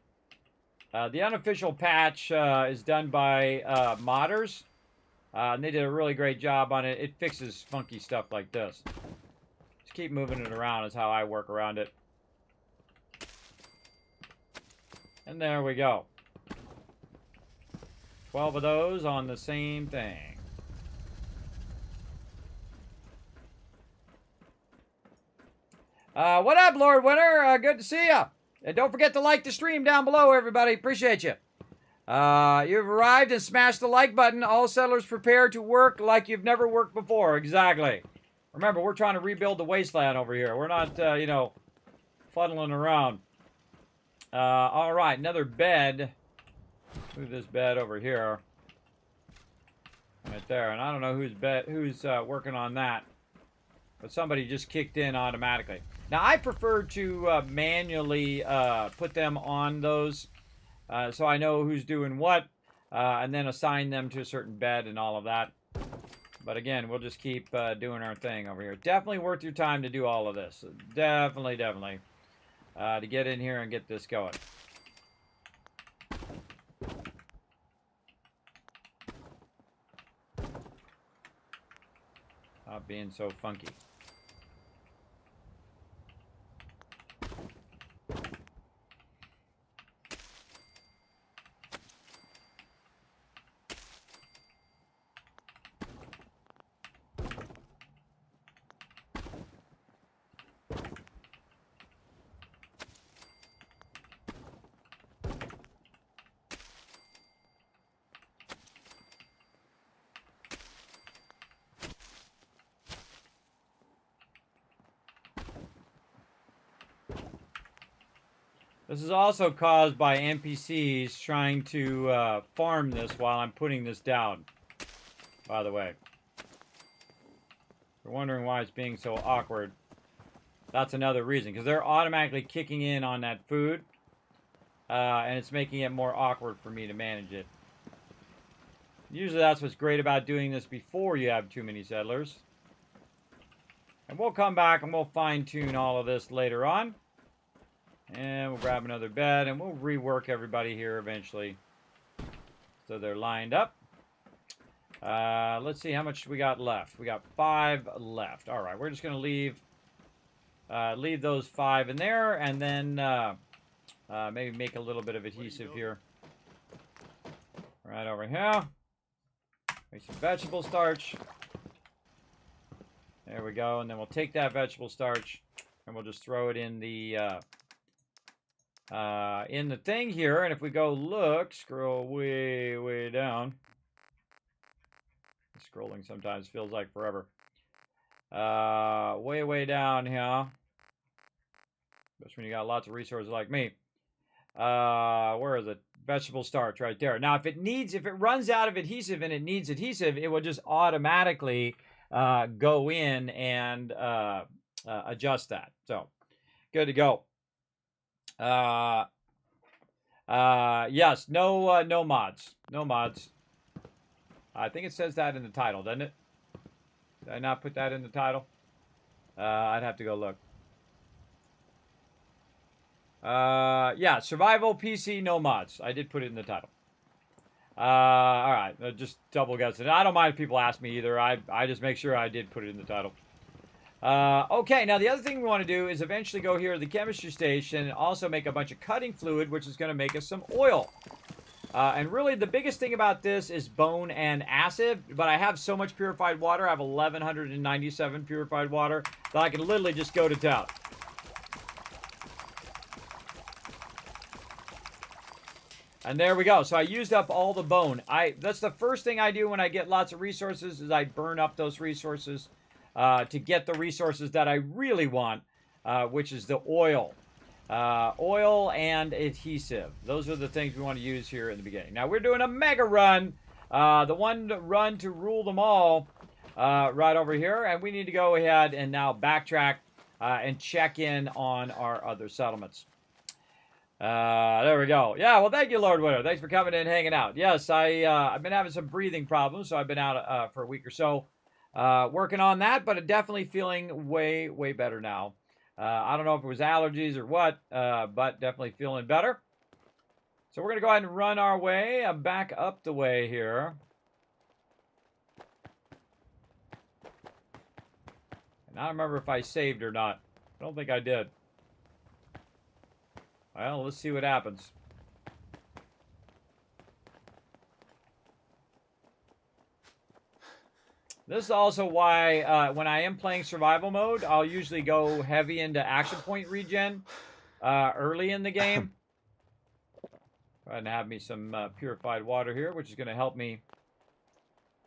The unofficial patch is done by modders. And they did a really great job on it. It fixes funky stuff like this. Just keep moving it around is how I work around it. And there we go. 12 of those on the same thing. What up, Lord Winter? Good to see you. And don't forget to like the stream down below, everybody. Appreciate you. You've arrived and smashed the like button. All settlers prepare to work like you've never worked before. Exactly. Remember, we're trying to rebuild the wasteland over here. We're not, you know, fuddling around. All right, another bed. Move this bed over here. Right there. And I don't know who's working on that. But somebody just kicked in automatically. Now, I prefer to manually put them on those so I know who's doing what and then assign them to a certain bed and all of that. But again, we'll just keep doing our thing over here. Definitely worth your time to do all of this. Definitely, definitely. To get in here and get this going. Stop being so funky. This is also caused by NPCs trying to farm this while I'm putting this down, by the way. If you're wondering why it's being so awkward, that's another reason. Because they're automatically kicking in on that food, and it's making it more awkward for me to manage it. Usually that's what's great about doing this before you have too many settlers. And we'll come back and we'll fine-tune all of this later on. And we'll grab another bed, and we'll rework everybody here eventually. So they're lined up. Let's see how much we got left. We got 5 left. All right, we're just going to leave those 5 in there, and then maybe make a little bit of adhesive here. Right over here. Make some vegetable starch. There we go, and then we'll take that vegetable starch, and we'll just throw it in the thing here, and if we go look, scroll way down. Scrolling sometimes feels like forever. Way down here. Especially when you got lots of resources like me. Where is it? Vegetable starch right there. Now, if it runs out of adhesive and it needs adhesive, it will just automatically go in and adjust that. So, good to go. Yes, no mods. No mods. I think it says that in the title, doesn't it? Did I not put that in the title? I'd have to go look. Yeah, survival PC, no mods. I did put it in the title. All right, just double guessing. I don't mind if people ask me either. I just make sure I did put it in the title. Okay, now the other thing we want to do is eventually go here to the chemistry station and also make a bunch of cutting fluid, which is going to make us some oil. And really, the biggest thing about this is bone and acid, but I have so much purified water. I have 1,197 purified water that I can literally just go to town. And there we go. So I used up all the bone. That's the first thing I do when I get lots of resources is I burn up those resources to get the resources that I really want, which is the oil. Oil and adhesive. Those are the things we want to use here in the beginning. Now we're doing a mega run. The one run to rule them all right over here. And we need to go ahead and now backtrack and check in on our other settlements. There we go. Yeah, well, thank you, Lord Winter. Thanks for coming in and hanging out. Yes, I've been having some breathing problems, so I've been out for a week or so working on that, but definitely feeling way, way better now. I don't know if it was allergies or what, but definitely feeling better. So we're going to go ahead and run our way back up the way here. And I don't remember if I saved or not. I don't think I did. Well, let's see what happens. This is also why when I am playing survival mode, I'll usually go heavy into action point regen early in the game. Go ahead and have me some purified water here, which is going to help me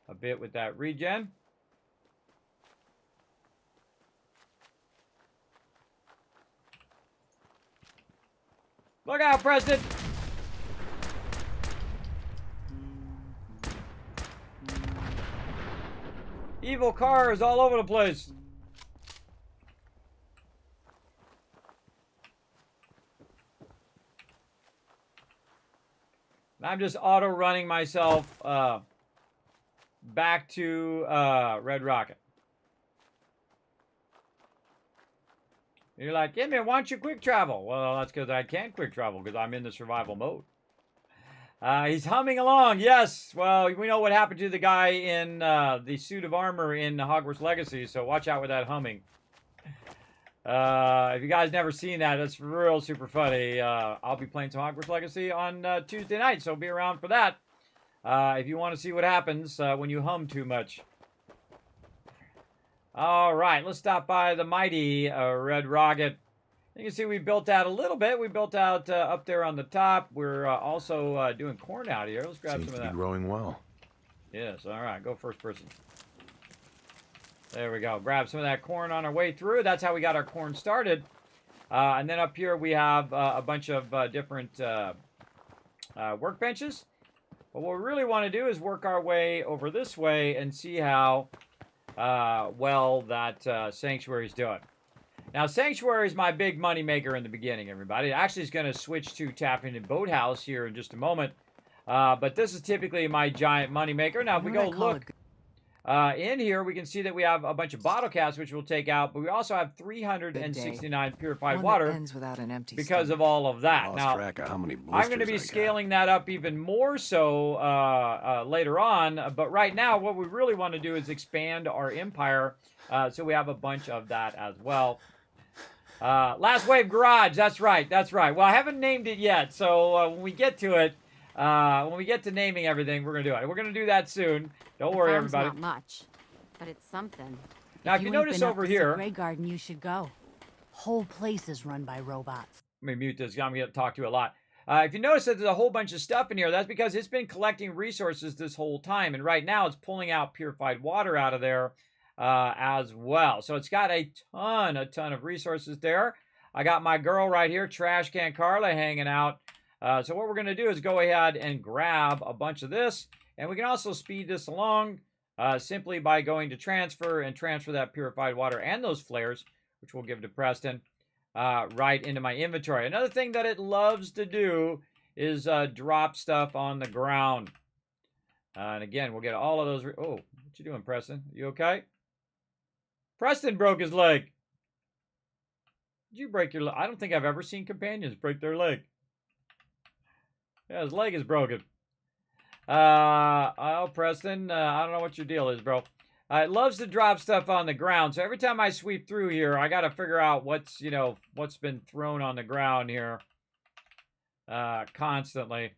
a bit with that regen. Look out, Preston! Evil cars all over the place. And I'm just auto-running myself back to Red Rocket. You're like, yeah, man, why don't you quick travel? Well, that's because I can't quick travel because I'm in the survival mode. He's humming along. Yes. Well, we know what happened to the guy in the suit of armor in Hogwarts Legacy, so watch out with that humming. If you guys never seen that, it's real super funny. I'll be playing some Hogwarts Legacy on Tuesday night, so be around for that. If you want to see what happens when you hum too much. All right, let's stop by the mighty Red Rocket. You can see we built out a little bit. We built out up there on the top. We're also doing corn out here. Let's grab Seems some of to that. be growing well. Yes, all right. Go first person. There we go. Grab some of that corn on our way through. That's how we got our corn started. And then up here we have a bunch of different workbenches. But what we really want to do is work our way over this way and see how well that Sanctuary is doing. Now, Sanctuary is my big money maker in the beginning, everybody. It actually is going to switch to tapping in Boathouse here in just a moment. But this is typically my giant money maker. Now, if we go look in here, we can see that we have a bunch of bottle caps, which we'll take out. But we also have 369 purified water ends without an empty because of all of that. Lost Now, track of how many I'm going to be blisters I got. scaling that up even more so later on. But right now, what we really want to do is expand our empire. So we have a bunch of that as well. Last Wave Garage. That's right. That's right. Well, I haven't named it yet. So when we get to it, when we get to naming everything, we're going to do it. We're going to do that soon. Don't worry, everybody. Not much, but it's something. Now, if you notice over here, Grey Garden, you should go. Whole place is run by robots. let me mute this. I'm going to talk to you a lot. If you notice that there's a whole bunch of stuff in here, that's because it's been collecting resources this whole time. And right now, it's pulling out purified water out of there as well. So it's got a ton of resources there. I got my girl right here, Trash Can Carla, hanging out. So what we're going to do is go ahead and grab a bunch of this. And we can also speed this along simply by going to transfer and transfer that purified water and those flares, which we'll give to Preston, right into my inventory. Another thing that it loves to do is drop stuff on the ground. And again, we'll get all of those. Oh, what you doing, Preston? You okay? Preston broke his leg. Did you break your leg? I don't think I've ever seen companions break their leg. Yeah, his leg is broken. Oh, Preston, I don't know what your deal is, bro. It loves to drop stuff on the ground, so every time I sweep through here, I got to figure out what's, you know, what's been thrown on the ground here constantly.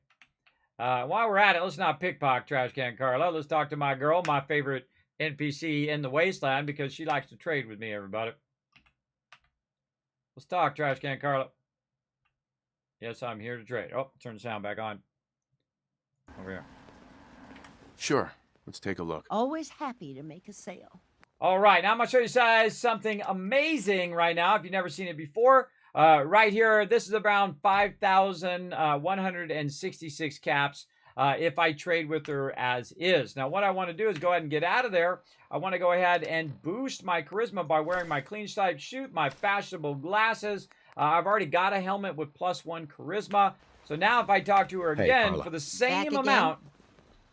While we're at it, let's not pickpocket Trash Can Carla. Let's talk to my girl, my favorite NPC in the wasteland, because she likes to trade with me, everybody. Let's talk, Trash Can Carla. Yes, I'm here to trade. Oh, turn the sound back on. Over here. Sure. Let's take a look. Always happy to make a sale. All right, now I'm going to show you guys something amazing right now if you've never seen it before. Right here, this is around 5,166 caps if I trade with her as is. Now, what I want to do is go ahead and get out of there. I want to go ahead and boost my charisma by wearing my clean stripe chute, my fashionable glasses. I've already got a helmet with +1 charisma. So now if I talk to her again for the same amount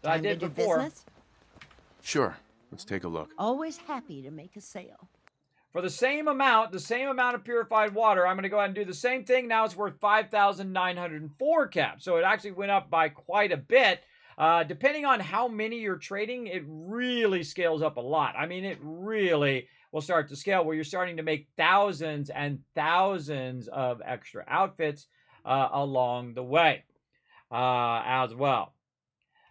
that I did before. Business? Sure. Let's take a look. Always happy to make a sale. For the same amount of purified water, I'm going to go ahead and do the same thing. Now it's worth 5,904 caps. So it actually went up by quite a bit. Depending on how many you're trading, it really scales up a lot. I mean, it really will start to scale where you're starting to make thousands and thousands of extra outfits along the way as well.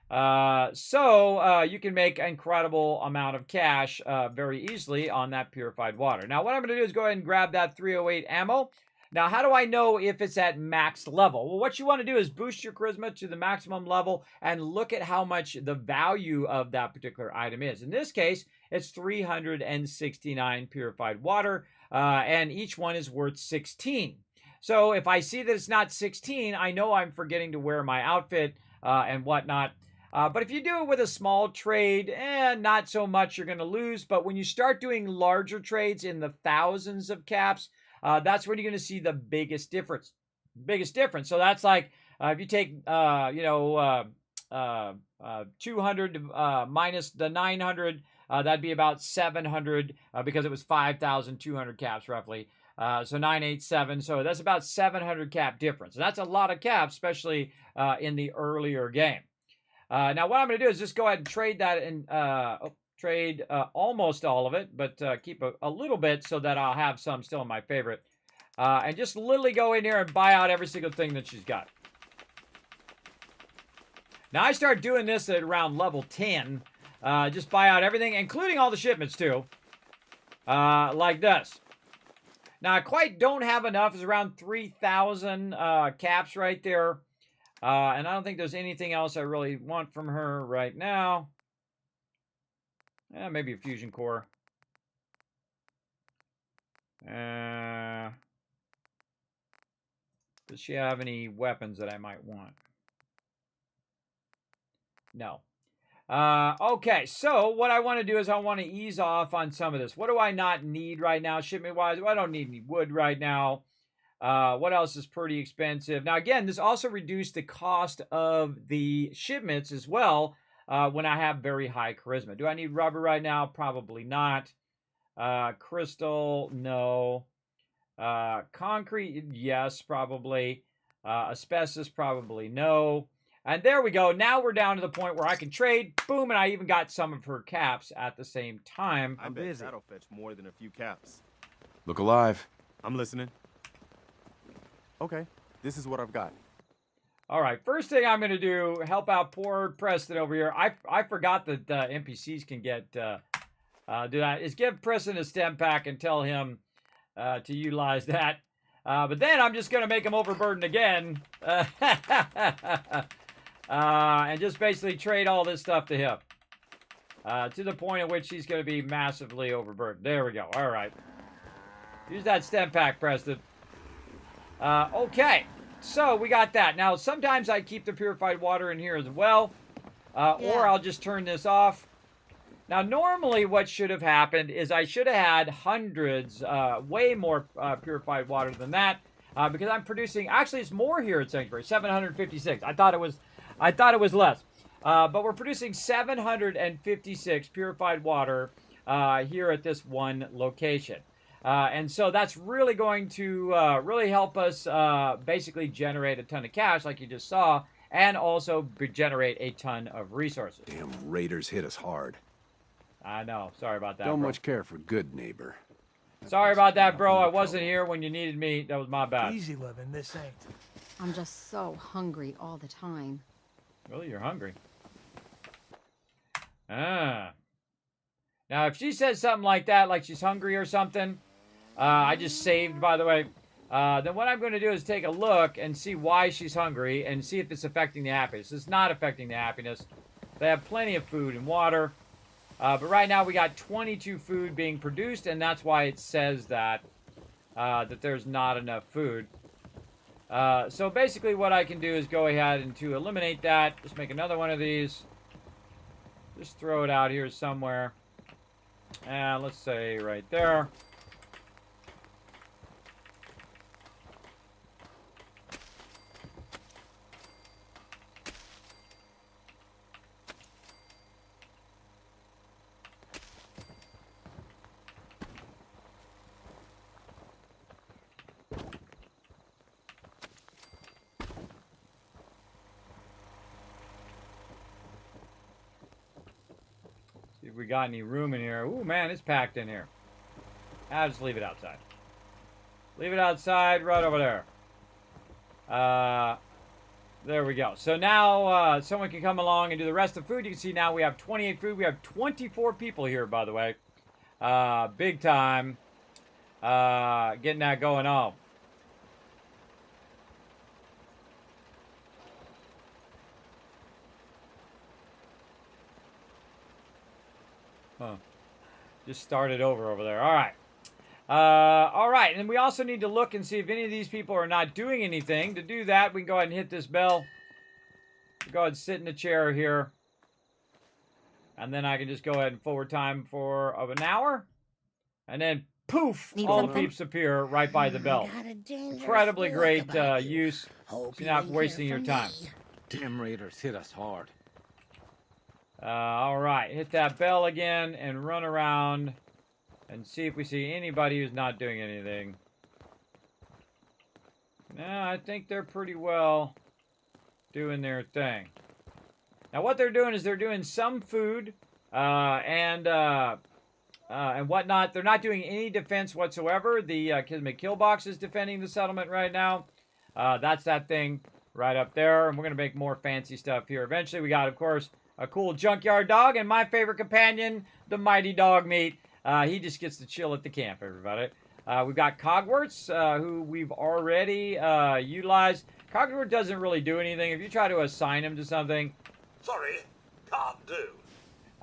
So you can make an incredible amount of cash very easily on that purified water. Now, what I'm going to do is go ahead and grab that 308 ammo. Now, how do I know if it's at max level? Well, what you want to do is boost your charisma to the maximum level and look at how much the value of that particular item is. In this case, it's 369 purified water, and each one is worth 16. So if I see that it's not 16, I know I'm forgetting to wear my outfit and whatnot. But if you do it with a small trade, not so much you're going to lose. But when you start doing larger trades in the thousands of caps, that's when you're going to see the biggest difference. So that's like if you take, 200 minus the 900, that'd be about 700 because it was 5,200 caps roughly. So 987. So that's about 700 cap difference. And that's a lot of caps, especially in the earlier game. Now, what I'm going to do is just go ahead and trade that and trade almost all of it, but keep a little bit so that I'll have some still in my favorite. And just literally go in here and buy out every single thing that she's got. Now, I start doing this at around level 10. Just buy out everything, including all the shipments, too. Like this. Now, I quite don't have enough. It's around 3,000 caps right there. And I don't think there's anything else I really want from her right now. Maybe a fusion core. Does she have any weapons that I might want? No. Okay, so what I want to do is I want to ease off on some of this. What do I not need right now, shipment-wise? Well, I don't need any wood right now. What else is pretty expensive? Now, again, this also reduced the cost of the shipments as well when I have very high charisma. Do I need rubber right now? Probably not. Crystal, no. Concrete, yes, probably. Asbestos, probably no. And there we go. Now we're down to the point where I can trade. Boom, and I even got some of her caps at the same time. I bet that'll fetch more than a few caps. Look alive. I'm listening. Okay, this is what I've got. All right, first thing I'm going to do, help out poor Preston over here. I forgot that NPCs can get, do that, is give Preston a stem pack and tell him to utilize that. But then I'm just going to make him overburdened again. And just basically trade all this stuff to him. To the point at which he's going to be massively overburdened. There we go. All right. Use that stem pack, Preston. Okay. So we got that. Now, sometimes I keep the purified water in here as well. Or I'll just turn this off. Now, normally what should have happened is I should have had hundreds, way more purified water than that. Because I'm producing, actually it's more here at Sanctuary, 756. I thought it was less. But we're producing 756 purified water here at this one location. And so that's really going to really help us basically generate a ton of cash, like you just saw, and also generate a ton of resources. Damn raiders hit us hard. I know. Sorry about that, Don't bro. much care for good neighbor. Sorry about that, bro. I wasn't here when you needed me. That was my bad. Easy living, this ain't. I'm just so hungry all the time. Really, you're hungry. Ah. Now, if she says something like that, like she's hungry or something, I just saved, by the way, then what I'm going to do is take a look and see why she's hungry and see if it's affecting the happiness. It's not affecting the happiness. They have plenty of food and water. But right now we got 22 food being produced, and that's why it says that, that there's not enough food. So basically what I can do is go ahead and to eliminate that, just make another one of these. Just throw it out here somewhere. And let's say right there. See if we got any room in here. Ooh, man, it's packed in here. I'll just leave it outside. Leave it outside right over there. There we go. So now someone can come along and do the rest of the food. You can see now we have 28 food. We have 24 people here, by the way. Big time. Getting that going on. Huh. Just started over there. All right. All right. And we also need to look and see if any of these people are not doing anything. To do that, we can go ahead and hit this bell. Go ahead and sit in the chair here. And then I can just go ahead and forward time for an hour. And then, poof, all the peeps appear right by the bell. Incredibly great use. So you're not wasting your time. Damn raiders hit us hard. All right, hit that bell again and run around and see if we see anybody who's not doing anything. No, I think they're pretty well doing their thing. Now, what they're doing is they're doing some food and whatnot. They're not doing any defense whatsoever. The Kismet kill box is defending the settlement right now. That's that thing right up there, and we're gonna make more fancy stuff here. Eventually, we got, of course, a cool junkyard dog, and my favorite companion, the mighty dog meat. He just gets to chill at the camp, everybody. We've got Cogwarts, who we've already utilized. Cogwart doesn't really do anything. If you try to assign him to something... Sorry, can't do.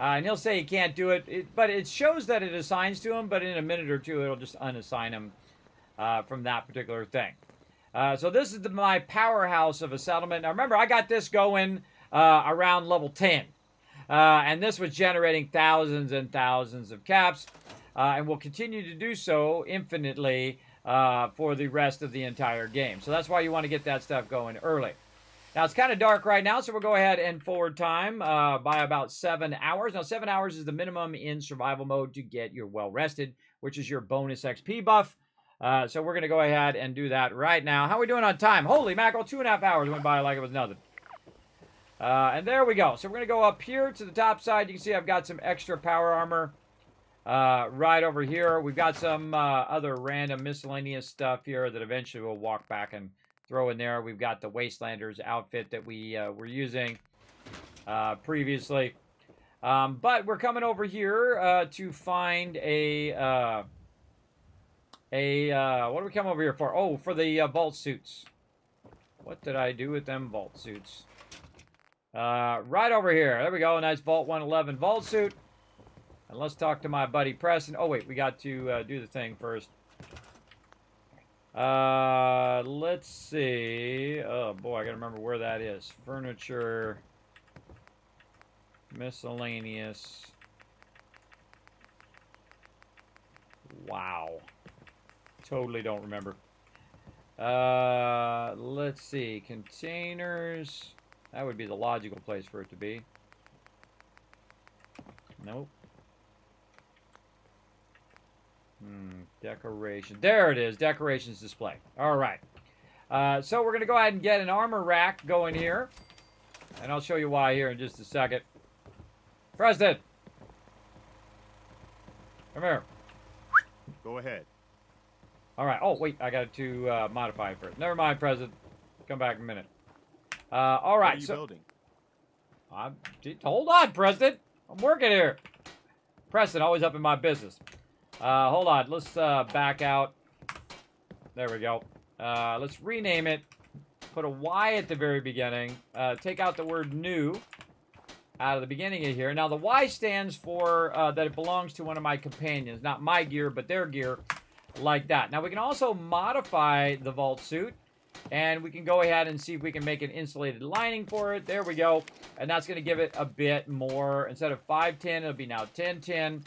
And he'll say he can't do it, but it shows that it assigns to him, but in a minute or two, it'll just unassign him from that particular thing. So this is my powerhouse of a settlement. Now remember, I got this going around level 10. And this was generating thousands and thousands of caps. And will continue to do so infinitely for the rest of the entire game. So that's why you want to get that stuff going early. Now, it's kind of dark right now, so we'll go ahead and forward time by about 7 hours. Now, 7 hours is the minimum in survival mode to get your well-rested, which is your bonus XP buff. So we're going to go ahead and do that right now. How are we doing on time? Holy mackerel, 2.5 hours went by like it was nothing. And there we go. So we're going to go up here to the top side. You can see I've got some extra power armor right over here. We've got some other random miscellaneous stuff here that eventually we'll walk back and throw in there. We've got the Wastelanders outfit that we were using previously. But we're coming over here to find what do we come over here for? Oh, for the vault suits. What did I do with them vault suits? Right over here. There we go. A nice Vault 111 vault suit. And let's talk to my buddy Preston. Oh, wait. We got to do the thing first. Let's see. Oh, boy. I got to remember where that is. Furniture. Miscellaneous. Wow. Totally don't remember. Let's see. Containers. That would be the logical place for it to be. Nope. Decoration. There it is. Decorations display. All right. So we're going to go ahead and get an armor rack going here. And I'll show you why here in just a second. Preston! Come here. Go ahead. All right. Oh, wait. I got to modify it first. Never mind, President. Come back in a minute. All right. What are you building? Hold on, President. I'm working here. Preston, always up in my business. Hold on. Let's back out. There we go. Let's rename it. Put a Y at the very beginning. Take out the word new out of the beginning of here. Now, the Y stands for that it belongs to one of my companions. Not my gear, but their gear. Like that. Now, we can also modify the vault suit. And we can go ahead and see if we can make an insulated lining for it. There we go. And that's going to give it a bit more. Instead of 510, it'll be now 1010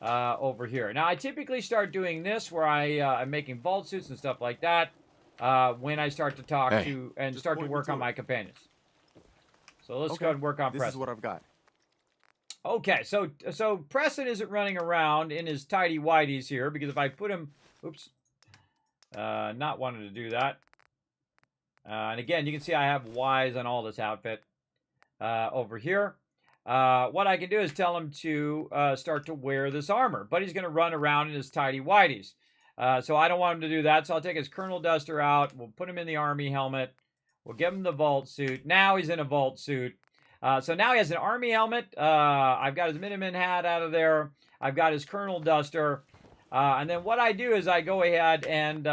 over here. Now, I typically start doing this where I'm making vault suits and stuff like that when I start to talk to and start to work on my companions. So let's go ahead and work on Preston. This is what I've got. Okay, so Preston isn't running around in his tidy whities here because if I put him, oops, not wanting to do that. And again, you can see I have Ys on all this outfit over here. What I can do is tell him to start to wear this armor, but he's going to run around in his tidy whities. So I don't want him to do that. So I'll take his Colonel Duster out. We'll put him in the army helmet. We'll give him the vault suit. Now he's in a vault suit. So now he has an army helmet. I've got his Minuteman hat out of there. I've got his Colonel Duster. And then what I do is I go ahead and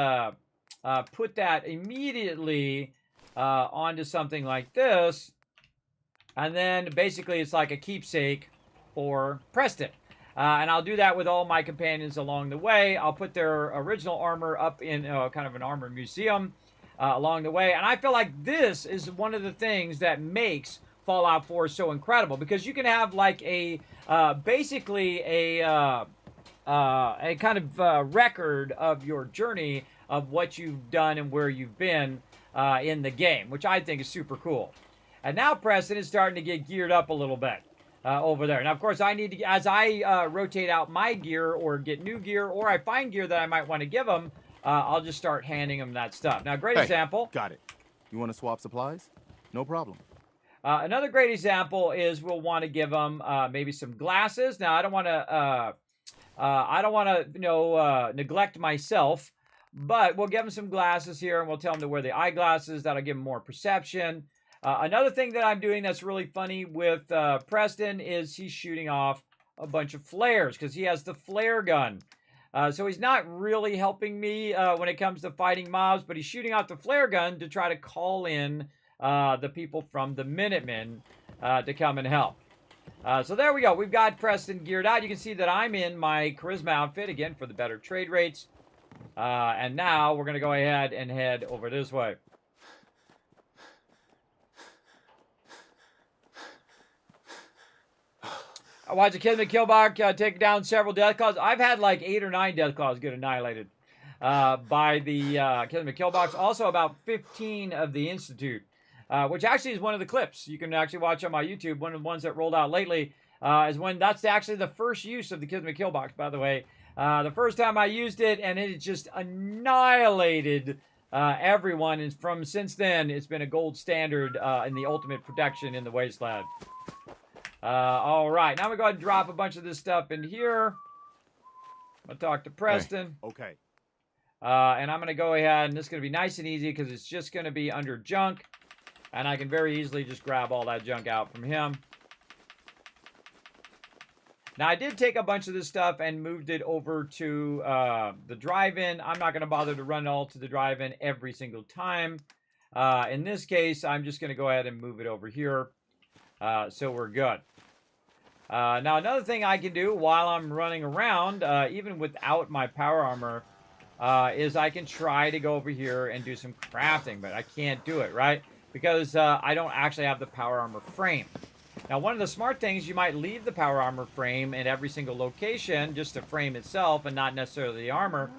put that immediately onto something like this. And then basically it's like a keepsake for Preston. And I'll do that with all my companions along the way. I'll put their original armor up in kind of an armor museum along the way. And I feel like this is one of the things that makes Fallout 4 so incredible. Because you can have like a, basically a kind of record of your journey of what you've done and where you've been in the game, which I think is super cool. And now Preston is starting to get geared up a little bit over there. Now, of course, I need to, as I rotate out my gear or get new gear or I find gear that I might want to give him, I'll just start handing him that stuff. Now, great example. Got it. You want to swap supplies? No problem. Another great example is we'll want to give him maybe some glasses. Now, I don't want to, neglect myself. But we'll give him some glasses here, and we'll tell him to wear the eyeglasses. That'll give him more perception. Another thing that I'm doing that's really funny with Preston is he's shooting off a bunch of flares because he has the flare gun. So he's not really helping me when it comes to fighting mobs, but he's shooting out the flare gun to try to call in the people from the Minutemen to come and help. So there we go. We've got Preston geared out. You can see that I'm in my Charisma outfit, again, for the better trade rates. And now we're going to go ahead and head over this way. I watched a Kismet Killbot take down several Deathclaws. I've had like 8 or 9 Deathclaws get annihilated by the Kismet Killbots. Also about 15 of the Institute, which actually is one of the clips you can actually watch on my YouTube. One of the ones that rolled out lately is when that's actually the first use of the Kismet Killbox, by the way. The first time I used it, and it just annihilated everyone. And since then, it's been a gold standard in the ultimate protection in the Wasteland. All right, now we go ahead and drop a bunch of this stuff in here. I'm going to talk to Preston. Hey. Okay. And I'm going to go ahead, and this is going to be nice and easy because it's just going to be under junk. And I can very easily just grab all that junk out from him. Now, I did take a bunch of this stuff and moved it over to the drive-in. I'm not going to bother to run it all to the drive-in every single time. In this case, I'm just going to go ahead and move it over here. So we're good. Now, another thing I can do while I'm running around, even without my power armor, is I can try to go over here and do some crafting. But I can't do it, right? Because I don't actually have the power armor frame. Now, one of the smart things, you might leave the power armor frame in every single location, just the frame itself and not necessarily the armor,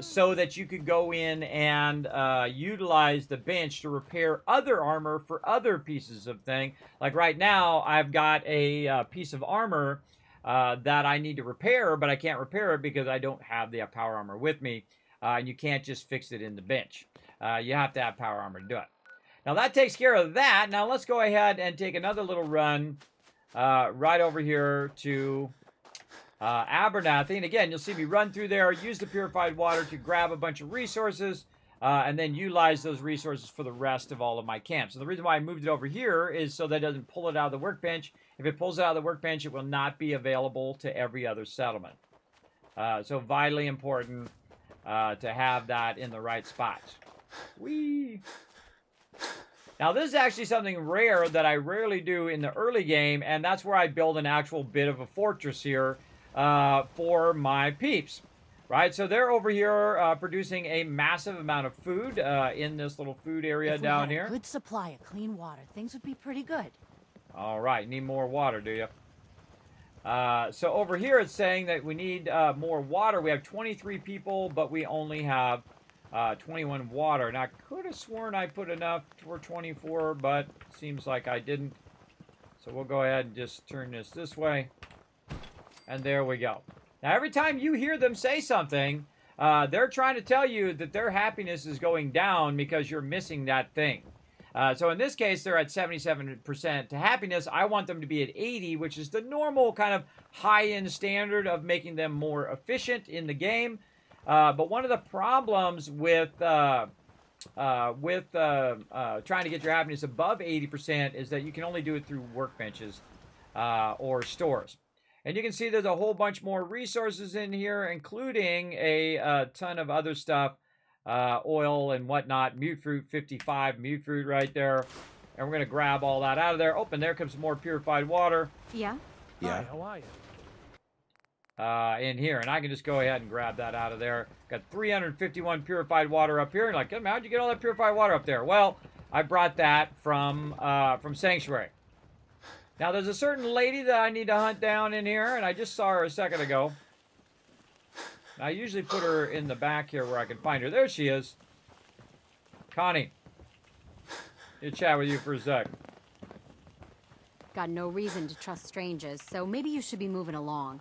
so that you could go in and utilize the bench to repair other armor for other pieces of thing. Like right now, I've got a piece of armor that I need to repair, but I can't repair it because I don't have the power armor with me. And you can't just fix it in the bench. You have to have power armor to do it. Now that takes care of that. Now let's go ahead and take another little run right over here to Abernathy. And again, you'll see me run through there, use the purified water to grab a bunch of resources, and then utilize those resources for the rest of all of my camps. And the reason why I moved it over here is so that it doesn't pull it out of the workbench. If it pulls it out of the workbench, it will not be available to every other settlement. So vitally important to have that in the right spots. Whee! Now, this is actually something rare that I rarely do in the early game, and that's where I build an actual bit of a fortress here for my peeps. Right, so they're over here producing a massive amount of food in this little food area If we down had a here. good supply of clean water, things would be pretty good. All right, need more water, do you? So over here it's saying that we need more water. We have 23 people, but we only have 21 water. Now, I could have sworn I put enough for 24, but seems like I didn't. So we'll go ahead and just turn this way. And there we go. Now, every time you hear them say something, they're trying to tell you that their happiness is going down because you're missing that thing. So in this case, they're at 77% to happiness. I want them to be at 80, which is the normal kind of high-end standard of making them more efficient in the game. But one of the problems with trying to get your happiness above 80% is that you can only do it through workbenches or stores. And you can see there's a whole bunch more resources in here, including a ton of other stuff, oil and whatnot. Mute fruit, 55 mute fruit right there. And we're going to grab all that out of there. Oh, and there comes some more purified water. Yeah? Hi, how are you? In here. And I can just go ahead and grab that out of there. Got 351 purified water up here. And like, how'd you get all that purified water up there? Well, I brought that from Sanctuary. Now, there's a certain lady that I need to hunt down in here, and I just saw her a second ago. I usually put her in the back here where I can find her. There she is. Connie. Need to chat with you for a sec. Got no reason to trust strangers, so maybe you should be moving along.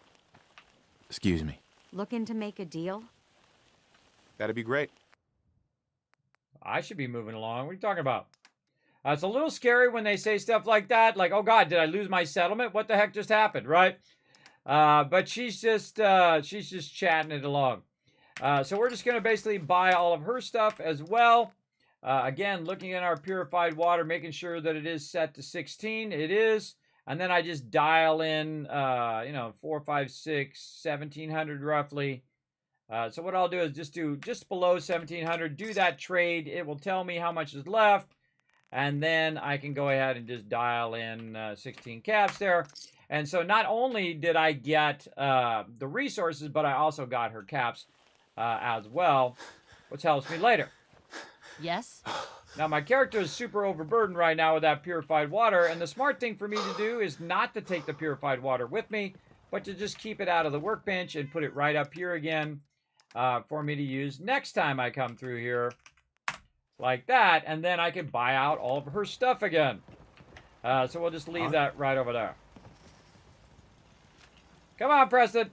Excuse me. Looking to make a deal? That'd be great. I should be moving along. What are you talking about? It's a little scary when they say stuff like that. Like, oh, God, did I lose my settlement? What the heck just happened, right? But she's just chatting it along. So we're just going to basically buy all of her stuff as well. Again, looking at our purified water, making sure that it is set to 16. It is. And then I just dial in, 4, 5, 6, 1,700 roughly. So what I'll do is just do just below 1,700. Do that trade. It will tell me how much is left. And then I can go ahead and just dial in 16 caps there. And so not only did I get the resources, but I also got her caps as well, which helps me later. Yes? Now, my character is super overburdened right now with that purified water, and the smart thing for me to do is not to take the purified water with me, but to just keep it out of the workbench and put it right up here again for me to use next time I come through here. Like that, and then I can buy out all of her stuff again. So we'll just leave that right over there. Come on, Preston.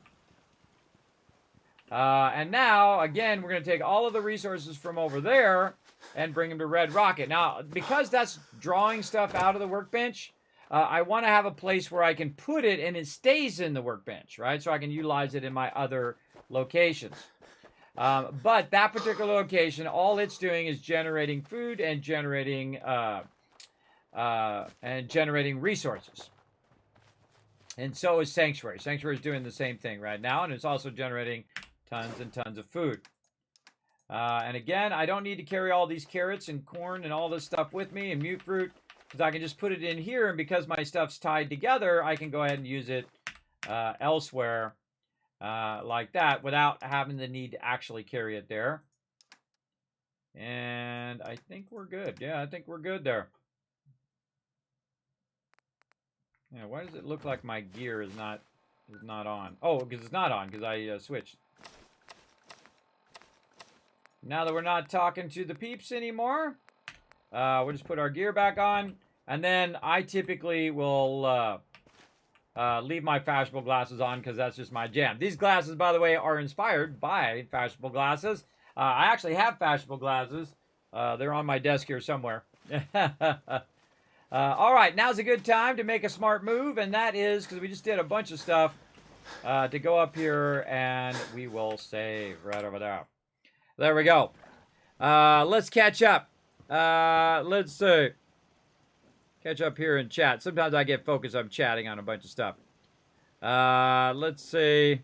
And now, again, we're going to take all of the resources from over there and bring them to Red Rocket. Now, because that's drawing stuff out of the workbench, I want to have a place where I can put it and it stays in the workbench, right? So I can utilize it in my other locations. But that particular location, all it's doing is generating food and generating resources. And so is Sanctuary. Sanctuary is doing the same thing right now, and it's also generating tons and tons of food. And again, I don't need to carry all these carrots and corn and all this stuff with me and mute fruit, because I can just put it in here, and because my stuff's tied together, I can go ahead and use it elsewhere. Like that without having the need to actually carry it there. And I think we're good. Yeah, I think we're good there. Yeah, why does it look like my gear is not on? Oh, because it's not on because I switched. Now that we're not talking to the peeps anymore, we'll just put our gear back on, and then I typically will leave my fashionable glasses on because that's just my jam. These glasses, by the way, are inspired by fashionable glasses. I actually have fashionable glasses. They're on my desk here somewhere. All right, now's a good time to make a smart move, and that is because we just did a bunch of stuff to go up here, and we will save right over there. There we go. Let's catch up. Let's see. Catch up here in chat. Sometimes I get focused on chatting on a bunch of stuff. Let's see.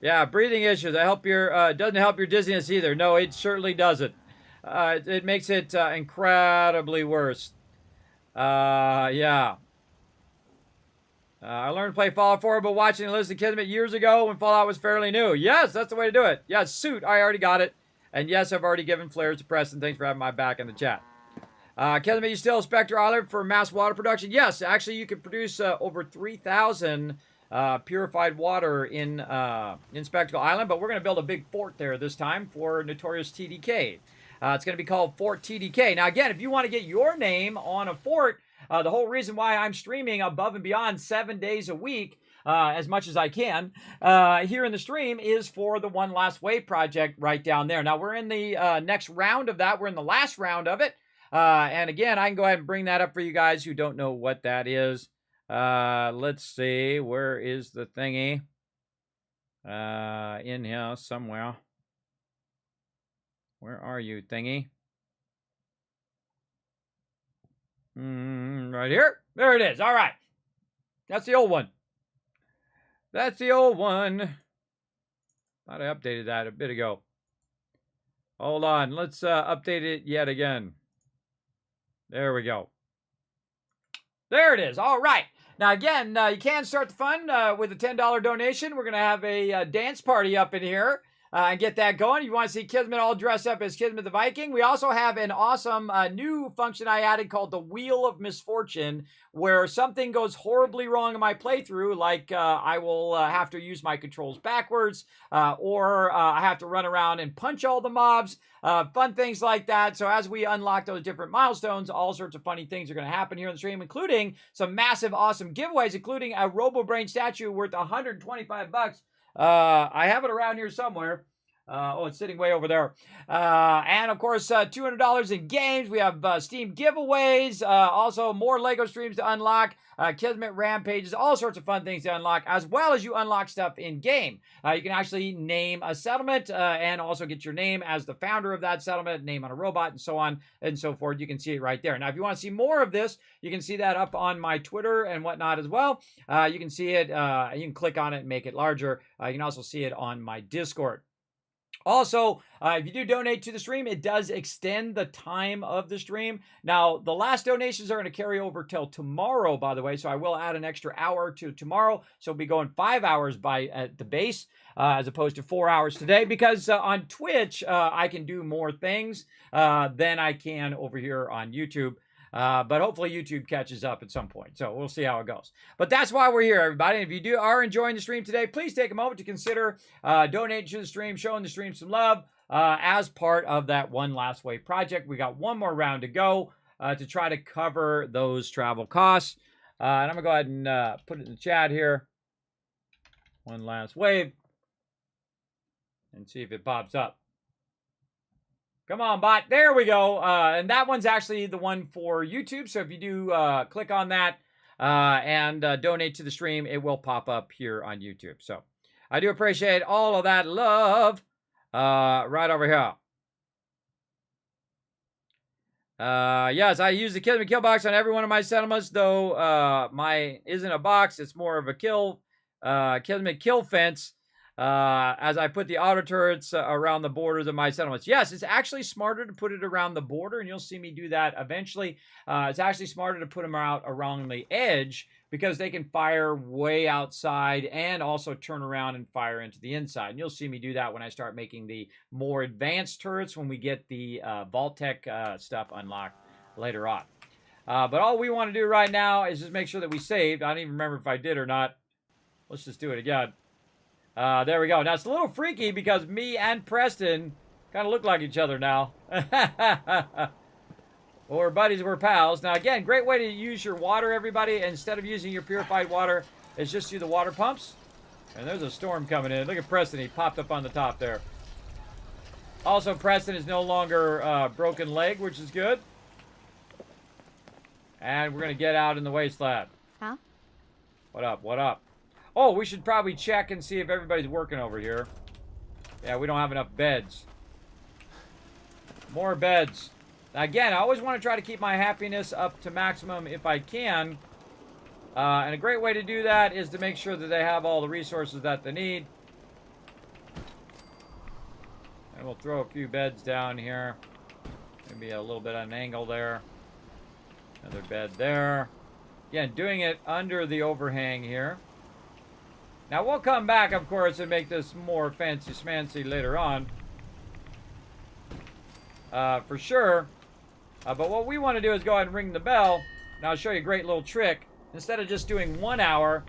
Yeah, breathing issues. Doesn't help your dizziness either. No, it certainly doesn't. It makes it incredibly worse. Yeah. I learned to play Fallout 4 by watching and listening to Kismet years ago when Fallout was fairly new. Yes, that's the way to do it. Yeah, suit. I already got it. And yes, I've already given flares to Preston. Thanks for having my back in the chat. Kismet, you still Spectre Island for mass water production? Yes, actually, you can produce over 3,000 purified water in Spectacle Island, but we're going to build a big fort there this time for Notorious TDK. It's going to be called Fort TDK. Now, again, if you want to get your name on a fort, the whole reason why I'm streaming above and beyond 7 days a week, as much as I can, here in the stream is for the One Last Wave project right down there. Now, we're in the next round of that. We're in the last round of it. And again, I can go ahead and bring that up for you guys who don't know what that is. Let's see. Where is the thingy? In here somewhere. Where are you, thingy? Right here. There it is. All right. That's the old one. That's the old one. Thought I updated that a bit ago. Hold on. Let's update it yet again. There we go. There it is. All right. Now, again, you can start the fun with a $10 donation. We're going to have a dance party up in here and get that going. If you want to see Kismet all dressed up as Kismet the Viking, we also have an awesome new function I added called the Wheel of Misfortune, where something goes horribly wrong in my playthrough, like I will have to use my controls backwards, or I have to run around and punch all the mobs. Fun things like that. So as we unlock those different milestones, all sorts of funny things are going to happen here in the stream, including some massive, awesome giveaways, including a RoboBrain statue worth 125 bucks. I have it around here somewhere. Oh, it's sitting way over there. And of course, $200 in games. We have Steam giveaways. Also, more LEGO streams to unlock. Kismet rampages. All sorts of fun things to unlock, as well as you unlock stuff in game. You can actually name a settlement and also get your name as the founder of that settlement, name on a robot, and so on and so forth. You can see it right there. Now, if you want to see more of this, you can see that up on my Twitter and whatnot as well. You can see it. You can click on it and make it larger. You can also see it on my Discord. Also, if you do donate to the stream, it does extend the time of the stream. Now, the last donations are going to carry over till tomorrow, by the way, so I will add an extra hour to tomorrow. So we'll be going 5 hours at the base, as opposed to 4 hours today, because on Twitch, I can do more things than I can over here on YouTube. But hopefully YouTube catches up at some point. So we'll see how it goes. But that's why we're here, everybody. If you are enjoying the stream today, please take a moment to consider donating to the stream, showing the stream some love as part of that One Last Wave project. We got one more round to go to try to cover those travel costs. And I'm going to go ahead and put it in the chat here. One Last Wave. And see if it pops up. Come on, bot. There we go. And that one's actually the one for YouTube. So if you do click on that and donate to the stream, it will pop up here on YouTube. So I do appreciate all of that love right over here. Yes, I use the Kismet kill box on every one of my settlements, though my isn't a box. It's more of a Kismet kill fence. As I put the auto turrets around the borders of my settlements. Yes, it's actually smarter to put it around the border, and you'll see me do that eventually. It's actually smarter to put them out around the edge because they can fire way outside and also turn around and fire into the inside. And you'll see me do that when I start making the more advanced turrets when we get the vault-tec stuff unlocked later on. But all we want to do right now is just make sure that we saved. I don't even remember if I did or not. Let's just do it again. There we go. Now, it's a little freaky because me and Preston kind of look like each other now. Well, we're buddies, we're pals. Now, again, great way to use your water, everybody. Instead of using your purified water, is just do the water pumps. And there's a storm coming in. Look at Preston. He popped up on the top there. Also, Preston is no longer broken leg, which is good. And we're going to get out in the wasteland. Huh? What up? What up? Oh, we should probably check and see if everybody's working over here. Yeah, we don't have enough beds. More beds. Again, I always want to try to keep my happiness up to maximum if I can. And a great way to do that is to make sure that they have all the resources that they need. And we'll throw a few beds down here. Maybe a little bit on an angle there. Another bed there. Again, doing it under the overhang here. Now, we'll come back, of course, and make this more fancy-schmancy later on. For sure. But what we want to do is go ahead and ring the bell. Now, I'll show you a great little trick. Instead of just doing 1 hour,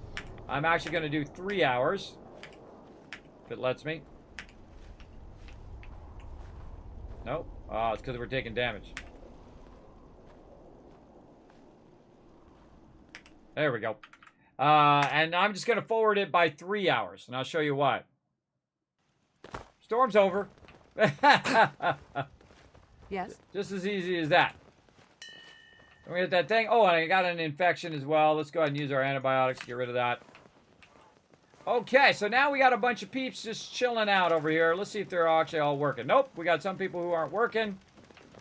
I'm actually going to do 3 hours. If it lets me. Nope. Oh, it's because we're taking damage. There we go. And I'm just going to forward it by 3 hours. And I'll show you why. Storm's over. Yes? Just as easy as that. Let me get that thing. Oh, and I got an infection as well. Let's go ahead and use our antibiotics to get rid of that. Okay, so now we got a bunch of peeps just chilling out over here. Let's see if they're actually all working. Nope, we got some people who aren't working.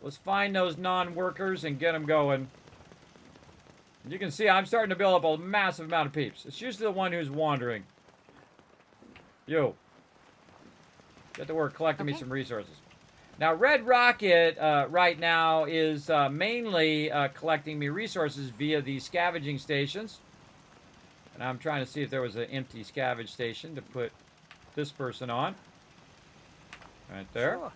Let's find those non-workers and get them going. You can see I'm starting to build up a massive amount of peeps. It's usually the one who's wandering. You. Get to work collecting me some resources. Now, Red Rocket right now is mainly collecting me resources via the scavenging stations. And I'm trying to see if there was an empty scavenge station to put this person on. Right there. Sure.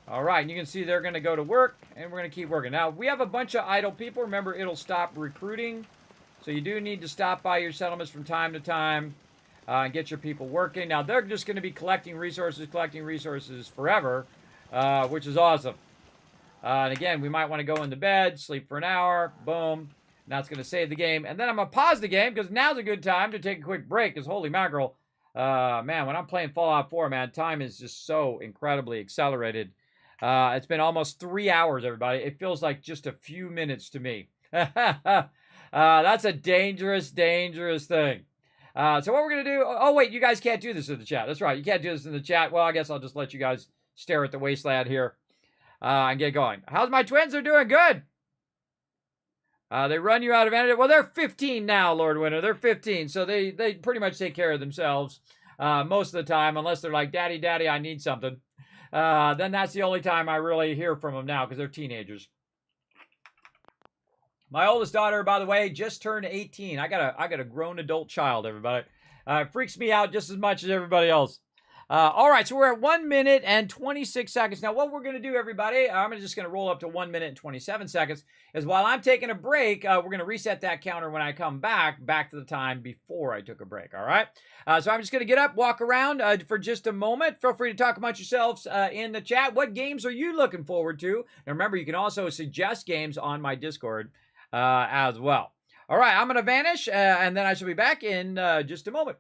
All right, and you can see they're going to go to work, and we're going to keep working. Now, we have a bunch of idle people. Remember, it'll stop recruiting. So you do need to stop by your settlements from time to time and get your people working. Now, they're just going to be collecting resources forever, which is awesome. And again, we might want to go into bed, sleep for an hour, boom. And that's going to save the game. And then I'm going to pause the game because now's a good time to take a quick break because holy mackerel. Man, when I'm playing Fallout 4, man, time is just so incredibly accelerated. It's been almost 3 hours, everybody. It feels like just a few minutes to me. That's a dangerous, dangerous thing. So what we're going to do... Oh, wait, you guys can't do this in the chat. That's right, you can't do this in the chat. Well, I guess I'll just let you guys stare at the wasteland here and get going. How's my twins? They're doing good. They run you out of energy. Well, they're 15 now, Lord Winter. They're 15, so they pretty much take care of themselves most of the time, unless they're like, Daddy, Daddy, I need something. Then that's the only time I really hear from them now because they're teenagers. My oldest daughter, by the way, just turned 18. I got a grown adult child, everybody. It freaks me out just as much as everybody else. All right, so we're at 1 minute and 26 seconds. Now, what we're going to do, everybody, I'm just going to roll up to 1 minute and 27 seconds, is while I'm taking a break, we're going to reset that counter when I come back to the time before I took a break, all right? So I'm just going to get up, walk around for just a moment. Feel free to talk amongst yourselves in the chat. What games are you looking forward to? And remember, you can also suggest games on my Discord as well. All right, I'm going to vanish, and then I shall be back in just a moment.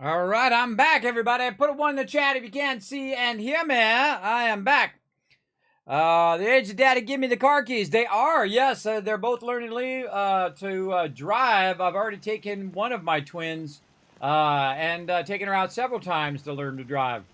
All right, I'm back, everybody. Put a 1 in the chat if you can't see and hear me. I am back. The age of daddy, give me the car keys. They are, yes. They're both learning to drive. I've already taken one of my twins and taken her out several times to learn to drive.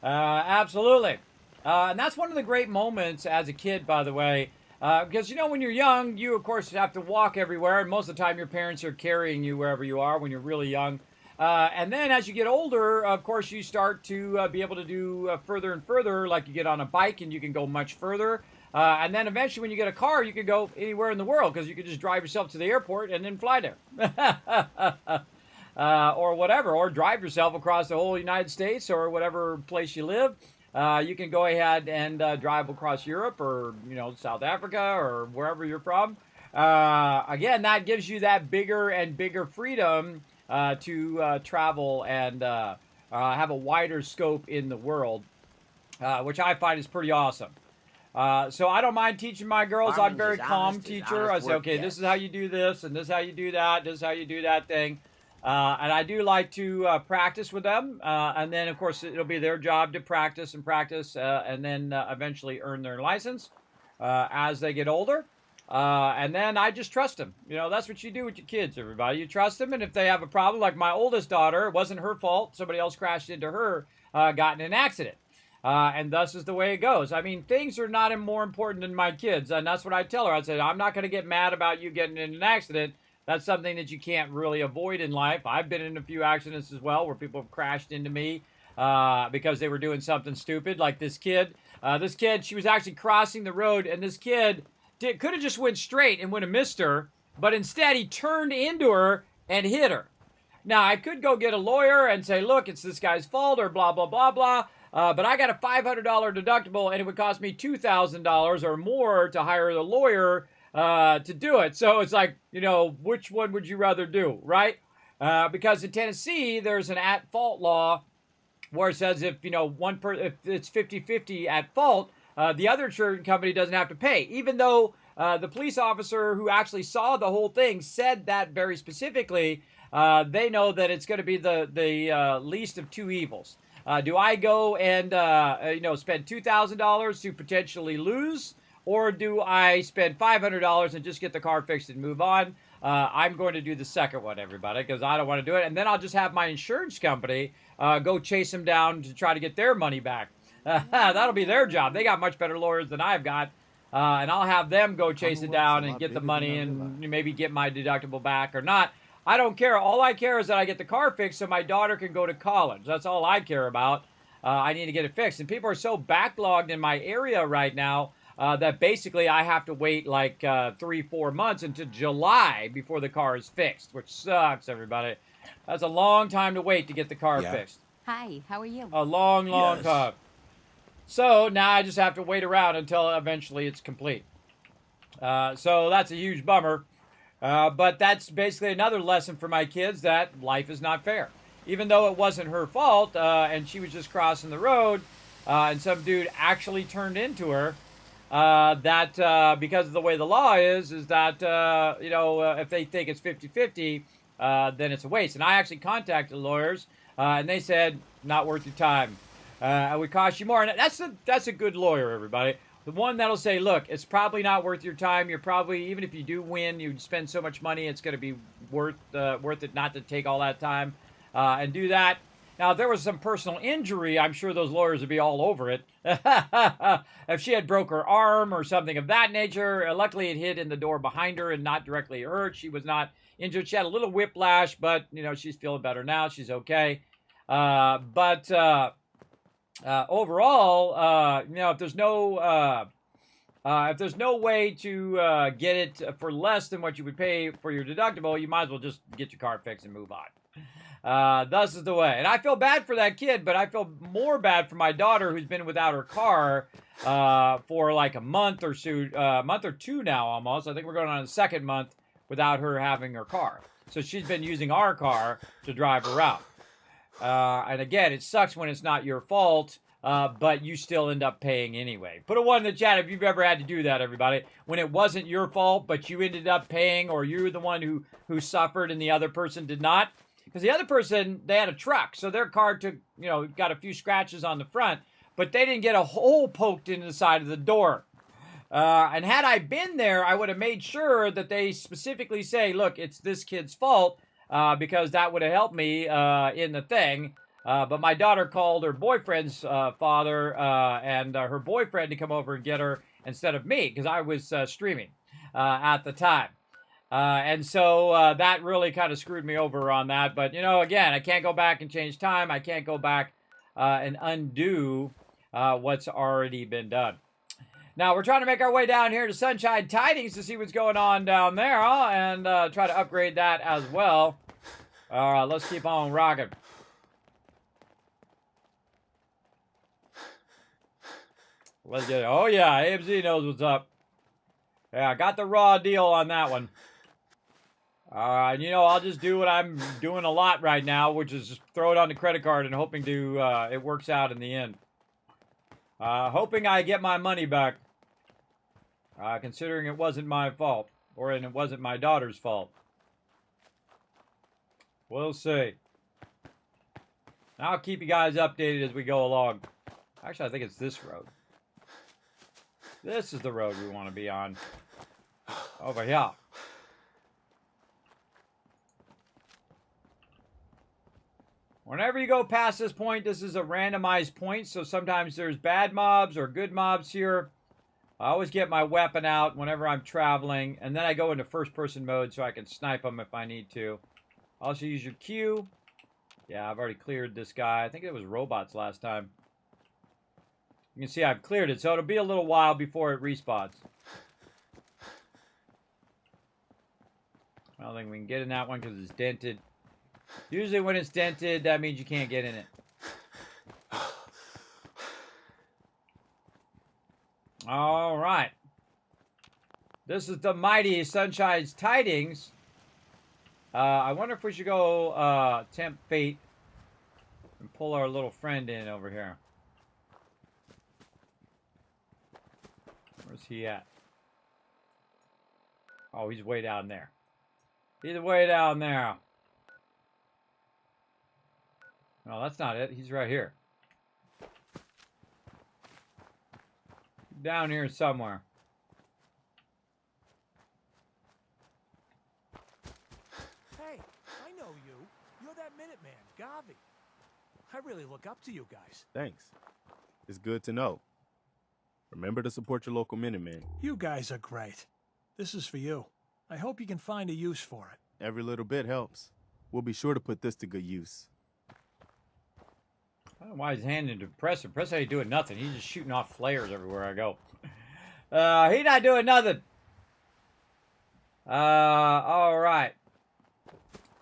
Absolutely. And that's one of the great moments as a kid, by the way. Because, you know, when you're young, you, of course, have to walk everywhere. And most of the time, your parents are carrying you wherever you are when you're really young. And then as you get older, of course, you start to be able to do further and further, like you get on a bike and you can go much further. And then eventually when you get a car, you can go anywhere in the world because you can just drive yourself to the airport and then fly there. Or whatever, or drive yourself across the whole United States or whatever place you live. You can go ahead and drive across Europe or, you know, South Africa or wherever you're from. Again, that gives you that bigger and bigger freedom to travel and have a wider scope in the world, which I find is pretty awesome. So I don't mind teaching my girls. I'm a very calm teacher. I say, okay, this is how you do this, and this is how you do that, this is how you do that thing. And I do like to practice with them. And then, of course, it'll be their job to practice and practice and then eventually earn their license as they get older. And then I just trust them. You know, that's what you do with your kids, everybody. You trust them, and if they have a problem, like my oldest daughter, it wasn't her fault. Somebody else crashed into her, got in an accident. And thus is the way it goes. I mean, things are not more important than my kids, and that's what I tell her. I said, I'm not going to get mad about you getting in an accident. That's something that you can't really avoid in life. I've been in a few accidents as well where people have crashed into me because they were doing something stupid, like this kid. This kid, she was actually crossing the road, and this kid could have just went straight and would have missed her, but instead he turned into her and hit her. Now, I could go get a lawyer and say, look, it's this guy's fault or blah, blah, blah, blah, but I got a $500 deductible, and it would cost me $2,000 or more to hire the lawyer to do it. So it's like, you know, which one would you rather do, right? Because in Tennessee, there's an at-fault law where it says if, you know, if it's 50-50 at fault, the other insurance company doesn't have to pay, even though the police officer who actually saw the whole thing said that very specifically. They know that it's going to be the least of two evils. Do I go and you know, spend $2,000 to potentially lose, or do I spend $500 and just get the car fixed and move on? I'm going to do the second one, everybody, because I don't want to do it, and then I'll just have my insurance company go chase them down to try to get their money back. That'll be their job. They got much better lawyers than I've got. And I'll have them go chase it down and get the money and maybe get my deductible back or not. I don't care. All I care is that I get the car fixed so my daughter can go to college. That's all I care about. I need to get it fixed. And people are so backlogged in my area right now that basically I have to wait like 3-4 months into July before the car is fixed, which sucks, everybody. That's a long time to wait to get the car fixed. Hi, how are you? A long, long time. So now I just have to wait around until eventually it's complete. So that's a huge bummer. But that's basically another lesson for my kids that life is not fair. Even though it wasn't her fault and she was just crossing the road and some dude actually turned into her, because of the way the law is that, you know, if they think it's 50-50, then it's a waste. And I actually contacted lawyers and they said, not worth your time. It would cost you more. And that's a good lawyer, everybody. The one that'll say, look, it's probably not worth your time. You're probably, even if you do win, you spend so much money, it's going to be worth it not to take all that time and do that. Now, if there was some personal injury, I'm sure those lawyers would be all over it. If she had broke her arm or something of that nature, luckily it hit in the door behind her and not directly hurt. She was not injured. She had a little whiplash, but, you know, she's feeling better now. She's okay. Overall, you know, if there's no way to get it for less than what you would pay for your deductible, you might as well just get your car fixed and move on. Thus is the way. And I feel bad for that kid, but I feel more bad for my daughter who's been without her car for like a month or two now almost. I think we're going on the second month without her having her car. So she's been using our car to drive around. And again, it sucks when it's not your fault, but you still end up paying anyway. Put a 1 in the chat if you've ever had to do that, everybody. When it wasn't your fault, but you ended up paying, or you were the one who suffered and the other person did not. because the other person, they had a truck, so their car took, you know, got a few scratches on the front, but they didn't get a hole poked in the side of the door. And had I been there, I would have made sure that they specifically say, look, it's this kid's fault, because that would have helped me in the thing. But my daughter called her boyfriend's father and her boyfriend to come over and get her instead of me, because I was streaming at the time. And so that really kind of screwed me over on that. But, you know, again, I can't go back and change time. I can't go back and undo what's already been done. Now, we're trying to make our way down here to Sunshine Tidings to see what's going on down there, and try to upgrade that as well. All right, let's keep on rocking. Let's get it. Oh, yeah, AMZ knows what's up. Yeah, I got the raw deal on that one. You know, I'll just do what I'm doing a lot right now, which is just throw it on the credit card and hoping to it works out in the end. Hoping I get my money back. Considering it wasn't my fault. And it wasn't my daughter's fault. We'll see. I'll keep you guys updated as we go along. Actually, I think it's this road. This is the road we want to be on. Over here. Whenever you go past this point, this is a randomized point, so sometimes there's bad mobs or good mobs here. I always get my weapon out whenever I'm traveling, and then I go into first-person mode so I can snipe them if I need to. Also use your Q. Yeah, I've already cleared this guy. I think it was robots last time. You can see I've cleared it, so it'll be a little while before it respawns. I don't think we can get in that one because it's dented. Usually when it's dented, that means you can't get in it. All right. This is the mighty Sunshine's Tidings. I wonder if we should go tempt fate and pull our little friend in over here. Where's he at? Oh, he's way down there. He's way down there. No, that's not it. He's right here. Down here somewhere. Hey, I know you. You're that Minuteman, Gavi. I really look up to you guys. Thanks. It's good to know. Remember to support your local Minuteman. You guys are great. This is for you. I hope you can find a use for it. Every little bit helps. We'll be sure to put this to good use. I don't know why he's handing to Presser. Presser ain't doing nothing. He's just shooting off flares everywhere I go. He's not doing nothing. All right.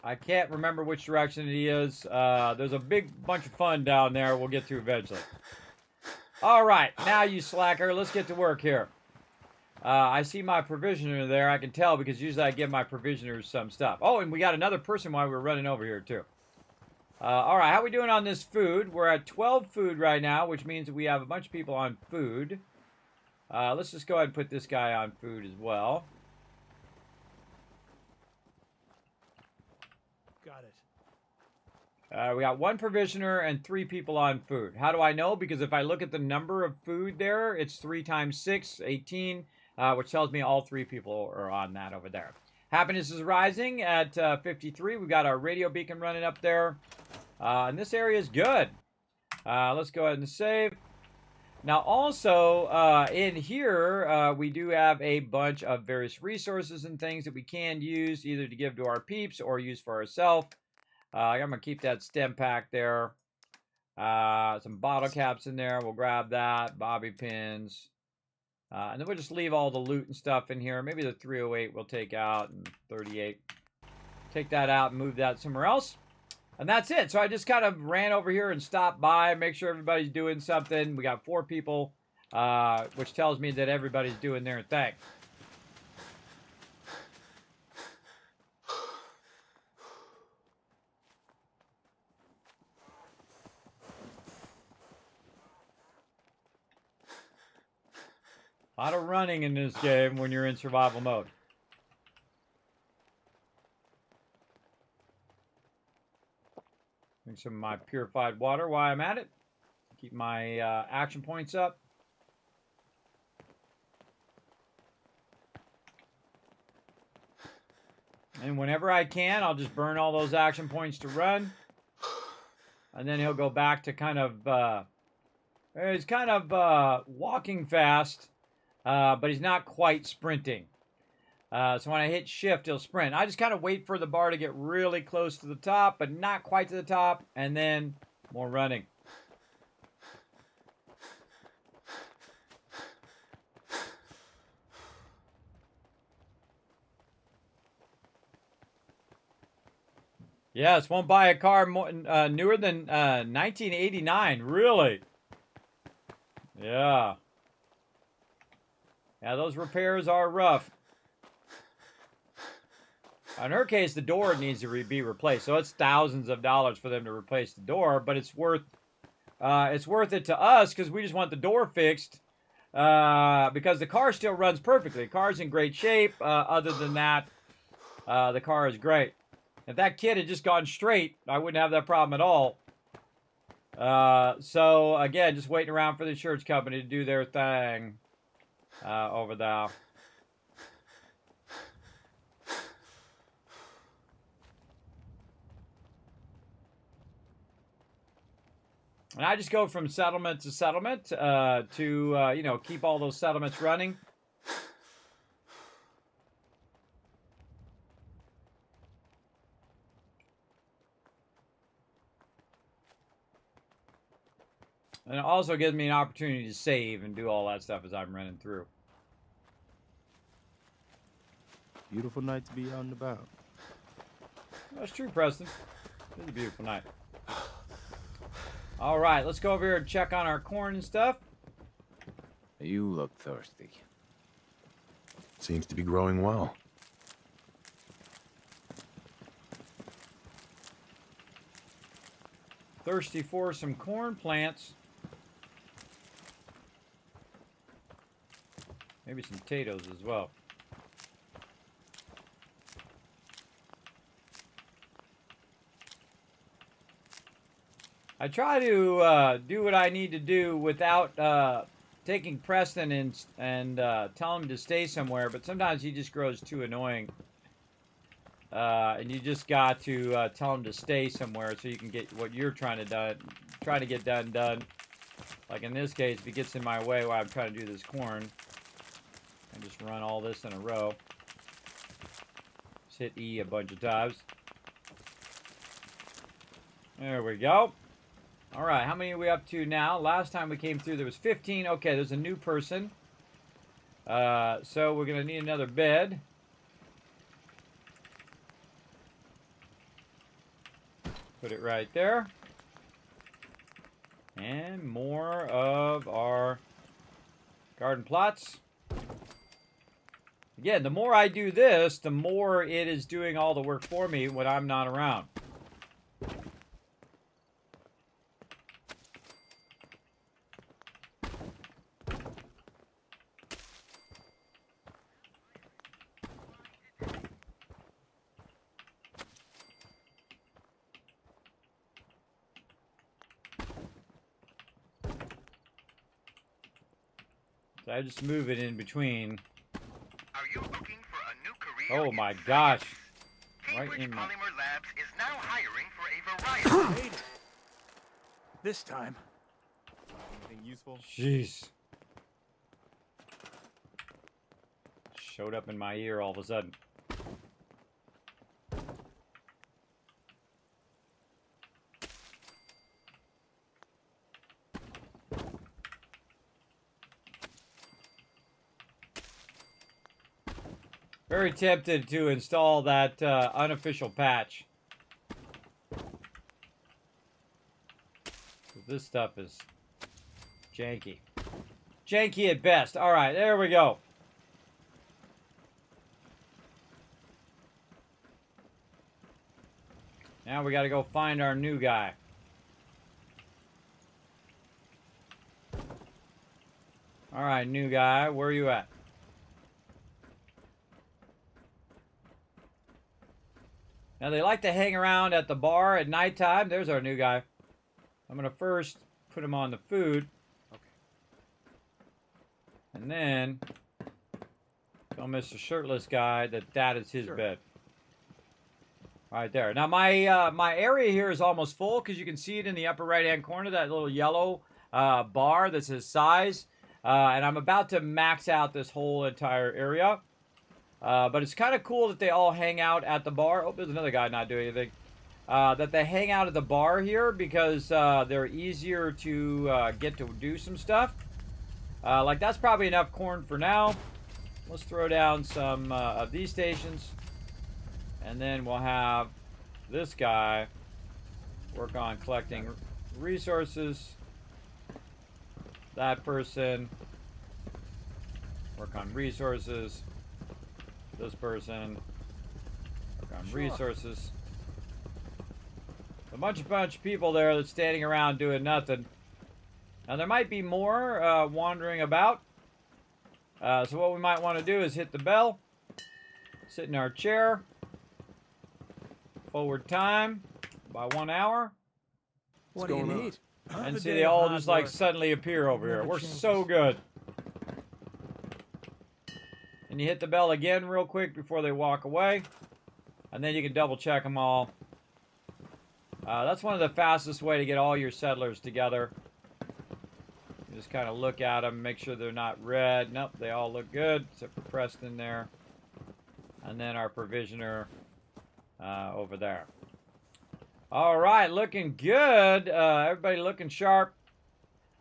I can't remember which direction he is. There's a big bunch of fun down there we'll get to eventually. All right. Now, you slacker, let's get to work here. I see my provisioner there. I can tell because usually I give my provisioners some stuff. Oh, and we got another person while we're running over here, too. All right, how are we doing on this food? We're at 12 food right now, which means that we have a bunch of people on food. Let's just go ahead and put this guy on food as well. Got it. We got one provisioner and 3 people on food. How do I know? Because if I look at the number of food there, it's 3 times 6, 18, which tells me all 3 people are on that over there. Happiness is rising at 53. We've got our radio beacon running up there. And this area is good. Let's go ahead and save. Now, also, in here, we do have a bunch of various resources and things that we can use, either to give to our peeps or use for ourselves. I'm going to keep that stem pack there. Some bottle caps in there. We'll grab that. Bobby pins. And then we'll just leave all the loot and stuff in here. Maybe the 308 we'll take out, and 38. Take that out and move that somewhere else. And that's it. So I just kind of ran over here and stopped by, make sure everybody's doing something. We got 4 people, which tells me that everybody's doing their thing. A lot of running in this game when you're in survival mode. some of my purified water while I'm at it. Keep my action points up. And whenever I can, I'll just burn all those action points to run. And then he'll go back to kind of, he's kind of walking fast, but he's not quite sprinting. So when I hit shift, he'll sprint. I just kind of wait for the bar to get really close to the top, but not quite to the top, and then more running. Yes, won't buy a car more, newer than 1989. Really? Yeah. Yeah, those repairs are rough. In her case, the door needs to be replaced, so it's thousands of dollars for them to replace the door. But it's worth it to us because we just want the door fixed because the car still runs perfectly. The car's in great shape. Other than that, the car is great. If that kid had just gone straight, I wouldn't have that problem at all. So, again, just waiting around for the insurance company to do their thing over there. And I just go from settlement to settlement to, you know, keep all those settlements running. And it also gives me an opportunity to save and do all that stuff as I'm running through. Beautiful night to be out and about. That's true, Preston. It's a beautiful night. All right, let's go over here and check on our corn and stuff. You look thirsty. Seems to be growing well. Thirsty for some corn plants. Maybe some potatoes as well. I try to do what I need to do without taking Preston and tell him to stay somewhere, but sometimes he just grows too annoying. And you just got to tell him to stay somewhere so you can get what you're trying to get done. Like in this case, if he gets in my way while I'm trying to do this corn, I just run all this in a row. Just hit E a bunch of times. There we go. All right, how many are we up to now? Last time we came through, there was 15. Okay, there's a new person. So we're going to need another bed. Put it right there. And more of our garden plots. Again, the more I do this, the more it is doing all the work for me when I'm not around. So I just move it in between. Are you looking for a new career? Oh my gosh. Right Cambridge in my... Polymer Labs is now hiring for a variety. Made it. This time. Anything useful? Jeez. Showed up in my ear all of a sudden. Very tempted to install that unofficial patch. This stuff is janky. Janky at best. All right, there we go. Now we got to go find our new guy. All right, new guy, where are you at? Now, they like to hang around at the bar at nighttime. There's our new guy. I'm going to first put him on the food. Okay. And then tell Mr. Shirtless guy that that is his bed. Right there. Now, my area here is almost full because you can see it in the upper right-hand corner, that little yellow bar that says size. And I'm about to max out this whole entire area. But it's kind of cool that they all hang out at the bar. Oh, there's another guy not doing anything. That they hang out at the bar here because they're easier to get to do some stuff. Like, that's probably enough corn for now. Let's throw down some of these stations. And then we'll have this guy work on collecting resources. That person work on resources. This person work on resources. A bunch of people there that's standing around doing nothing. Now there might be more wandering about. So what we might want to do is hit the bell, sit in our chair, forward time by 1 hour. What do you need? And see, they all just like suddenly appear over here. We're so good. And you hit the bell again real quick before they walk away. And then you can double check them all. That's one of the fastest way to get all your settlers together. You just kind of look at them, make sure they're not red. Nope, they all look good, except for Preston there. And then our provisioner over there. All right, looking good. Everybody looking sharp.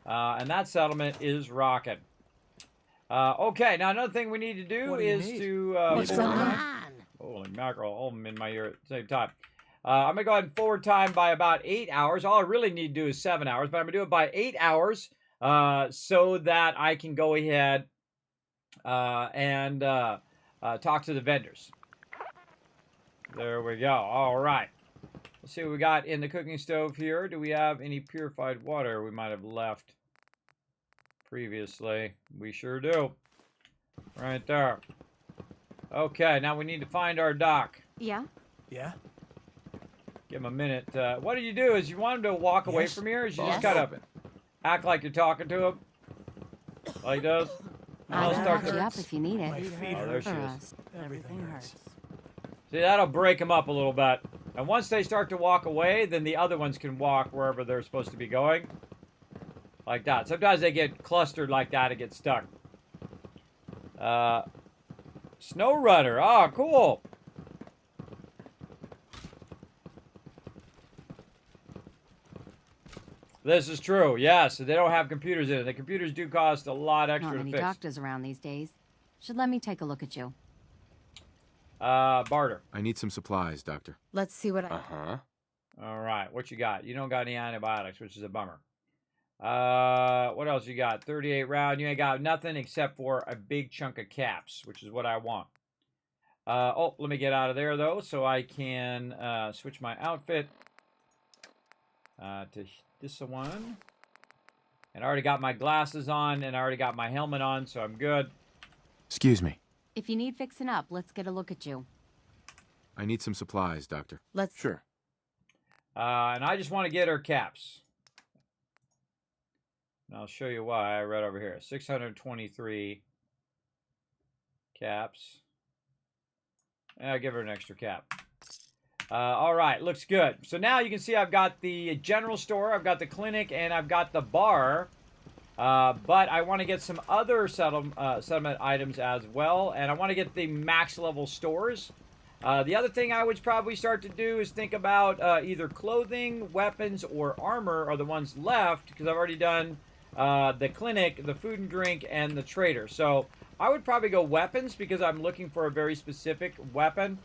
And that settlement is rocking. Okay, now another thing we need to do is to... What's going on? Holy mackerel, all of them in my ear at the same time. I'm going to go ahead and forward time by about 8 hours. All I really need to do is 7 hours, but I'm going to do it by 8 hours so that I can go ahead and talk to the vendors. There we go. All right. Let's see what we got in the cooking stove here. Do we have any purified water we might have left previously? We sure do. Right there. Okay, now we need to find our doc. Yeah? Yeah? Give him a minute. What do? Is you want him to walk away from here? Or you just kind of act like you're talking to him? Like he does? I'll start you up if you need it. My feet Oh, there she is. hurt. Everything hurts. See, that'll break them up a little bit. And once they start to walk away, then the other ones can walk wherever they're supposed to be going. Like that. Sometimes they get clustered like that and get stuck. Snow Runner. Oh, cool. This is true. Yes, they don't have computers in it. The computers do cost a lot extra Not to many fix. doctors around these days. Should let me take a look at you. Barter. I need some supplies, Doctor. Let's see what I... Uh-huh. All right, what you got? You don't got any antibiotics, which is a bummer. What else you got? 38 round. You ain't got nothing except for a big chunk of caps, which is what I want. Oh, let me get out of there, though, so I can switch my outfit to this one. And I already got my glasses on, and I already got my helmet on, so I'm good. Excuse me. If you need fixing up, let's get a look at you. I need some supplies, Doctor. Let's... Sure. And I just want to get her caps. And I'll show you why. Right over here. 623 caps. And I'll give her an extra cap. All right, looks good. So now you can see I've got the general store, I've got the clinic, and I've got the bar. But I want to get some other settlement items as well, and I want to get the max level stores. The other thing I would probably start to do is think about either clothing, weapons, or armor are the ones left, because I've already done the clinic, the food and drink, and the trader. So I would probably go weapons, because I'm looking for a very specific weapon.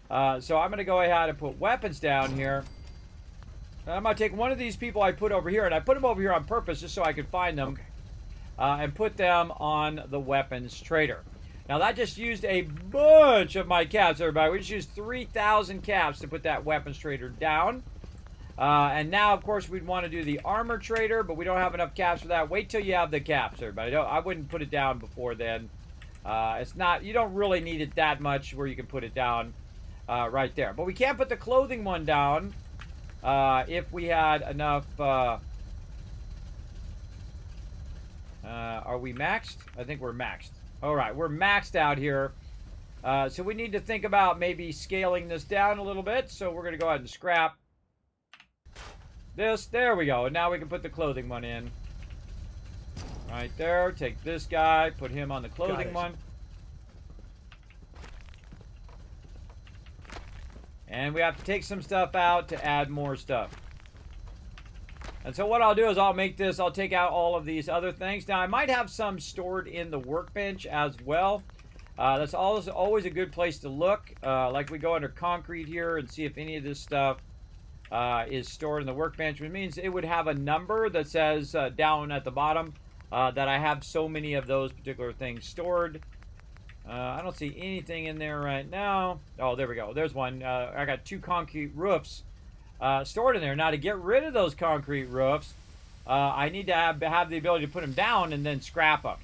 So I'm going to go ahead and put weapons down here. And I'm going to take one of these people I put over here, and I put them over here on purpose just so I could find them, and put them on the weapons trader. Now that just used a bunch of my caps, everybody. We just used 3,000 caps to put that weapons trader down. And now, of course, we'd want to do the armor trader, but we don't have enough caps for that. Wait till you have the caps, everybody. I wouldn't put it down before then. It's not, you don't really need it that much where you can put it down. right there. But we can't put the clothing one down if we had enough... are we maxed? I think we're maxed. All right, we're maxed out here. So we need to think about maybe scaling this down a little bit. So we're going to go ahead and scrap this. There we go. And now we can put the clothing one in. Right there. Take this guy. Put him on the clothing one. And we have to take some stuff out to add more stuff. And so what I'll do is I'll take out all of these other things. Now, I might have some stored in the workbench as well. That's always a good place to look. Like we go under concrete here and see if any of this stuff is stored in the workbench, which means it would have a number that says down at the bottom that I have so many of those particular things stored. I don't see anything in there right now. Oh, there we go. There's one. I got 2 concrete roofs stored in there. Now, to get rid of those concrete roofs, I need to have the ability to put them down and then scrap them.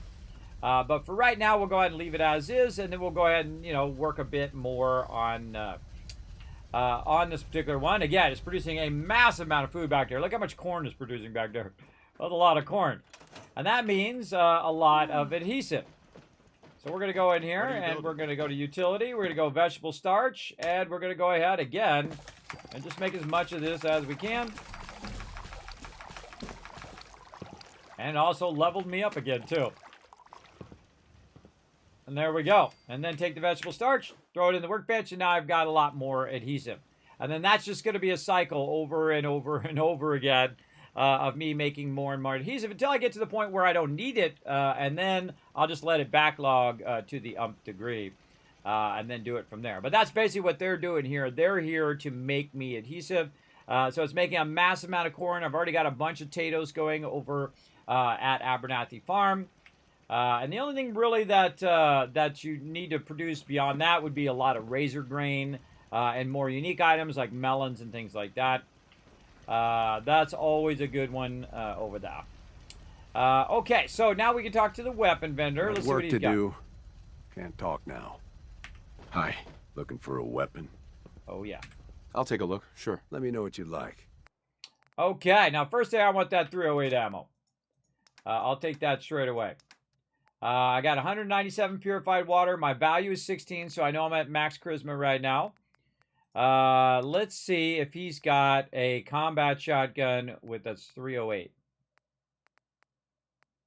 But for right now, we'll go ahead and leave it as is, and then we'll go ahead and, you know, work a bit more on this particular one. Again, it's producing a massive amount of food back there. Look how much corn it's producing back there. That's a lot of corn. And that means a lot of adhesive. So we're going to go in here, and we're going to go to utility. We're going to go vegetable starch, and we're going to go ahead again and just make as much of this as we can. And also leveled me up again, too. And there we go. And then take the vegetable starch, throw it in the workbench, and now I've got a lot more adhesive. And then that's just going to be a cycle over and over and over again of me making more and more adhesive until I get to the point where I don't need it. And then I'll just let it backlog to the umpth degree and then do it from there. But that's basically what they're doing here. They're here to make me adhesive. So it's making a massive amount of corn. I've already got a bunch of potatoes going over at Abernathy Farm. And the only thing really that you need to produce beyond that would be a lot of razor grain and more unique items like melons and things like that. That's always a good one over there. Okay, so now we can talk to the weapon vendor. Let's see what he's got. Work to do. Can't talk now. Hi. Looking for a weapon? Oh, yeah. I'll take a look. Sure. Let me know what you like. Okay, now first thing I want that 308 ammo. I'll take that straight away. I got 197 purified water. My value is 16, so I know I'm at max charisma right now. Let's see if he's got a combat shotgun with that's 308.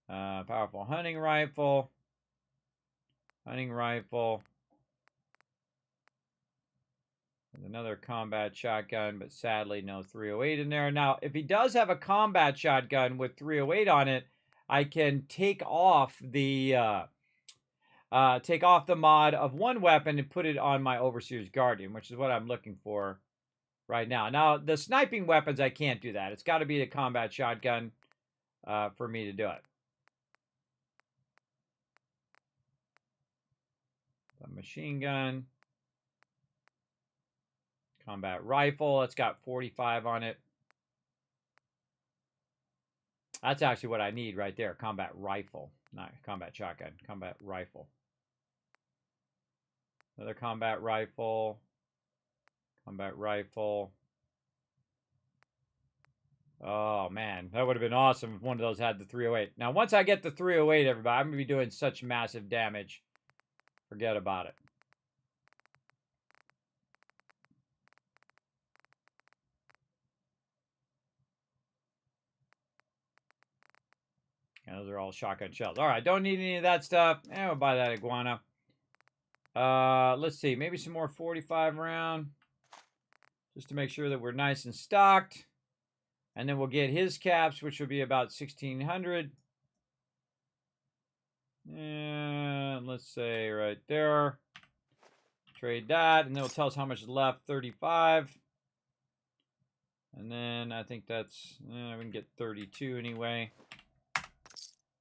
Powerful hunting rifle. Hunting rifle. There's another combat shotgun, but sadly no 308 in there. Now, if he does have a combat shotgun with 308 on it, I can take off the mod of one weapon and put it on my Overseer's Guardian, which is what I'm looking for right now. Now, the sniping weapons, I can't do that. It's got to be the combat shotgun for me to do it. The machine gun. Combat rifle. It's got 45 on it. That's actually what I need right there. Combat rifle. Not combat shotgun. Combat rifle. Another combat rifle. Combat rifle. Oh, man. That would have been awesome if one of those had the 308. Now, once I get the 308, everybody, I'm going to be doing such massive damage. Forget about it. And those are all shotgun shells. All right, don't need any of that stuff. We'll buy that iguana. Let's see, maybe some more 45 round, just to make sure that we're nice and stocked. And then we'll get his caps, which will be about 1,600. And let's say right there. Trade that, and then it'll tell us how much is left. 35. And then I think that's we can get 32 anyway.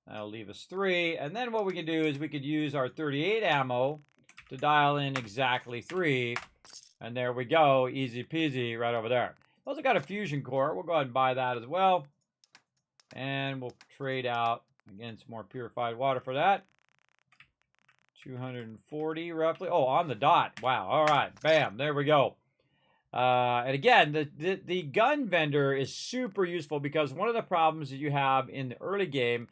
That'll leave us 3. And then what we can do is we could use our 38 ammo to dial in exactly 3. And there we go. Easy peasy right over there. Also got a fusion core. We'll go ahead and buy that as well. And we'll trade out, again, some more purified water for that. 240 roughly. Oh, on the dot. Wow. All right. Bam. There we go. And again, the gun vendor is super useful because one of the problems that you have in the early game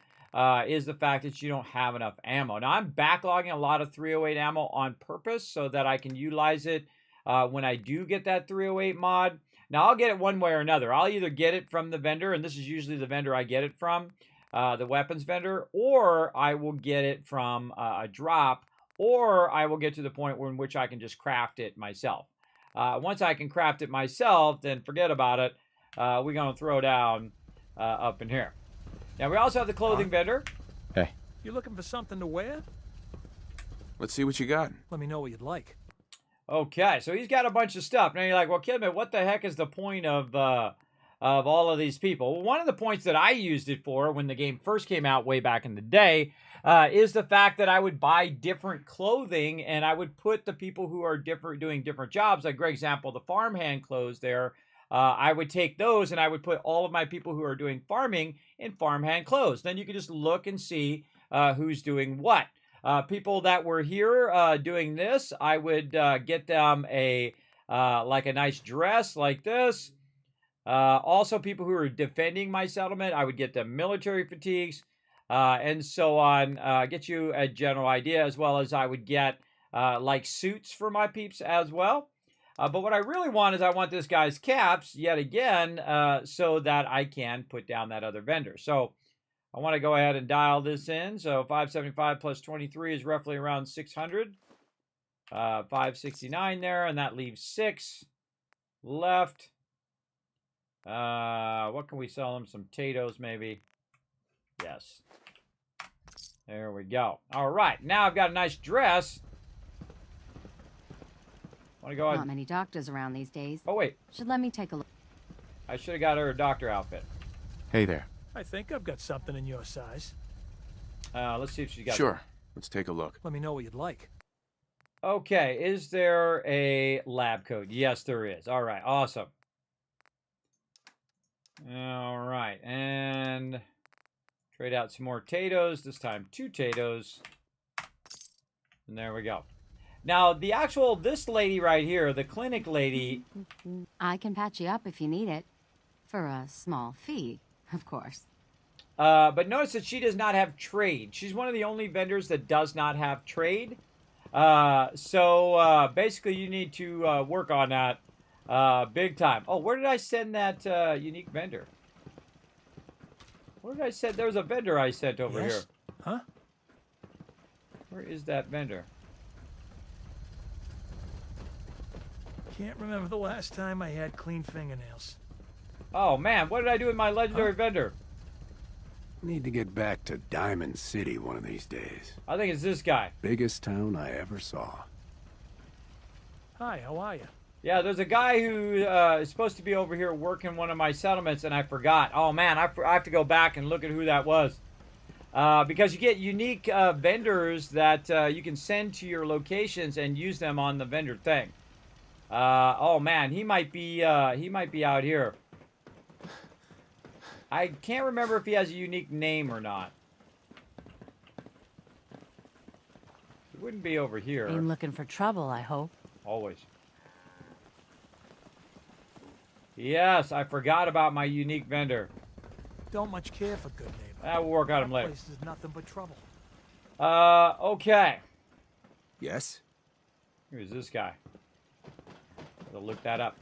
is the fact that you don't have enough ammo. Now, I'm backlogging a lot of 308 ammo on purpose so that I can utilize it when I do get that 308 mod. Now, I'll get it one way or another. I'll either get it from the vendor, and this is usually the vendor I get it from, the weapons vendor, or I will get it from a drop, or I will get to the point in which I can just craft it myself. Once I can craft it myself, then forget about it. We're going to throw down up in here. Now, we also have the clothing vendor. Hey. You looking for something to wear? Let's see what you got. Let me know what you'd like. Okay, so he's got a bunch of stuff. Now, you're like, well, Kismet, what the heck is the point of all of these people? Well, one of the points that I used it for when the game first came out way back in the day is the fact that I would buy different clothing and I would put the people who are doing different jobs, like Greg's example, the farmhand clothes there. I would take those and I would put all of my people who are doing farming in farmhand clothes. Then you could just look and see who's doing what. People that were here doing this, I would get them like a nice dress like this. Also, people who are defending my settlement, I would get them military fatigues and so on. Get you a general idea, as well as I would get like suits for my peeps as well. But what I really want is I want this guy's caps yet again so that I can put down that other vendor. So I want to go ahead and dial this in. So 575 plus 23 is roughly around 600. 569 there, and that leaves 6 left. What can we sell them? Some potatoes, maybe. Yes. There we go. All right. Now I've got a nice dress. Want to go ahead? Not many doctors around these days. Oh, wait. Should let me take a look. I should have got her a doctor outfit. Hey there. I think I've got something in your size. Let's see if she got Sure. Let's take a look. Let me know what you'd like. Okay. Is there a lab coat? Yes, there is. All right. Awesome. All right. And trade out some more potatoes. This time 2 potatoes. And there we go. Now, this lady right here, the clinic lady. I can patch you up if you need it. For a small fee, of course. But notice that she does not have trade. She's one of the only vendors that does not have trade. So basically, you need to work on that big time. Oh, where did I send that unique vendor? Where did I send? There was a vendor I sent over here. Huh? Where is that vendor? Can't remember the last time I had clean fingernails. Oh, man. What did I do with my legendary vendor? Need to get back to Diamond City one of these days. I think it's this guy. Biggest town I ever saw. Hi, how are you? Yeah, there's a guy who is supposed to be over here working one of my settlements, and I forgot. Oh, man, I have to go back and look at who that was. Because you get unique vendors that you can send to your locations and use them on the vendor thing. Oh, man, he might be out here. I can't remember if he has a unique name or not. He wouldn't be over here. Ain't looking for trouble, I hope. Always. Yes, I forgot about my unique vendor. Don't much care for good neighbor. We'll work on him later. This is nothing but trouble. Okay. Yes? Who's this guy? I'll look that up.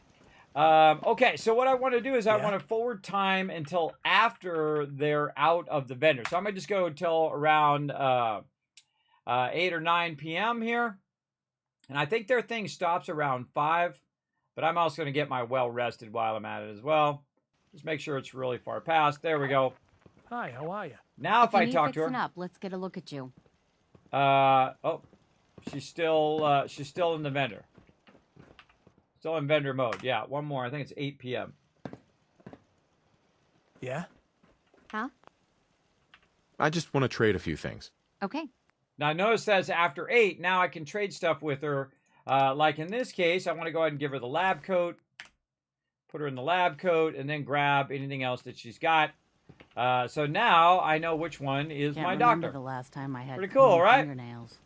Okay, so what I want to do is I want to forward time until after they're out of the vendor. So I'm going to just go until around 8 or 9 p.m. here. And I think their thing stops around 5. But I'm also going to get my well rested while I'm at it as well. Just make sure it's really far past. There we go. Hi, how are you? Now if I talk to her. Up, let's get a look at you. Oh, she's still in the vendor. Still in vendor mode. Yeah, one more. I think it's 8 p.m. Yeah? Huh? I just want to trade a few things. Okay. Now notice that's after 8. Now I can trade stuff with her. Like in this case, I want to go ahead and give her the lab coat. Put her in the lab coat and then grab anything else that she's got. So now I know which one is my doctor. The last time I had pretty cool, right? Fingernails.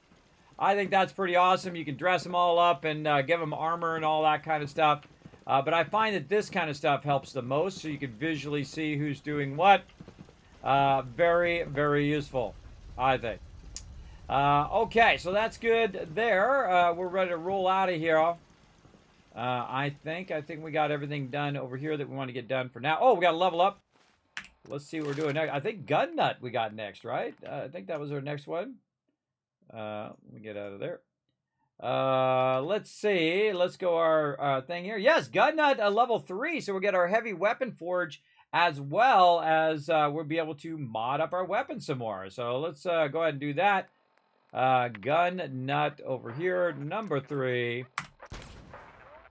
I think that's pretty awesome. You can dress them all up and give them armor and all that kind of stuff. But I find that this kind of stuff helps the most, so you can visually see who's doing what. Very, very useful, I think. Okay, so that's good there. We're ready to roll out of here. I think we got everything done over here that we want to get done for now. Oh, we got to level up. Let's see what we're doing next. I think Gun Nut we got next, right? I think that was our next one. Let me get out of there. Let's see. Let's go our thing here. Yes, Gun Nut level 3. So we'll get our heavy weapon forge as well as we'll be able to mod up our weapons some more. So let's go ahead and do that. Gun Nut over here, number 3.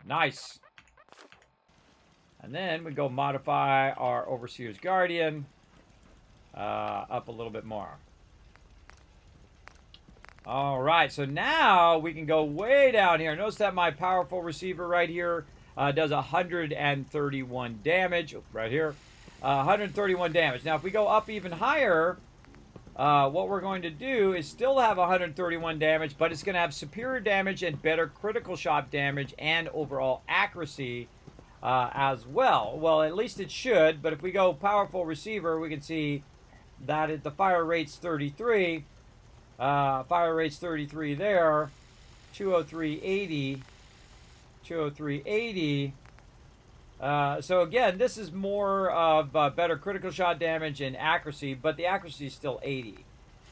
Nice. And then we go modify our Overseer's Guardian up a little bit more. All right, so now we can go way down here. Notice that my powerful receiver right here does 131 damage. Right here, 131 damage. Now, if we go up even higher, what we're going to do is still have 131 damage, but it's going to have superior damage and better critical shot damage and overall accuracy as well. Well, at least it should, but if we go powerful receiver, we can see that the fire rate's 33. Fire rate's 33 there. 203.80. 203.80. So again, this is more of better critical shot damage and accuracy, but the accuracy is still 80.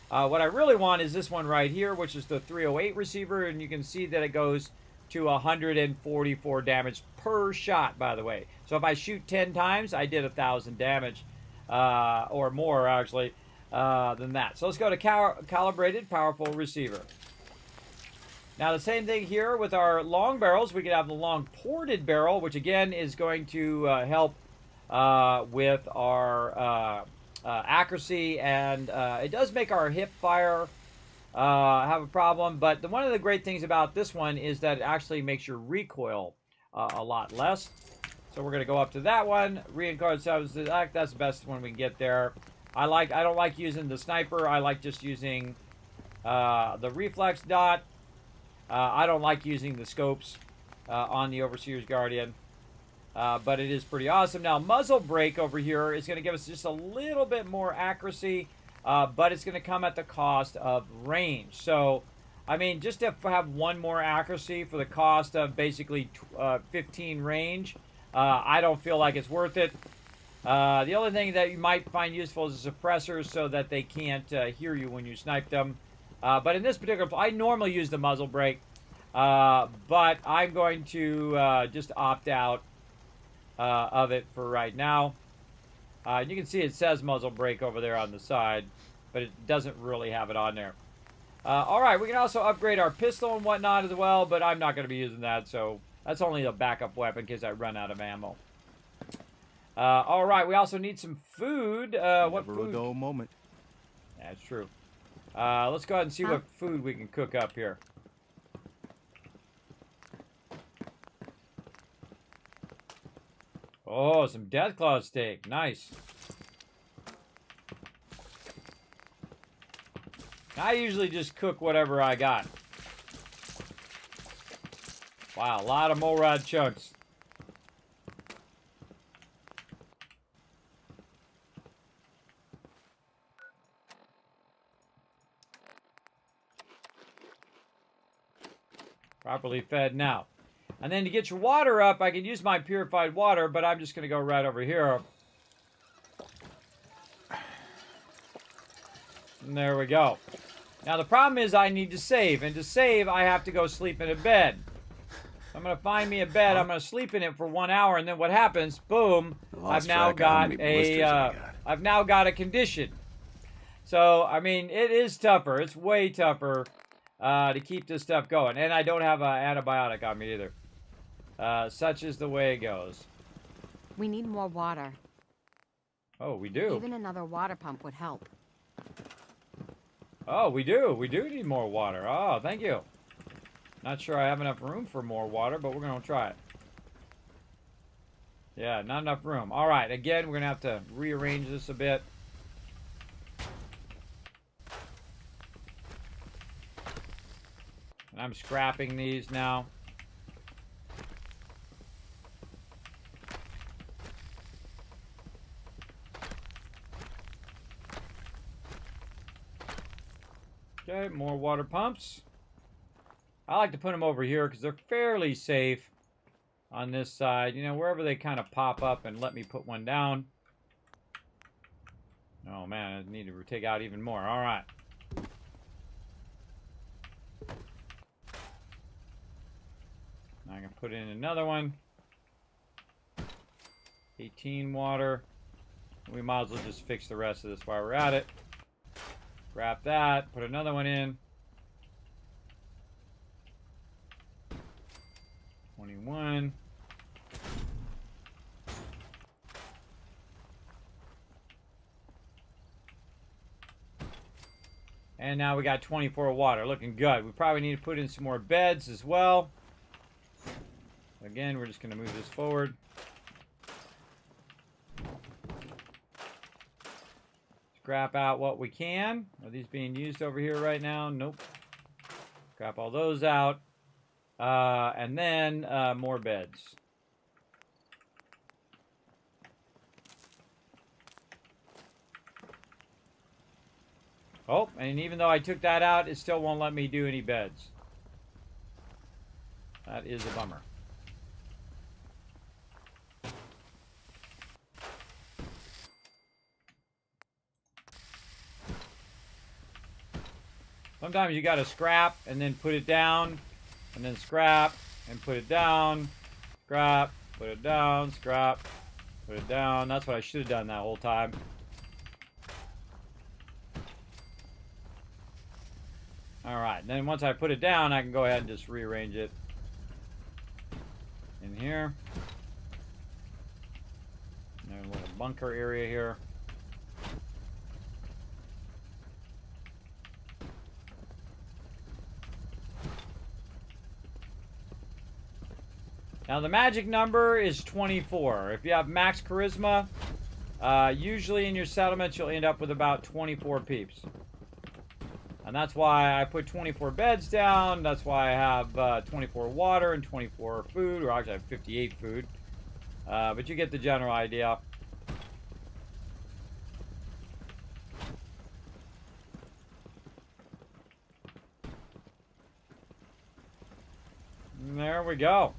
What I really want is this one right here, which is the 308 receiver, and you can see that it goes to 144 damage per shot, by the way. So if I shoot 10 times, I did 1,000 damage, or more, actually, than that. So let's go to calibrated powerful receiver. Now the same thing here with our long barrels. We could have the long ported barrel, which again is going to help with our accuracy, and it does make our hip fire have a problem. But one of the great things about this one is that it actually makes your recoil a lot less. So we're going to go up to that one. Reincarnate self-select. That's the best one we can get there. I don't like using the sniper. I like just using the reflex dot. I don't like using the scopes on the Overseer's Guardian, but it is pretty awesome. Now, muzzle brake over here is going to give us just a little bit more accuracy, but it's going to come at the cost of range. So, I mean, just to have one more accuracy for the cost of basically 15 range, I don't feel like it's worth it. The only thing that you might find useful is a suppressor so that they can't hear you when you snipe them. But in this particular, I normally use the muzzle brake, but I'm going to just opt out of it for right now. You can see it says muzzle brake over there on the side, but it doesn't really have it on there. All right, we can also upgrade our pistol and whatnot as well, but I'm not going to be using that, so that's only a backup weapon in case I run out of ammo. All right, we also need some food. What food? Never a dull moment. That's true. Let's go ahead and see what food we can cook up here. Oh, some Deathclaw steak. Nice. I usually just cook whatever I got. Wow, a lot of Morad chunks. Properly fed now. And then to get your water up, I can use my purified water, but I'm just going to go right over here. And there we go. Now the problem is I need to save, and to save I have to go sleep in a bed. I'm going to find me a bed, I'm going to sleep in it for 1 hour, and then what happens, boom, I've now got a condition. So, I mean, it is tougher. It's way tougher to keep this stuff going. And I don't have an antibiotic on me either. Such is the way it goes. We need more water. Oh, we do? Even another water pump would help. Oh, we do. We do need more water. Oh, thank you. Not sure I have enough room for more water, but we're going to try it. Yeah, not enough room. All right, again, we're going to have to rearrange this a bit. I'm scrapping these now. Okay, more water pumps. I like to put them over here because they're fairly safe on this side. You know, wherever they kind of pop up and let me put one down. Oh, man, I need to take out even more. All right. Now I can put in another one. 18 water. We might as well just fix the rest of this while we're at it. Grab that. Put another one in. 21. And now we got 24 water. Looking good. We probably need to put in some more beds as well. Again, we're just going to move this forward. Scrap out what we can. Are these being used over here right now? Nope. Scrap all those out. And then more beds. Oh, and even though I took that out, it still won't let me do any beds. That is a bummer. Sometimes you gotta scrap and then put it down, and then scrap and put it down, scrap, put it down, scrap, put it down. That's what I should have done that whole time. Alright, then once I put it down, I can go ahead and just rearrange it in here. There's a little bunker area here. Now the magic number is 24. If you have max charisma, usually in your settlements you'll end up with about 24 peeps. And that's why I put 24 beds down. That's why I have 24 water and 24 food, or actually I have 58 food. But you get the general idea. And there we go.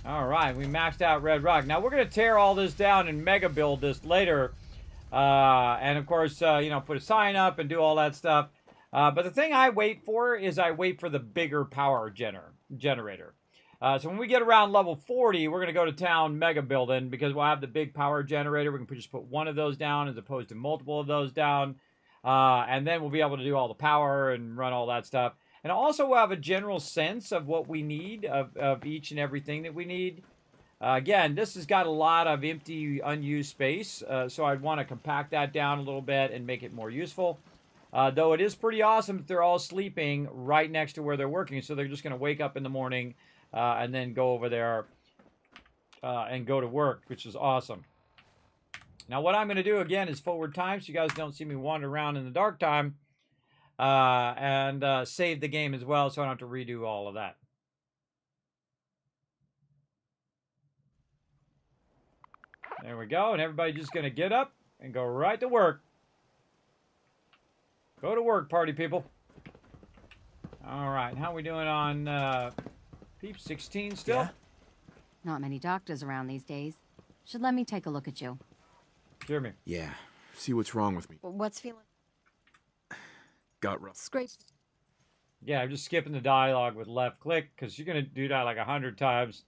All right, we maxed out Red Rock. Now we're going to tear all this down and mega build this later. And of course, you know, put a sign up and do all that stuff. But the thing I wait for is I wait for the bigger power generator. So when we get around level 40, we're going to go to town mega building because we'll have the big power generator. We can just put one of those down as opposed to multiple of those down. And then we'll be able to do all the power and run all that stuff. And also we'll have a general sense of what we need, of each and everything that we need. Again, this has got a lot of empty, unused space, so I'd want to compact that down a little bit and make it more useful. Though it is pretty awesome that they're all sleeping right next to where they're working, so they're just going to wake up in the morning and then go over there and go to work, which is awesome. Now what I'm going to do again is forward time, so you guys don't see me wander around in the dark time. And save the game as well, so I don't have to redo all of that. There we go, and everybody's just going to get up and go right to work. Go to work, party people. All right, how are we doing on Peep 16 still? Yeah. Not many doctors around these days. Should let me take a look at you. Jeremy. Yeah, see what's wrong with me. What's feeling? Got rough. Scrape. Yeah, I'm just skipping the dialogue with left click because you're going to do that like 100 times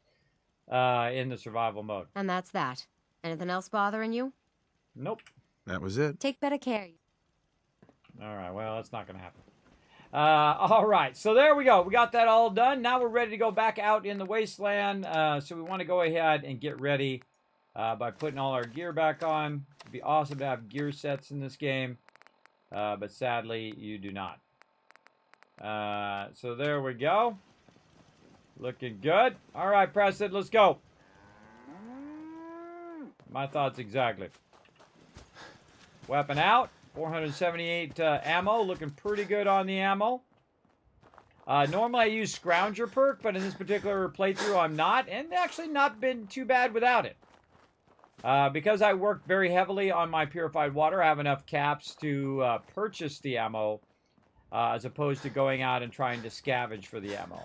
in the survival mode. And that's that. Anything else bothering you? Nope. That was it. Take better care. All right, well, that's not going to happen. All right, so there we go. We got that all done. Now we're ready to go back out in the wasteland. So we want to go ahead and get ready by putting all our gear back on. It'd be awesome to have gear sets in this game. But sadly, you do not. So there we go. Looking good. All right, Preston, let's go. My thoughts exactly. Weapon out. 478 ammo. Looking pretty good on the ammo. Normally I use Scrounger perk, but in this particular playthrough I'm not. And actually not been too bad without it. Because I worked very heavily on my purified water, I have enough caps to purchase the ammo. As opposed to going out and trying to scavenge for the ammo.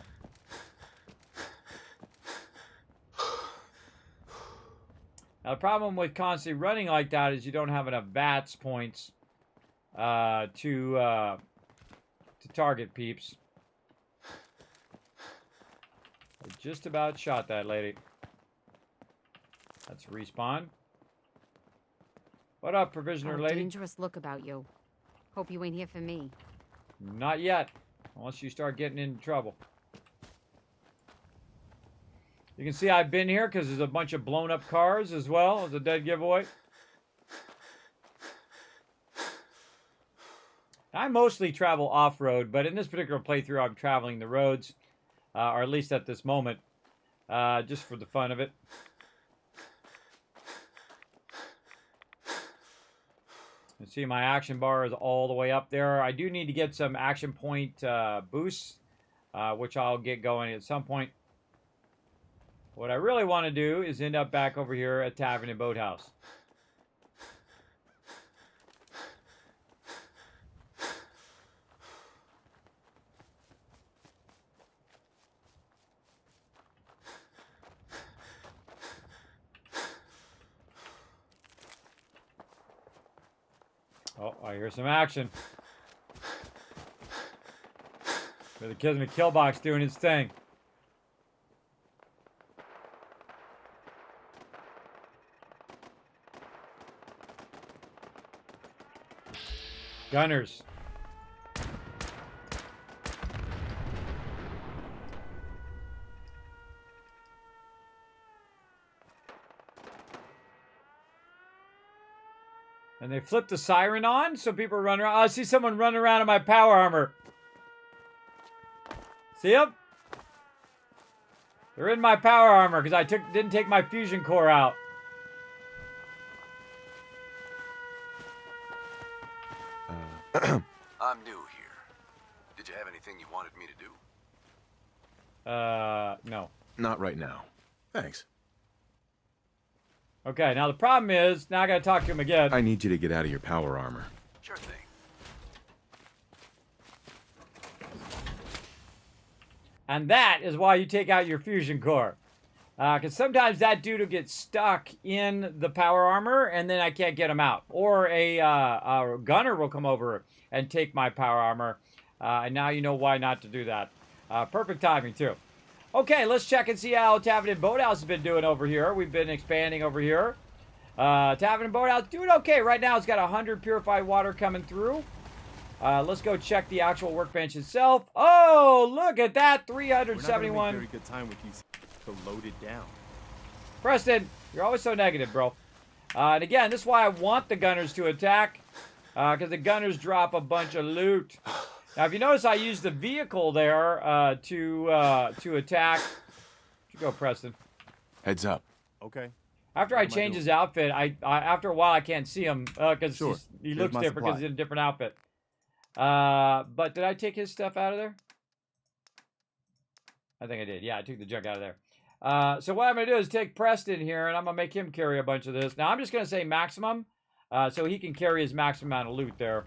Now, the problem with constantly running like that is you don't have enough VATS points to target peeps. I just about shot that lady. That's respawn. What up, provisioner lady? Dangerous look about you. Hope you ain't here for me. Not yet, unless you start getting into trouble. You can see I've been here because there's a bunch of blown up cars as well as a dead giveaway. I mostly travel off-road, but in this particular playthrough I'm traveling the roads, or at least at this moment, just for the fun of it. You see my action bar is all the way up there. I do need to get some action point boosts, which I'll get going at some point. What I really want to do is end up back over here at Tavern and Boathouse. Oh, I hear some action. The Kismet kill box doing its thing. Gunners. And they flipped the siren on, so people run around. Oh, I see someone running around in my power armor. See them? They're in my power armor because I didn't take my fusion core out. I'm new here. Did you have anything you wanted me to do? No. Not right now. Thanks. Okay, now the problem is, now I gotta talk to him again. I need you to get out of your power armor. Sure thing. And that is why you take out your fusion core. Because sometimes that dude will get stuck in the power armor, and then I can't get him out. Or a gunner will come over and take my power armor. And now you know why not to do that. Perfect timing, too. Okay, let's check and see how Tavern and Boathouse has been doing over here. We've been expanding over here. Tavern and Boathouse doing okay. Right now it's got 100 purified water coming through. Let's go check the actual workbench itself. Oh, look at that. 371. We're not gonna make a very good time with you to load it down. Preston, you're always so negative, bro. And again, this is why I want the gunners to attack. Because the gunners drop a bunch of loot. Now, if you notice, I used the vehicle there to attack. Where'd you go, Preston? Heads up. Okay. After I change his outfit, after a while I can't see him because he looks different because he's in a different outfit. But did I take his stuff out of there? I think I did. Yeah, I took the junk out of there. So what I'm going to do is take Preston here, and I'm going to make him carry a bunch of this. Now, I'm just going to say maximum, so he can carry his maximum amount of loot there.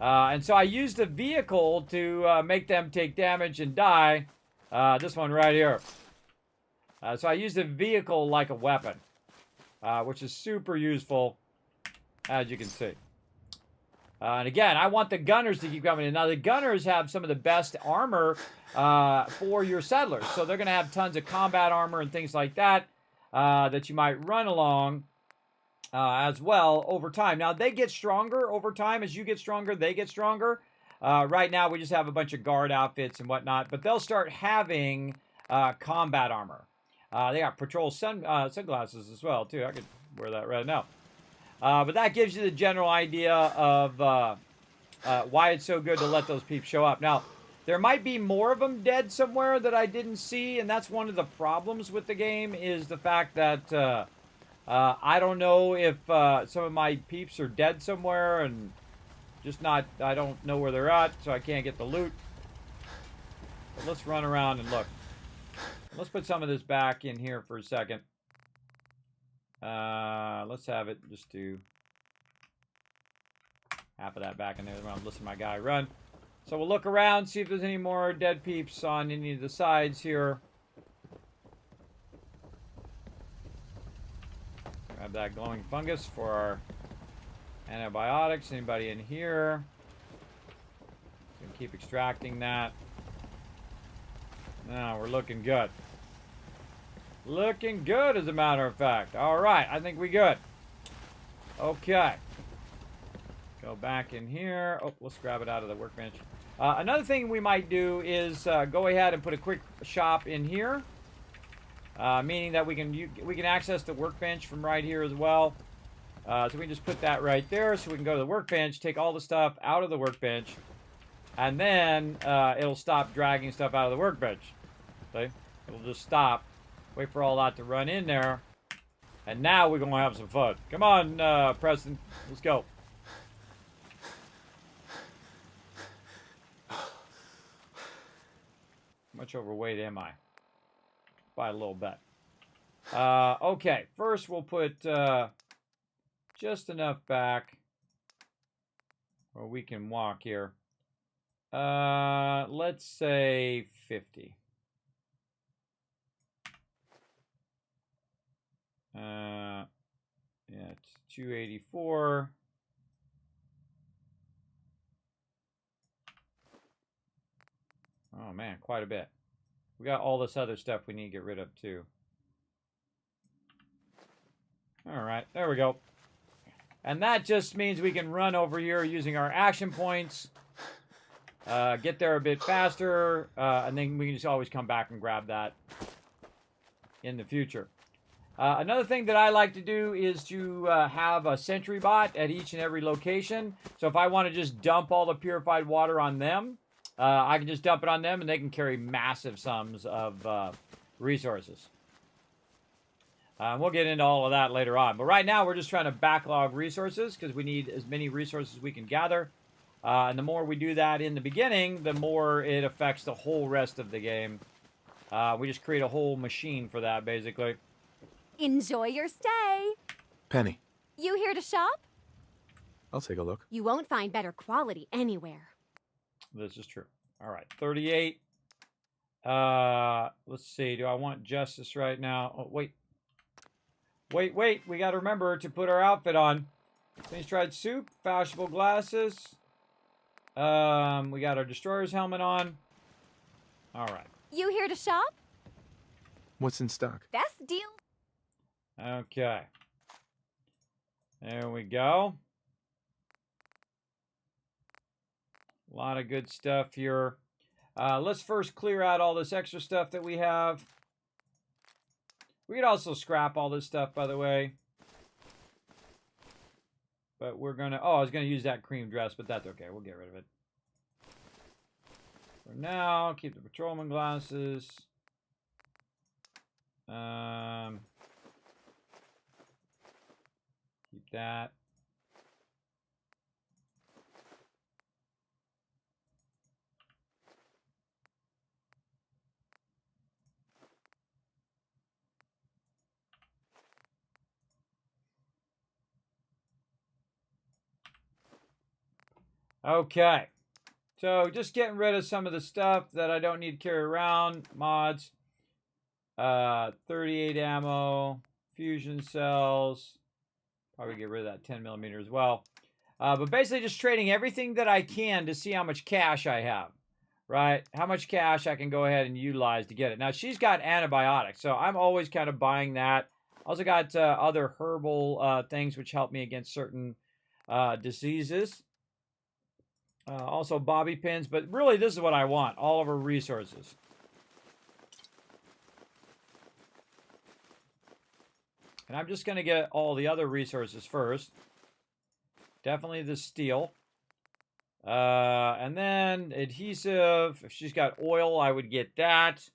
And so I used the vehicle to make them take damage and die. This one right here. So I used the vehicle like a weapon, which is super useful, as you can see. And again, I want the gunners to keep coming in. Now, the gunners have some of the best armor for your settlers. So they're going to have tons of combat armor and things like that that you might run along as well over time. Now, they get stronger over time. As you get stronger, they get stronger. Right now, we just have a bunch of guard outfits and whatnot. But they'll start having combat armor. They got patrol sunglasses as well, too. I could wear that right now. But that gives you the general idea of why it's so good to let those peeps show up. Now, there might be more of them dead somewhere that I didn't see, and that's one of the problems with the game, is the fact that I don't know if some of my peeps are dead somewhere and just not, I don't know where they're at, so I can't get the loot. But let's run around and look. Let's put some of this back in here for a second. Let's have it just do half of that back in there. I'm listening to my guy run. So we'll look around, see if there's any more dead peeps on any of the sides here. Grab that glowing fungus for our antibiotics. Anybody in here? Gonna keep extracting that. Now we're looking good. Looking good, as a matter of fact. All right, I think we good. Okay. Go back in here. Oh, let's grab it out of the workbench. Another thing we might do is go ahead and put a quick shop in here, meaning that we can access the workbench from right here as well. So we can just put that right there, so we can go to the workbench, take all the stuff out of the workbench, and then it'll stop dragging stuff out of the workbench. Okay? It'll just stop. Wait for all that to run in there, and now we're gonna have some fun. Come on, Preston, let's go. How much overweight am I? By a little bit. Okay, first we'll put just enough back where we can walk here. Let's say 50. Yeah, it's 284. Oh man, quite a bit. We got all this other stuff we need to get rid of too. All right, there we go. And that just means we can run over here using our action points, get there a bit faster, and then we can just always come back and grab that in the future. Another thing that I like to do is to have a sentry bot at each and every location. So if I want to just dump all the purified water on them, I can just dump it on them and they can carry massive sums of resources. We'll get into all of that later on. But right now we're just trying to backlog resources because we need as many resources as we can gather. And the more we do that in the beginning, the more it affects the whole rest of the game. We just create a whole machine for that, basically. Enjoy your stay. Penny, You here to shop? I'll take a look. You won't find better quality anywhere. This is true. All right, 38. Let's see. Do I want justice right now? Oh, wait. Wait. We got to remember to put our outfit on. Things tried soup, fashionable glasses. We got our destroyer's helmet on. All right. You here to shop? What's in stock? Best deal. Okay. There we go. A lot of good stuff here. Let's first clear out all this extra stuff that we have. We could also scrap all this stuff, by the way. But we're going to... Oh, I was going to use that cream dress, but that's okay. We'll get rid of it. For now, keep the patrolman glasses. Keep that. Okay. So just getting rid of some of the stuff that I don't need to carry around. Mods. 38 ammo. Fusion cells. Probably get rid of that 10mm as well. But basically just trading everything that I can to see how much cash I have. Right? How much cash I can go ahead and utilize to get it. Now, she's got antibiotics, so I'm always kind of buying that. Also got other herbal things which help me against certain diseases. Also bobby pins, but really this is what I want. All of her resources. And I'm just going to get all the other resources first. Definitely the steel. And then adhesive. If she's got oil, I would get that.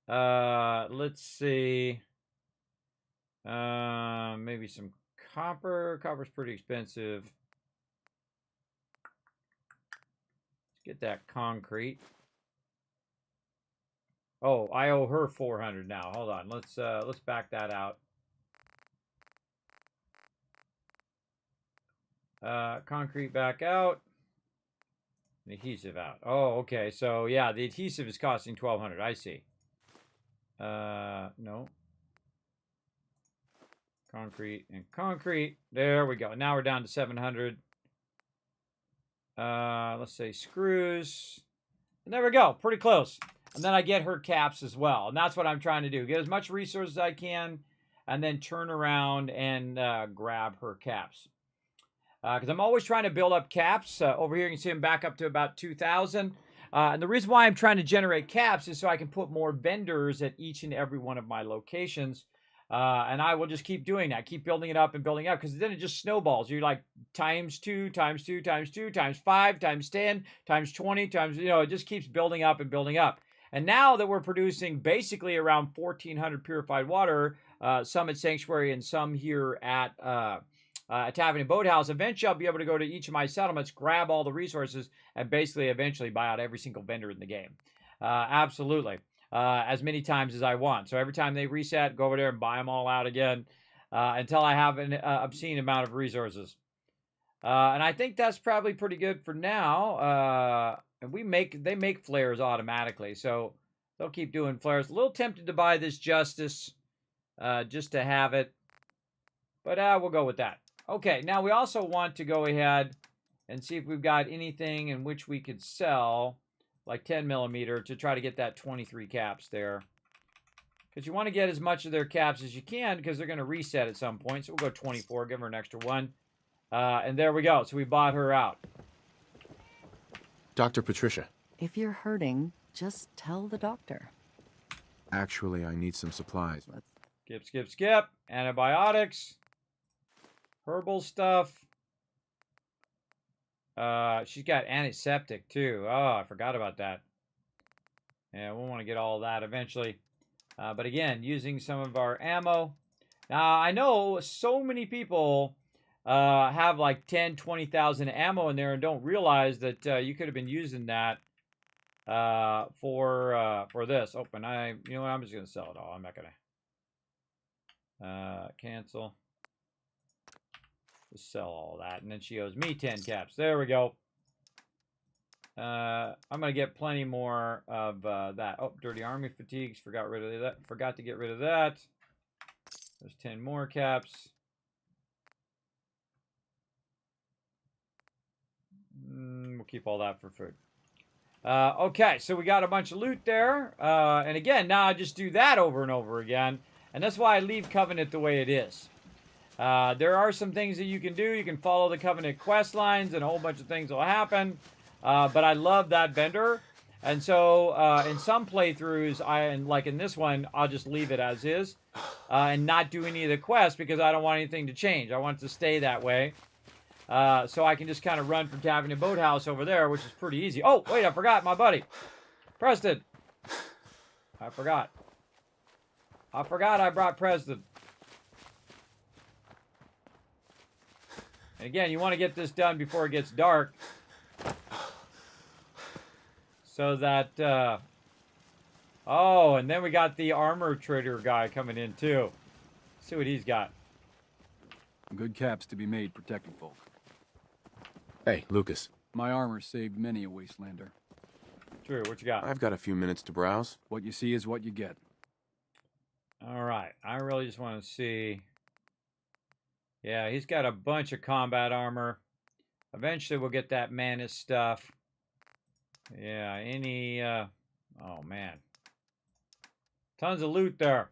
Let's see. Maybe some copper. Copper's pretty expensive. Let's get that concrete. Oh, I owe her 400 now. Hold on. Let's back that out. Concrete back out. Adhesive out. Oh, okay. So yeah, the adhesive is costing 1,200. I see. No. Concrete and concrete. There we go. Now we're down to 700. Let's say screws. And there we go. Pretty close. And then I get her caps as well. And that's what I'm trying to do. Get as much resources as I can, and then turn around and grab her caps. Because I'm always trying to build up caps. Over here, you can see them back up to about 2,000. And the reason why I'm trying to generate caps is so I can put more vendors at each and every one of my locations. And I will just keep doing that. Keep building it up and building up. Because then it just snowballs. You're like times 2, times 2, times 2, times 5, times 10, times 20, times, it just keeps building up and building up. And now that we're producing basically around 1,400 purified water, some at Sanctuary and some here at Tavern and Boathouse, eventually I'll be able to go to each of my settlements, grab all the resources, and basically eventually buy out every single vendor in the game. Absolutely. As many times as I want. So every time they reset, go over there and buy them all out again until I have an obscene amount of resources. And I think that's probably pretty good for now. And they make flares automatically, so they'll keep doing flares. A little tempted to buy this Justice just to have it, but we'll go with that. Okay, now we also want to go ahead and see if we've got anything in which we could sell, like 10 millimeter, to try to get that 23 caps there. Because you want to get as much of their caps as you can, because they're going to reset at some point. So we'll go 24, give her an extra one. And there we go. So we bought her out. Dr. Patricia. If you're hurting, just tell the doctor. Actually, I need some supplies. Skip. Antibiotics. Herbal stuff. She's got antiseptic, too. Oh, I forgot about that. Yeah, we'll want to get all of that eventually. But again, using some of our ammo. Now, I know so many people have like 10, 20,000 ammo in there and don't realize that you could have been using that for this. Oh, and you know what? I'm just going to sell it all. I'm not going to cancel. Just sell all that. And then she owes me 10 caps. There we go. I'm going to get plenty more of that. Oh, dirty army fatigues. Forgot to get rid of that. There's 10 more caps. We'll keep all that for food. Okay, so we got a bunch of loot there. And again, now I just do that over and over again. And that's why I leave Covenant the way it is. There are some things that you can do. You can follow the Covenant quest lines and a whole bunch of things will happen. But I love that vendor. And so in some playthroughs, like in this one, I'll just leave it as is. And not do any of the quests because I don't want anything to change. I want it to stay that way. So I can just kind of run from Tavern and Boathouse over there, which is pretty easy. Oh, wait, I forgot my buddy. Preston. I forgot I brought Preston. And again, you want to get this done before it gets dark. So that, oh, and then we got the armor trader guy coming in too. Let's see what he's got. Good caps to be made protecting folk. Hey, Lucas. My armor saved many a wastelander. True, what you got? I've got a few minutes to browse. What you see is what you get. All right, I really just want to see. Yeah, he's got a bunch of combat armor. Eventually we'll get that Manus stuff. Yeah, oh man. Tons of loot there.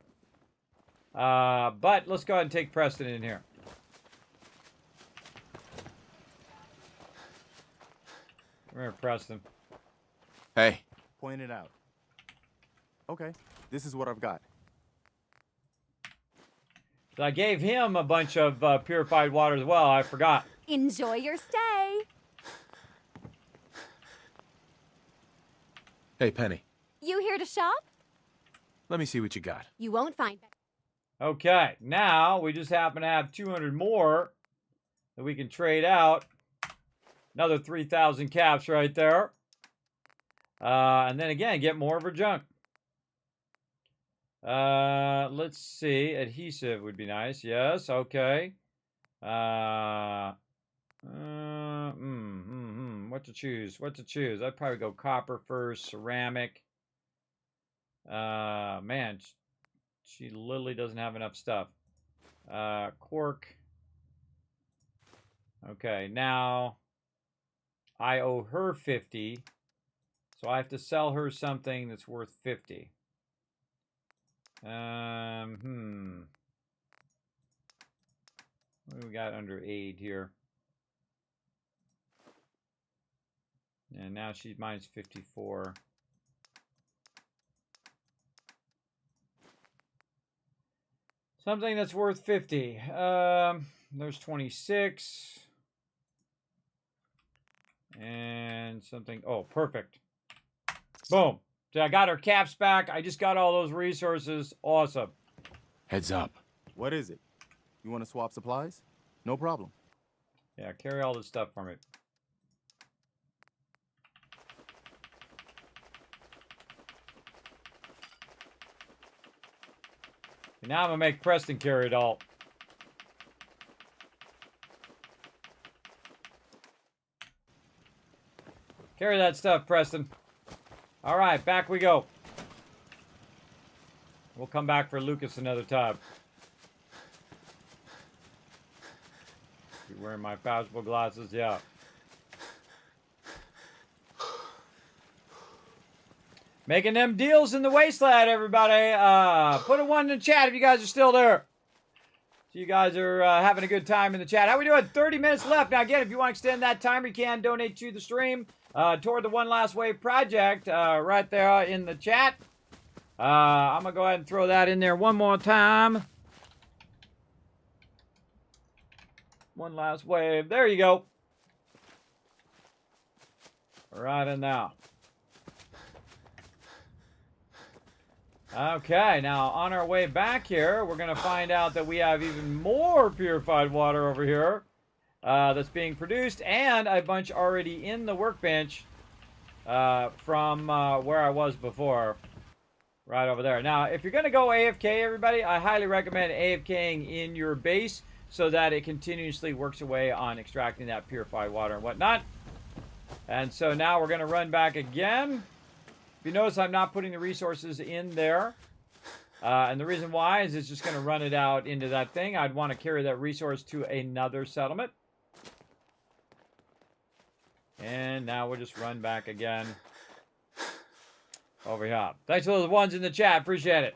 But let's go ahead and take Preston in here. Come here, Preston. Hey. Point it out. Okay, this is what I've got. So I gave him a bunch of purified water as well. I forgot. Enjoy your stay. Hey, Penny. You here to shop? Let me see what you got. You won't find. Okay, now we just happen to have 200 more that we can trade out. Another 3,000 caps right there. And then again, get more of her junk. Let's see. Adhesive would be nice. Yes, okay. What to choose? What to choose? I'd probably go copper first, ceramic. Man, she literally doesn't have enough stuff. Cork. Okay, now I owe her 50. So I have to sell her something that's worth 50. What do we got under aid here? And now she's minus 54. Something that's worth 50. There's 26. And something. Oh, perfect. Boom. So I got her caps back. I just got all those resources. Awesome. Heads up. What is it? You want to swap supplies? No problem. Yeah, carry all this stuff for me. And now I'm going to make Preston carry it all. Carry that stuff, Preston. All right, back we go. We'll come back for Lucas another time. You wearing my fashionable glasses? Yeah. Making them deals in the wasteland, everybody. Put a 1 in the chat if you guys are still there. So you guys are having a good time in the chat. How we doing? 30 minutes left. Now, again, if you want to extend that timer, you can donate to the stream. Toward the One Last Wave project right there in the chat. I'm going to go ahead and throw that in there one more time. One Last Wave. There you go. Right in now. Okay, now on our way back here, we're going to find out that we have even more purified water over here. That's being produced, and a bunch already in the workbench from where I was before, right over there. Now, if you're going to go AFK, everybody, I highly recommend AFKing in your base so that it continuously works away on extracting that purified water and whatnot. And so now we're going to run back again. If you notice, I'm not putting the resources in there. And the reason why is it's just going to run it out into that thing. I'd want to carry that resource to another settlement. And now we'll just run back again over here. Thanks for those ones in the chat. Appreciate it.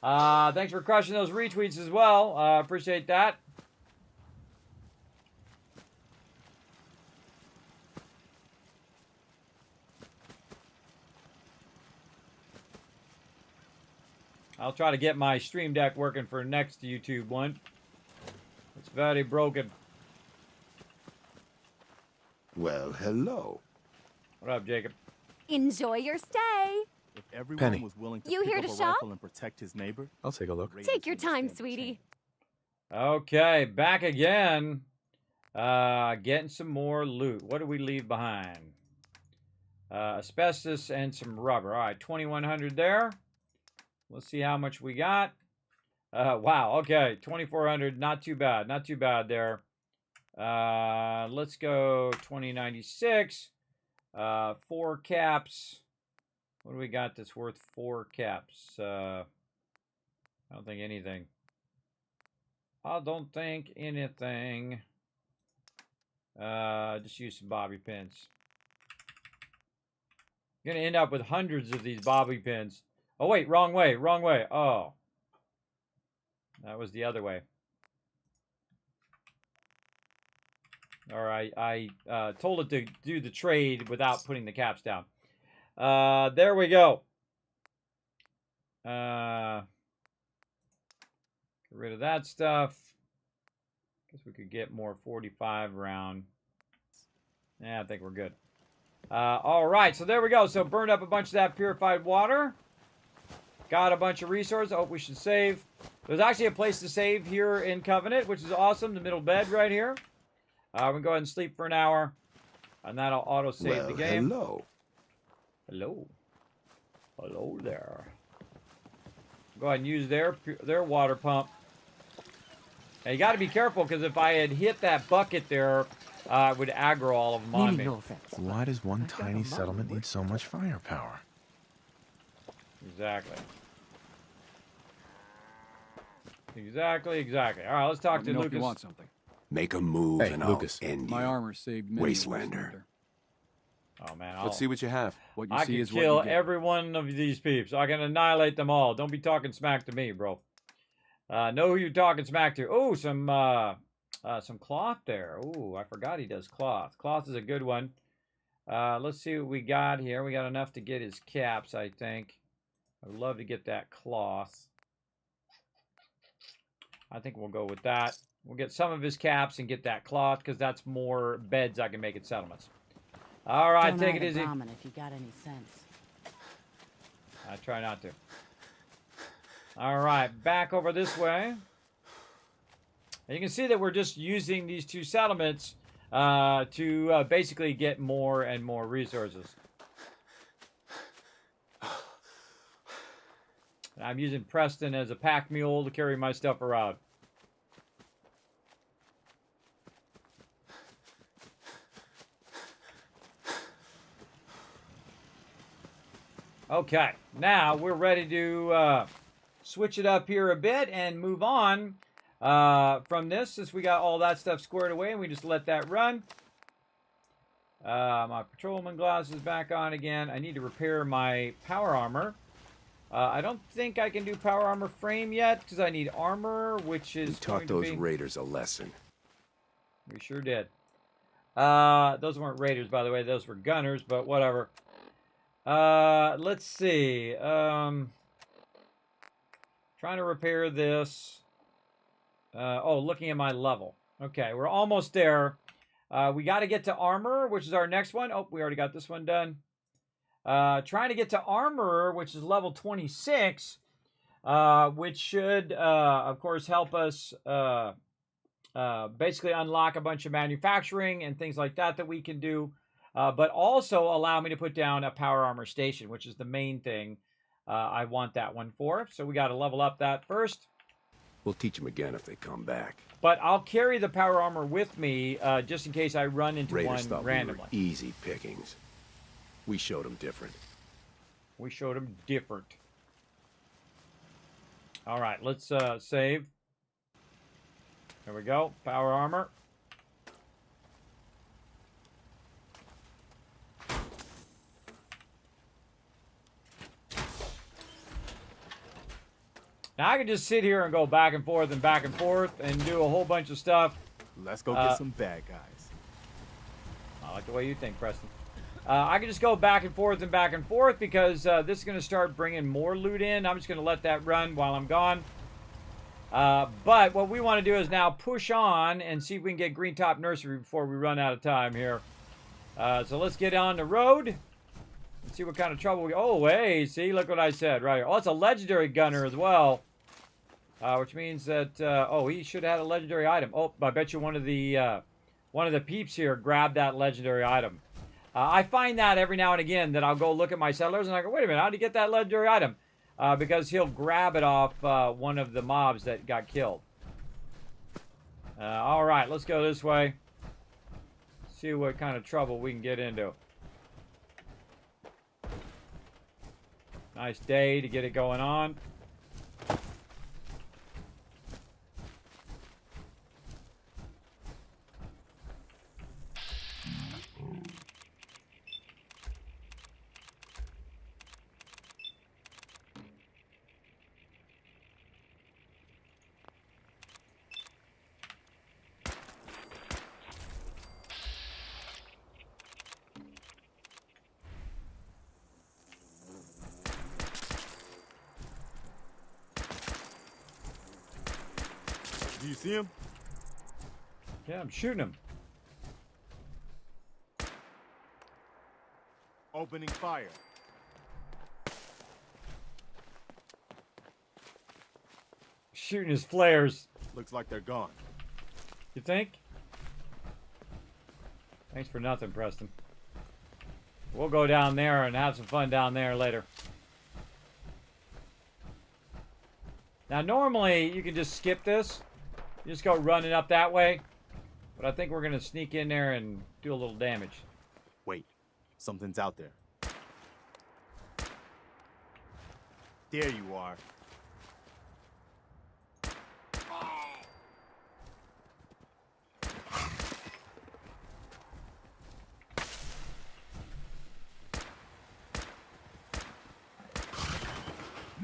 Thanks for crushing those retweets as well. Appreciate that. I'll try to get my stream deck working for next YouTube one. It's very broken. Well, hello. What up, Jacob? Enjoy your stay. If everyone Penny. was willing to You pick here up to a shop? rifle and protect his neighbor, I'll take a look. Take your time, sweetie. Okay, back again. Getting some more loot. What do we leave behind? Asbestos and some rubber. All right, 2,100 there. Let's see how much we got. Wow, okay, 2,400. Not too bad. Not too bad there. Let's go 2096. 4 caps. What do we got that's worth 4 caps? I don't think anything. I don't think anything. Just use some bobby pins. You're gonna end up with hundreds of these bobby pins. Oh wait, wrong way, wrong way. Oh. That was the other way. All right, I told it to do the trade without putting the caps down. There we go. Get rid of that stuff. Guess we could get more 45 round. Yeah, I think we're good. All right, so there we go. So burned up a bunch of that purified water. Got a bunch of resources. Oh, we should save. There's actually a place to save here in Covenant, which is awesome. The middle bed right here. We can go ahead and sleep for an hour, and that'll auto-save the game. Hello. Hello. Hello there. Go ahead and use their water pump. Now, you got to be careful, because if I had hit that bucket there, it would aggro all of them on me. Why does one tiny settlement need so much firepower? Exactly. Exactly. All right, let's talk to Let me know Lucas. if you want something. Make a move Hey, and Lucas. I'll end My you. armor saved many Wastelander. Oh, man. Let's see what you have. What you I see can is what kill you get. every one of these peeps. I can annihilate them all. Don't be talking smack to me, bro. Know who you're talking smack to. Oh, some cloth there. Oh, I forgot he does cloth. Cloth is a good one. Let's see what we got here. We got enough to get his caps, I think. I would love to get that cloth. I think we'll go with that. We'll get some of his caps and get that cloth, because that's more beds I can make at settlements. All right, Don't take it either easy. Brahmin if you got any sense. I try not to. All right, back over this way. And you can see that we're just using these two settlements to basically get more and more resources. I'm using Preston as a pack mule to carry my stuff around. Okay, now we're ready to switch it up here a bit and move on from this, since we got all that stuff squared away, and we just let that run. My patrolman glasses back on again. I need to repair my power armor. I don't think I can do power armor frame yet, because I need armor, which is We taught those raiders a lesson. We sure did. Those weren't raiders, by the way. Those were gunners, but whatever. Let's see. Trying to repair this. Oh, looking at my level. Okay, we're almost there. We got to get to armor, which is our next one. Oh, we already got this one done. Trying to get to armor, which is level 26, which should, of course, help us basically unlock a bunch of manufacturing and things like that we can do, but also allow me to put down a power armor station, which is the main thing I want that one for. So we got to level up that first. We'll teach them again if they come back. But I'll carry the power armor with me just in case I run into Raiders one thought randomly. we were easy pickings. We showed them different. We showed them different. All right, let's save. There we go. Power armor. Now I can just sit here and go back and forth and do a whole bunch of stuff. Let's go get some bad guys. I like the way you think, Preston. I can just go back and forth because this is going to start bringing more loot in. I'm just going to let that run while I'm gone. But what we want to do is now push on and see if we can get Green Top Nursery before we run out of time here. So let's get on the road and see what kind of trouble we... Oh, hey, see? Look what I said right here. Oh, it's a legendary gunner as well. Which means that... oh, he should have had a legendary item. Oh, I bet you one of the peeps here grabbed that legendary item. I find that every now and again that I'll go look at my settlers and I go, wait a minute, how did you get that legendary item? Because he'll grab it off one of the mobs that got killed. All right, let's go this way. See what kind of trouble we can get into. Nice day to get it going on. Do you see him? Yeah, I'm shooting him. Opening fire. As Shooting his flares. Looks like they're gone. You think? Thanks for nothing, Preston. We'll go down there and have some fun down there later. Now, normally, you can just skip this. You just go running up that way. But I think we're going to sneak in there and do a little damage. Wait, something's out there. There you are.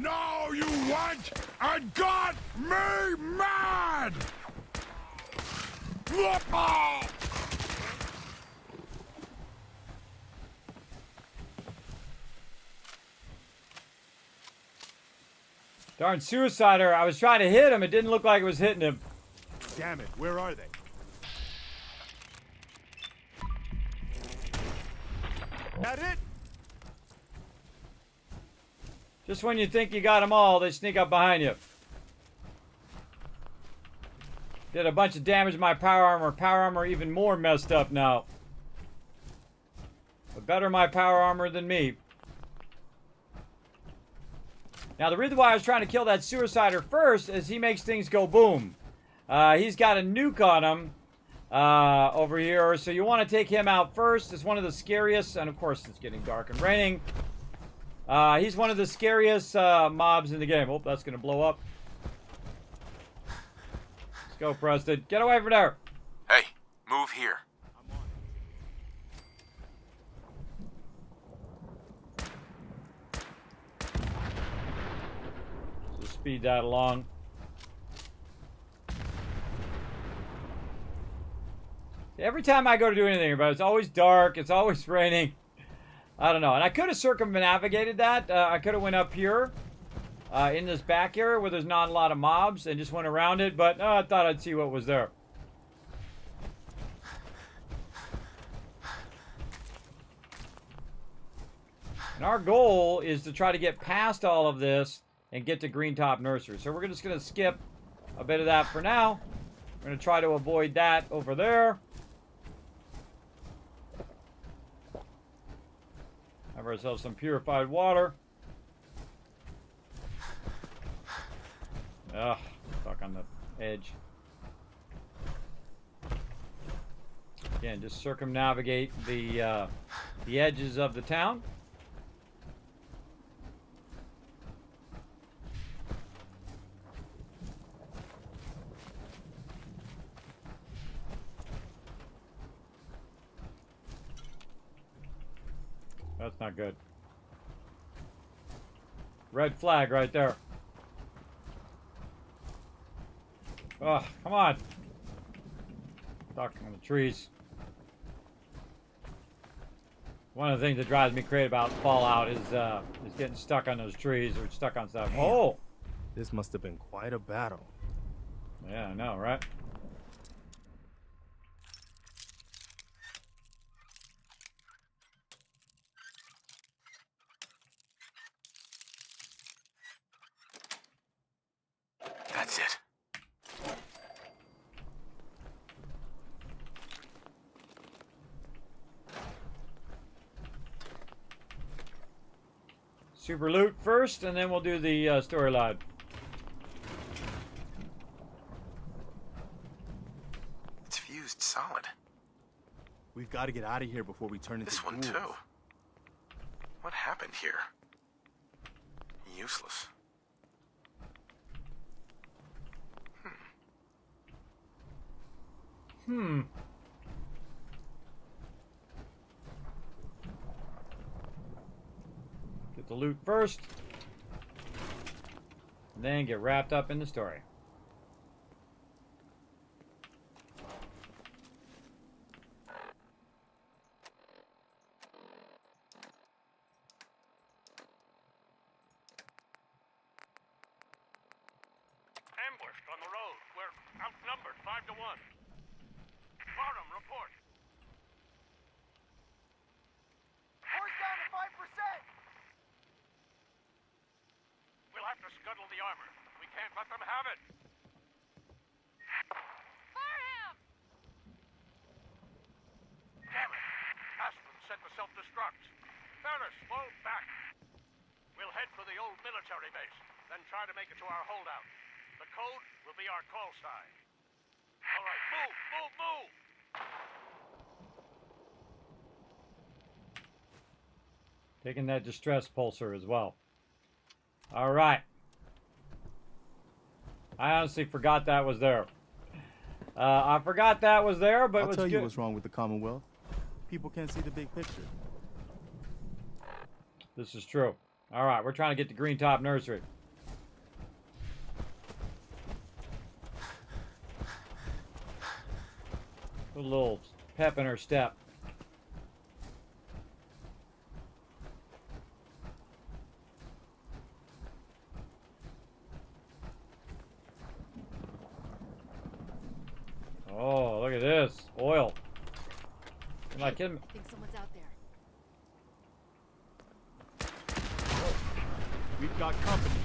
Now you went and got me mad! Darn suicider. I was trying to hit him. It didn't look like it was hitting him. Damn it, where are they? That it? Just when you think you got them all, they sneak up behind you. Did a bunch of damage to my power armor. Power armor even more messed up now. But better my power armor than me. Now, the reason why I was trying to kill that suicider first is he makes things go boom. He's got a nuke on him over here, so you want to take him out first. It's one of the scariest, and of course it's getting dark and raining. He's one of the scariest mobs in the game. Oh, that's going to blow up. Let's go, Preston. Get away from there. Hey, move here. So speed that along. Every time I go to do anything about it, it's always dark. It's always raining. I don't know. And I could have circumnavigated that. I could have went up here in this back area where there's not a lot of mobs and just went around it. But I thought I'd see what was there. And our goal is to try to get past all of this and get to Green Top Nursery. So we're just going to skip a bit of that for now. We're going to try to avoid that over there. Have ourselves some purified water. Ugh, stuck on the edge. Again, just circumnavigate the edges of the town. That's not good. Red flag right there. Oh, come on. Stuck on the trees. One of the things that drives me crazy about Fallout is getting stuck on those trees or stuck on stuff. Man, oh! This must have been quite a battle. Yeah, I know, right? That's it. Super loot first, and then we'll do the storyline. It's fused solid. We've got to get out of here before we turn into This one ghouls. too. What happened here? Useless. Get the loot first, and then get wrapped up in the story. Ambushed on the road. We're outnumbered 5 to 1. Barnum, report. We're down to 5%! We'll have to scuttle the armor. We can't Let them have it. Fire him! Damn it. Aspen set the self-destruct. Ferris, fall back. We'll head for the old military base, then try to make it to our holdout. The code will be our call sign. All right, move, move, move! Taking that distress pulsar as well. All right. I honestly forgot that was there. I forgot that was there, but I'll tell you good. what's wrong with the Commonwealth. People can't see the big picture. This is true. All right, we're trying to get to Green Top Nursery. Put a little pep in her step. Oh, look at this. Oil. You're like him. I think someone's out there. We've got company.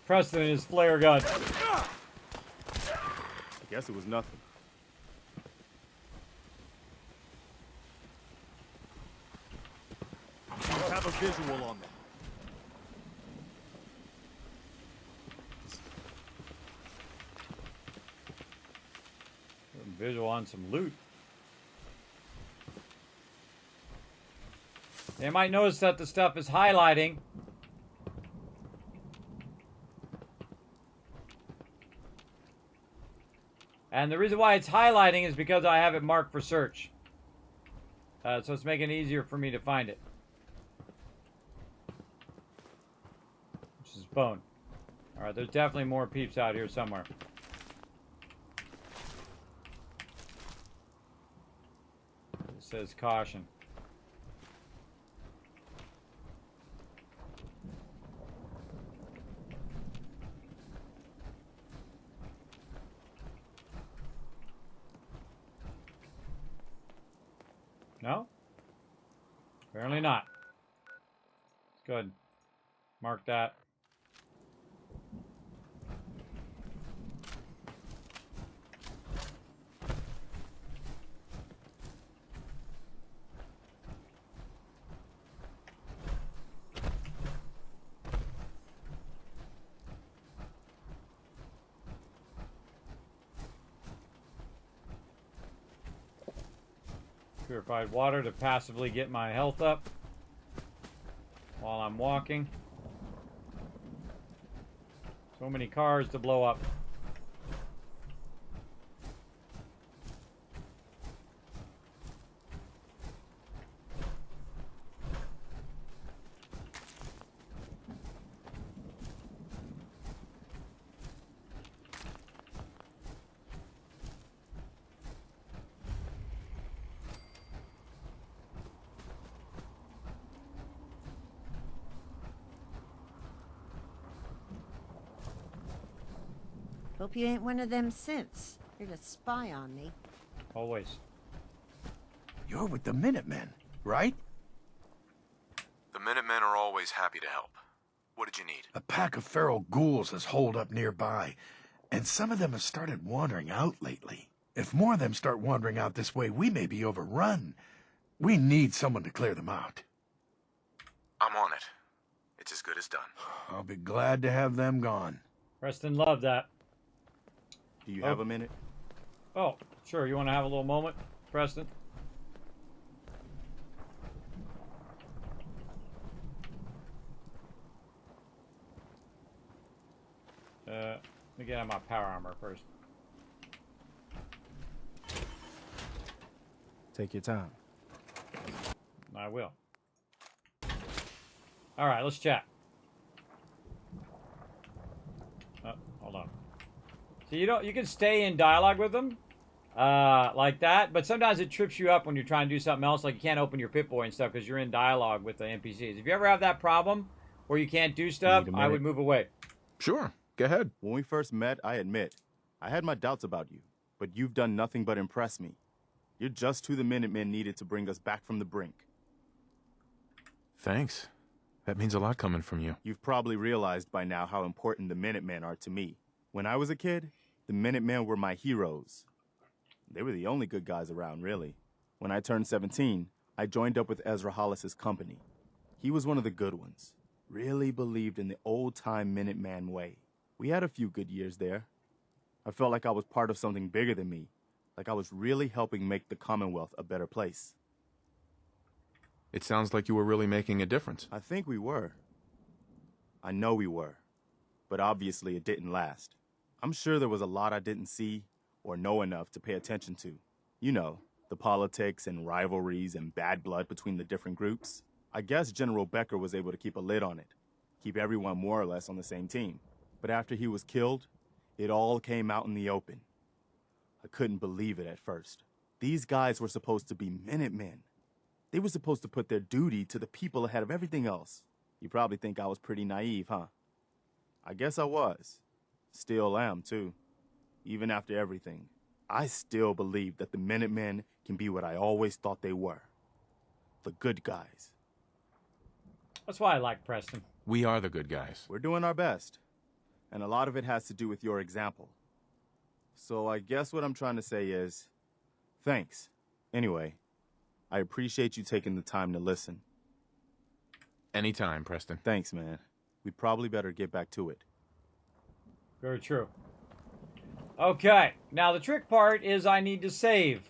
Preston and his flare gun. I guess it was nothing. We have a visual on them. Visual on some loot. They might notice that the stuff is highlighting. And the reason why it's highlighting is because I have it marked for search. So it's making it easier for me to find it. Which is bone. Alright, there's definitely more peeps out here somewhere. It says caution. No? Apparently not. Good. Mark that. Purified water to passively get my health up while I'm walking. So many cars to blow up. Hope you ain't one of them synths. Here to spy on me. Always. You're with the Minutemen, right? The Minutemen are always happy to help. What did you need? A pack of feral ghouls has holed up nearby, and some of them have started wandering out lately. If more of them start wandering out this way, we may be overrun. We need someone to clear them out. I'm on it. It's as good as done. I'll be glad to have them gone. Preston loved that. Do you have a minute? Oh, sure. You want to have a little moment, Preston? Let me get out my power armor first. Take your time. I will. All right, let's chat. Hold on. So you can stay in dialogue with them like that, but sometimes it trips you up when you're trying to do something else, like you can't open your Pip-Boy and stuff because you're in dialogue with the NPCs. If you ever have that problem where you can't do stuff, I would move away. Sure, go ahead. When we first met, I admit, I had my doubts about you, but you've done nothing but impress me. You're just who the Minutemen needed to bring us back from the brink. Thanks. That means a lot coming from you. You've probably realized by now how important the Minutemen are to me. When I was a kid, the Minutemen were my heroes. They were the only good guys around, really. When I turned 17, I joined up with Ezra Hollis's company. He was one of the good ones. Really believed in the old-time Minuteman way. We had a few good years there. I felt like I was part of something bigger than me, like I was really helping make the Commonwealth a better place. It sounds like you were really making a difference. I think we were. I know we were. But obviously it didn't last. I'm sure there was a lot I didn't see or know enough to pay attention to. You know, the politics and rivalries and bad blood between the different groups. I guess General Becker was able to keep a lid on it, keep everyone more or less on the same team. But after he was killed, it all came out in the open. I couldn't believe it at first. These guys were supposed to be Minutemen. They were supposed to put their duty to the people ahead of everything else. You probably think I was pretty naive, huh? I guess I was. Still am, too. Even after everything, I still believe that the Minutemen can be what I always thought they were. The good guys. That's why I like Preston. We are the good guys. We're doing our best. And a lot of it has to do with your example. So I guess what I'm trying to say is, thanks. Anyway, I appreciate you taking the time to listen. Anytime, Preston. Thanks, man. We'd probably better get back to it. Very true. Okay, now the trick part is I need to save.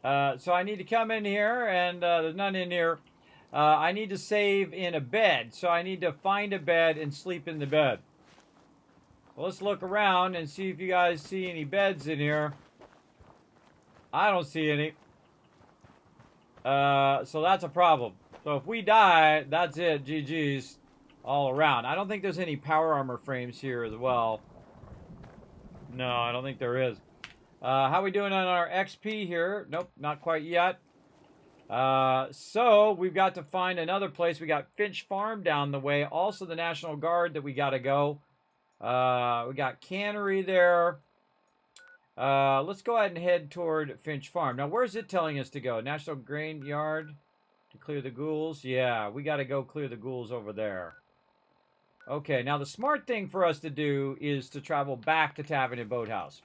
So I need to come in here, and there's none in here. I need to save in a bed, so I need to find a bed and sleep in the bed. Well, let's look around and see if you guys see any beds in here. I don't see any. So that's a problem. So if we die, that's it. GG's all around. I don't think there's any power armor frames here as well. No, I don't think there is. How are we doing on our XP here? Nope, not quite yet. So we've got to find another place. We got Finch Farm down the way. Also the National Guard that we got to go. We got Cannery there. Let's go ahead and head toward Finch Farm. Now, where's it telling us to go? National Grain Yard to clear the ghouls? Yeah, we got to go clear the ghouls over there. Okay, now the smart thing for us to do is to travel back to Tavern and Boathouse.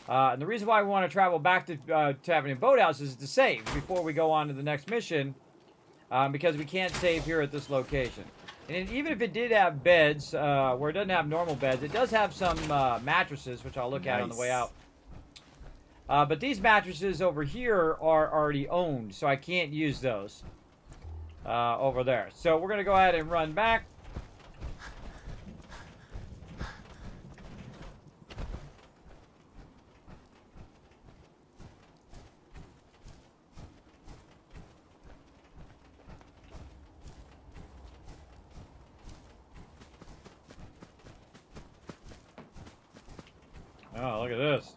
And the reason why we want to travel back to Tavern and Boathouse is to save before we go on to the next mission. Because we can't save here at this location. And even if it did have beds, where it doesn't have normal beds, it does have some mattresses, which I'll look at on the way out. But these mattresses over here are already owned, so I can't use those over there. So we're going to go ahead and run back. Oh, look at this.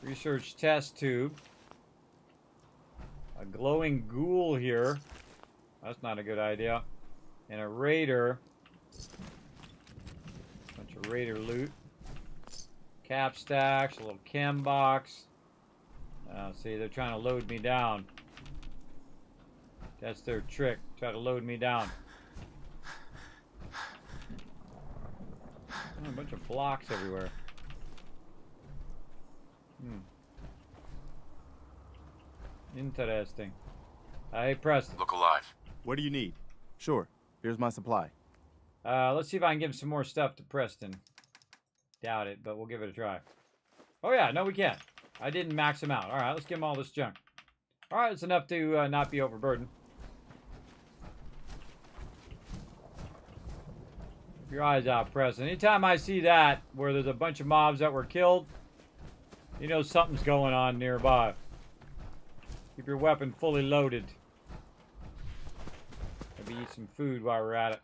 Research test tube. A glowing ghoul here. That's not a good idea. And a raider. Bunch of raider loot. Cap stacks, a little chem box. See, they're trying to load me down. That's their trick. Try to load me down. Oh, a bunch of blocks everywhere. Interesting. Hey, Preston. Look alive. What do you need? Sure. Here's my supply. Let's see if I can give some more stuff to Preston. Doubt it, but we'll give it a try. Oh, yeah. No, we can. I didn't max him out. All right, let's give him all this junk. All right, it's enough to not be overburdened. Keep your eyes out, Preston. Anytime I see that, where there's a bunch of mobs that were killed, you know something's going on nearby. Keep your weapon fully loaded. Maybe eat some food while we're at it.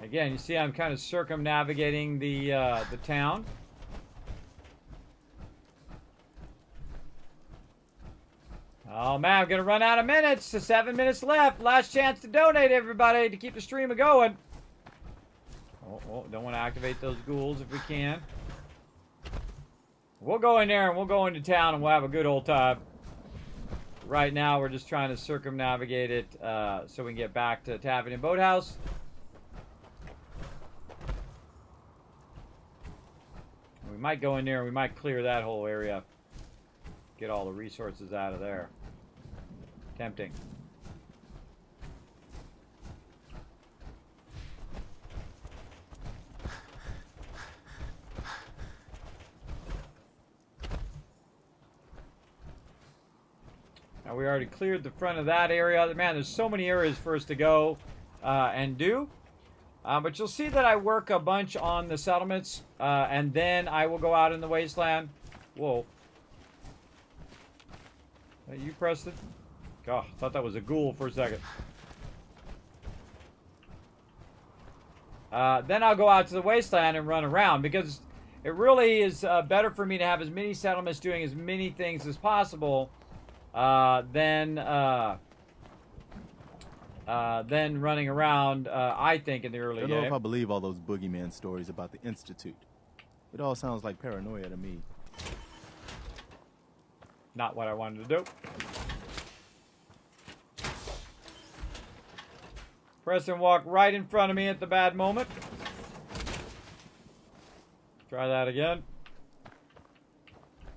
Again, you see I'm kind of circumnavigating the town. Oh man, I'm gonna run out of minutes. So 7 minutes left. Last chance to donate, everybody, to keep the stream going. Oh, don't want to activate those ghouls if we can. We'll go in there and we'll go into town and we'll have a good old time. Right now, we're just trying to circumnavigate it so we can get back to Tavern and Boathouse. We might go in there and we might clear that whole area. Get all the resources out of there. Tempting. Now we already cleared the front of that area. Man, there's so many areas for us to go and do. But you'll see that I work a bunch on the settlements, and then I will go out in the wasteland. Whoa. Hey, you pressed it? God, I thought that was a ghoul for a second. Then I'll go out to the wasteland and run around, because it really is better for me to have as many settlements doing as many things as possible than running around, I think, in the early I game. don't know if I believe all those boogeyman stories about the Institute. It all sounds like paranoia to me. Not what I wanted to do. Preston walked right in front of me at the bad moment. Try that again.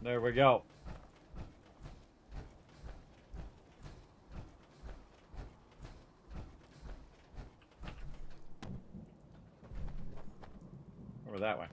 There we go. Over that way.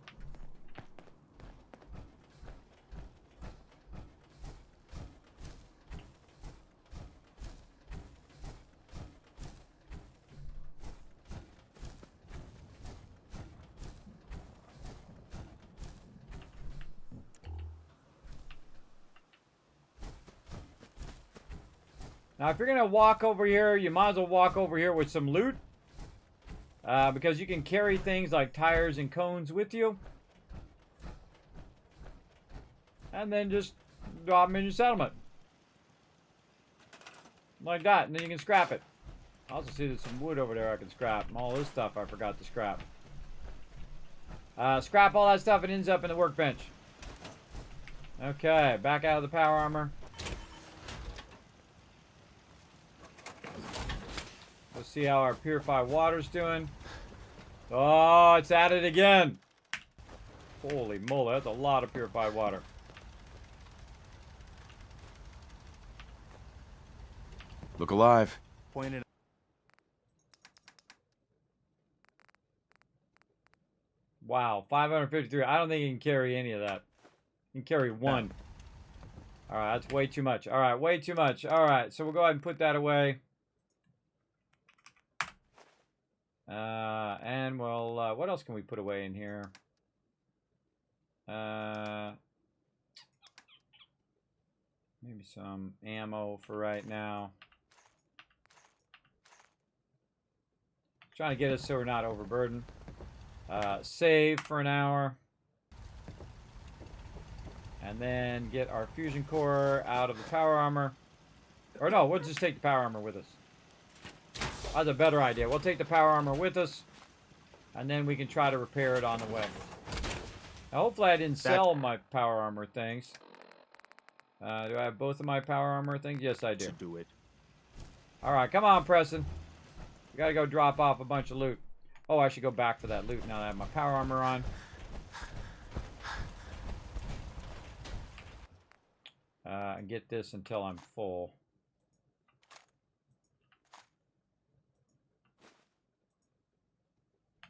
Now, if you're going to walk over here, you might as well walk over here with some loot. Because you can carry things like tires and cones with you. And then just drop them in your settlement. Like that, and then you can scrap it. I also see there's some wood over there I can scrap. And all this stuff I forgot to scrap. Scrap all that stuff, it ends up in the workbench. Okay, back out of the power armor. Let's see how our purified water's doing. Oh, it's at it again. Holy moly, that's a lot of purified water. Look alive. Pointed. Wow, 553. I don't think you can carry any of that. You can carry one. All right, that's way too much. All right, way too much. All right, so we'll go ahead and put that away. And we'll, what else can we put away in here? Maybe some ammo for right now. Trying to get us so we're not overburdened. Save for an hour. And then get our fusion core out of the power armor. Or no, we'll just take the power armor with us. That's a better idea. We'll take the power armor with us, and then we can try to repair it on the way. Now, hopefully I didn't sell my power armor things. Do I have both of my power armor things? Yes, I do. Should do it. All right, come on, Preston. We got to go drop off a bunch of loot. Oh, I should go back for that loot now that I have my power armor on. And get this until I'm full.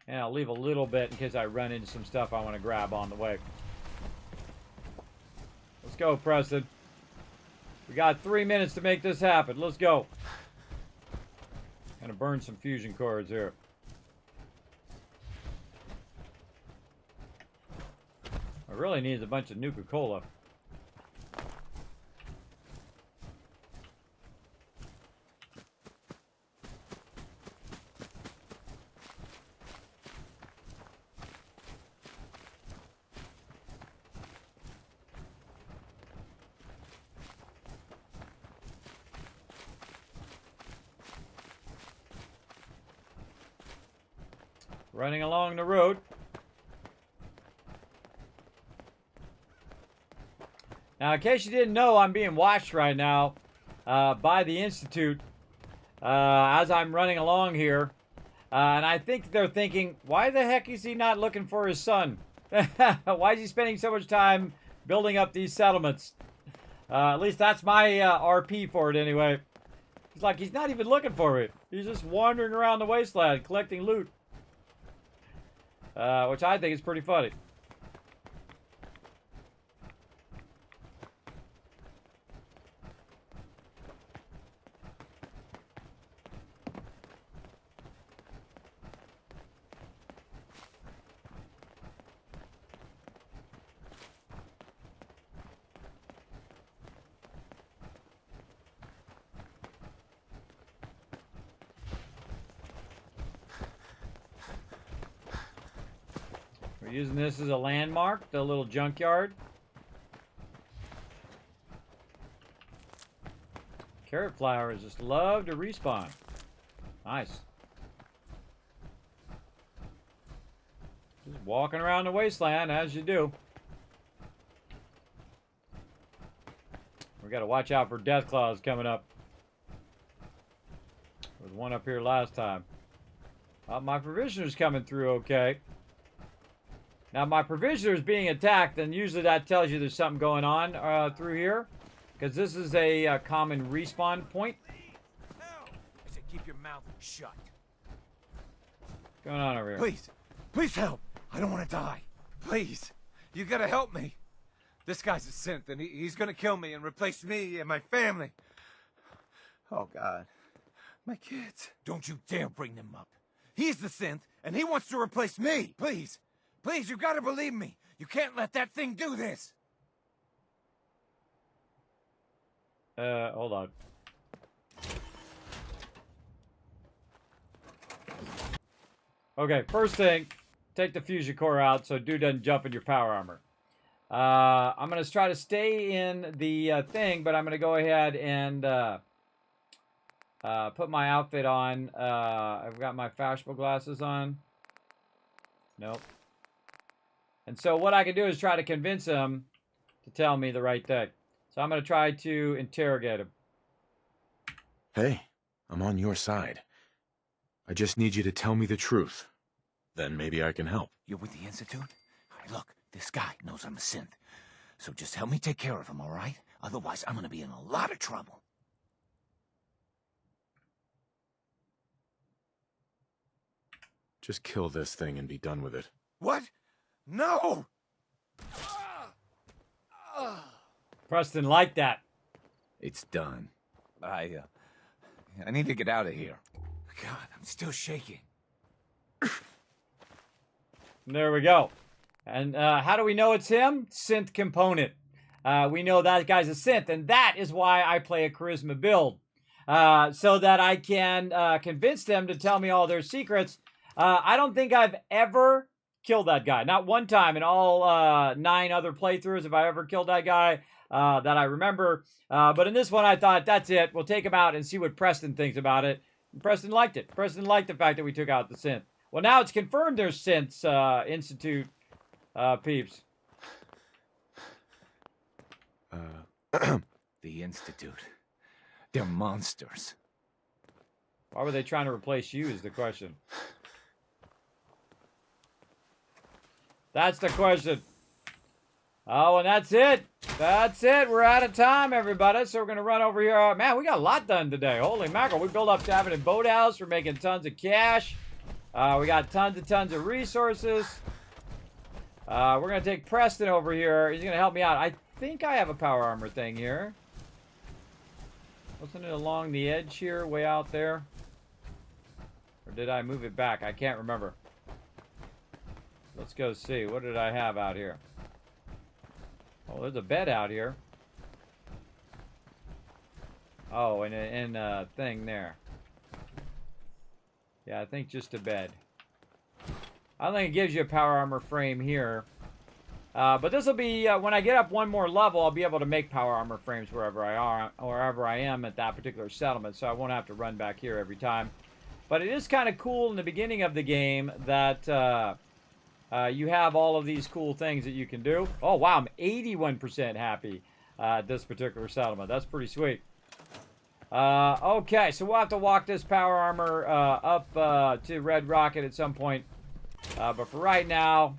And I'll leave a little bit in case I run into some stuff I want to grab on the way. Let's go, Preston. We got 3 minutes to make this happen. Let's go. Gonna burn some fusion cores here. I really need a bunch of Nuka-Cola. running along the road. Now, in case you didn't know, I'm being watched right now by the Institute as I'm running along here. And I think they're thinking, why the heck is he not looking for his son? Why is he spending so much time building up these settlements? At least that's my RP for it anyway. It's like he's not even looking for it. He's just wandering around the wasteland collecting loot. Which I think is pretty funny. We're using this as a landmark, the little junkyard. Carrot flowers just love to respawn. Nice. Just walking around the wasteland as you do. We gotta watch out for death claws coming up. There was one up here last time. My provisioner's coming through okay. Now, my provisioner is being attacked, and usually that tells you there's something going on through here. Because this is a common respawn point. I said keep your mouth shut. What's going on over here? Please. Please help. I don't want to die. Please. You gotta help me. This guy's a synth, and he's gonna kill me and replace me and my family. Oh, God. My kids. Don't you dare bring them up. He's the synth, and he wants to replace me. Please. Please, you gotta believe me. You can't let that thing do this. Hold on. Okay, first thing, take the fusion core out so dude doesn't jump in your power armor. I'm gonna try to stay in the thing, but I'm gonna go ahead and put my outfit on. I've got my fashionable glasses on. Nope. And so what I can do is try to convince him to tell me the right thing. So I'm going to try to interrogate him. Hey, I'm on your side. I just need you to tell me the truth. Then maybe I can help. You're with the Institute? All right, look, this guy knows I'm a synth. So just help me take care of him, all right? Otherwise, I'm going to be in a lot of trouble. Just kill this thing and be done with it. What? No! Preston liked that. It's done. I need to get out of here. God, I'm still shaking. There we go. And how do we know it's him? Synth component. We know that guy's a synth, and that is why I play a charisma build. So that I can convince them to tell me all their secrets. I don't think I've ever killed that guy. Not one time in all 9 other playthroughs have I ever killed that guy that I remember. But in this one, I thought, that's it. We'll take him out and see what Preston thinks about it. And Preston liked it. Preston liked the fact that we took out the synth. Well, now it's confirmed there's synths, Institute peeps. The Institute. They're monsters. Why were they trying to replace you is the question. That's the question. Oh, and that's it. That's it. We're out of time, everybody. So we're going to run over here. Man, we got a lot done today. Holy mackerel. We built up to having a boathouse. We're making tons of cash. We got tons of resources. We're going to take Preston over here. He's going to help me out. I think I have a power armor thing here. Wasn't it along the edge here, way out there? Or did I move it back? I can't remember. Let's go see. What did I have out here? Oh, there's a bed out here. Oh, and a thing there. Yeah, I think just a bed. I don't think it gives you a power armor frame here. But this will be, when I get up one more level, I'll be able to make power armor frames wherever I am at that particular settlement. So I won't have to run back here every time. But it is kind of cool in the beginning of the game that you have all of these cool things that you can do. Oh, wow, I'm 81% happy at this particular settlement. That's pretty sweet. Okay, so we'll have to walk this power armor up to Red Rocket at some point. But for right now,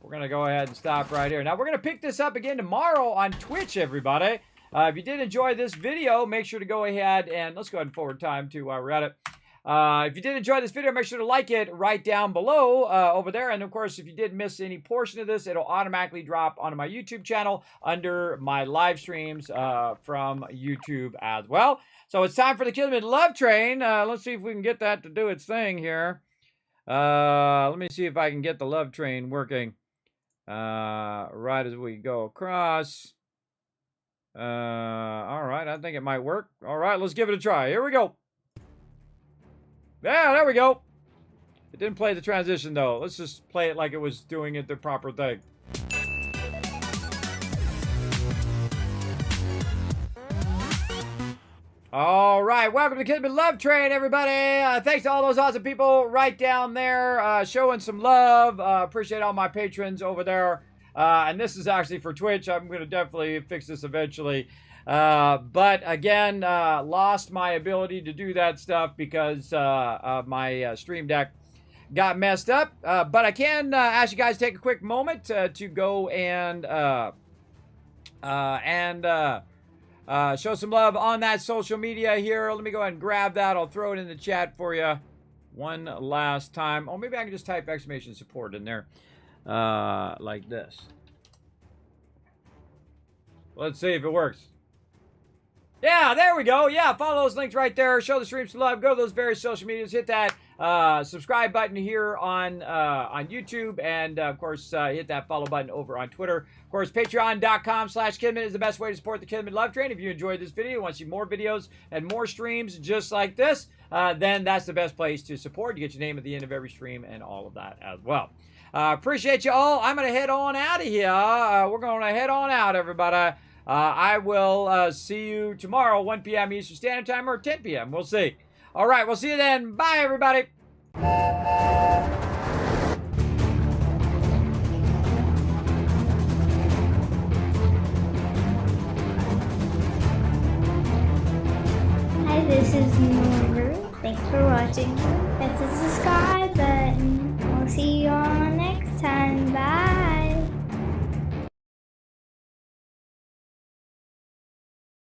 we're going to go ahead and stop right here. Now, we're going to pick this up again tomorrow on Twitch, everybody. If you did enjoy this video, make sure to go ahead and let's go ahead and forward time to while we're at it. If you did enjoy this video, make sure to like it right down below over there. And, of course, if you did miss any portion of this, it'll automatically drop onto my YouTube channel under my live streams from YouTube as well. So it's time for the Kismet Love Train. Let's see if we can get that to do its thing here. Let me see if I can get the Love Train working right as we go across. All right, I think it might work. All right, let's give it a try. Here we go. Yeah, there we go. It didn't play the transition, though. Let's just play it like it was doing it the proper thing. All right, welcome to Kismet Love Train, everybody. Thanks to all those awesome people right down there showing some love. Appreciate all my patrons over there. And this is actually for Twitch. I'm going to definitely fix this eventually. But again, lost my ability to do that stuff because my Stream Deck got messed up. But I can ask you guys to take a quick moment to go and show some love on that social media here. Let me go ahead and grab that. I'll throw it in the chat for you one last time. Oh, maybe I can just type exclamation support in there like this. Let's see if it works. Yeah, there we go. Yeah, follow those links right there. Show the stream some love. Go to those various social medias. Hit that subscribe button here on YouTube. And, of course, hit that follow button over on Twitter. Of course, patreon.com/Kismet is the best way to support the Kismet Love Train. If you enjoyed this video and want to see more videos and more streams just like this, then that's the best place to support. You get your name at the end of every stream and all of that as well. Appreciate you all. I'm going to head on out of here. We're going to head on out, everybody. I will see you tomorrow, 1 p.m. Eastern Standard Time or 10 p.m. We'll see. All right, we'll see you then. Bye, everybody. Hi, this is Noru. Thanks for watching. Hit the subscribe button.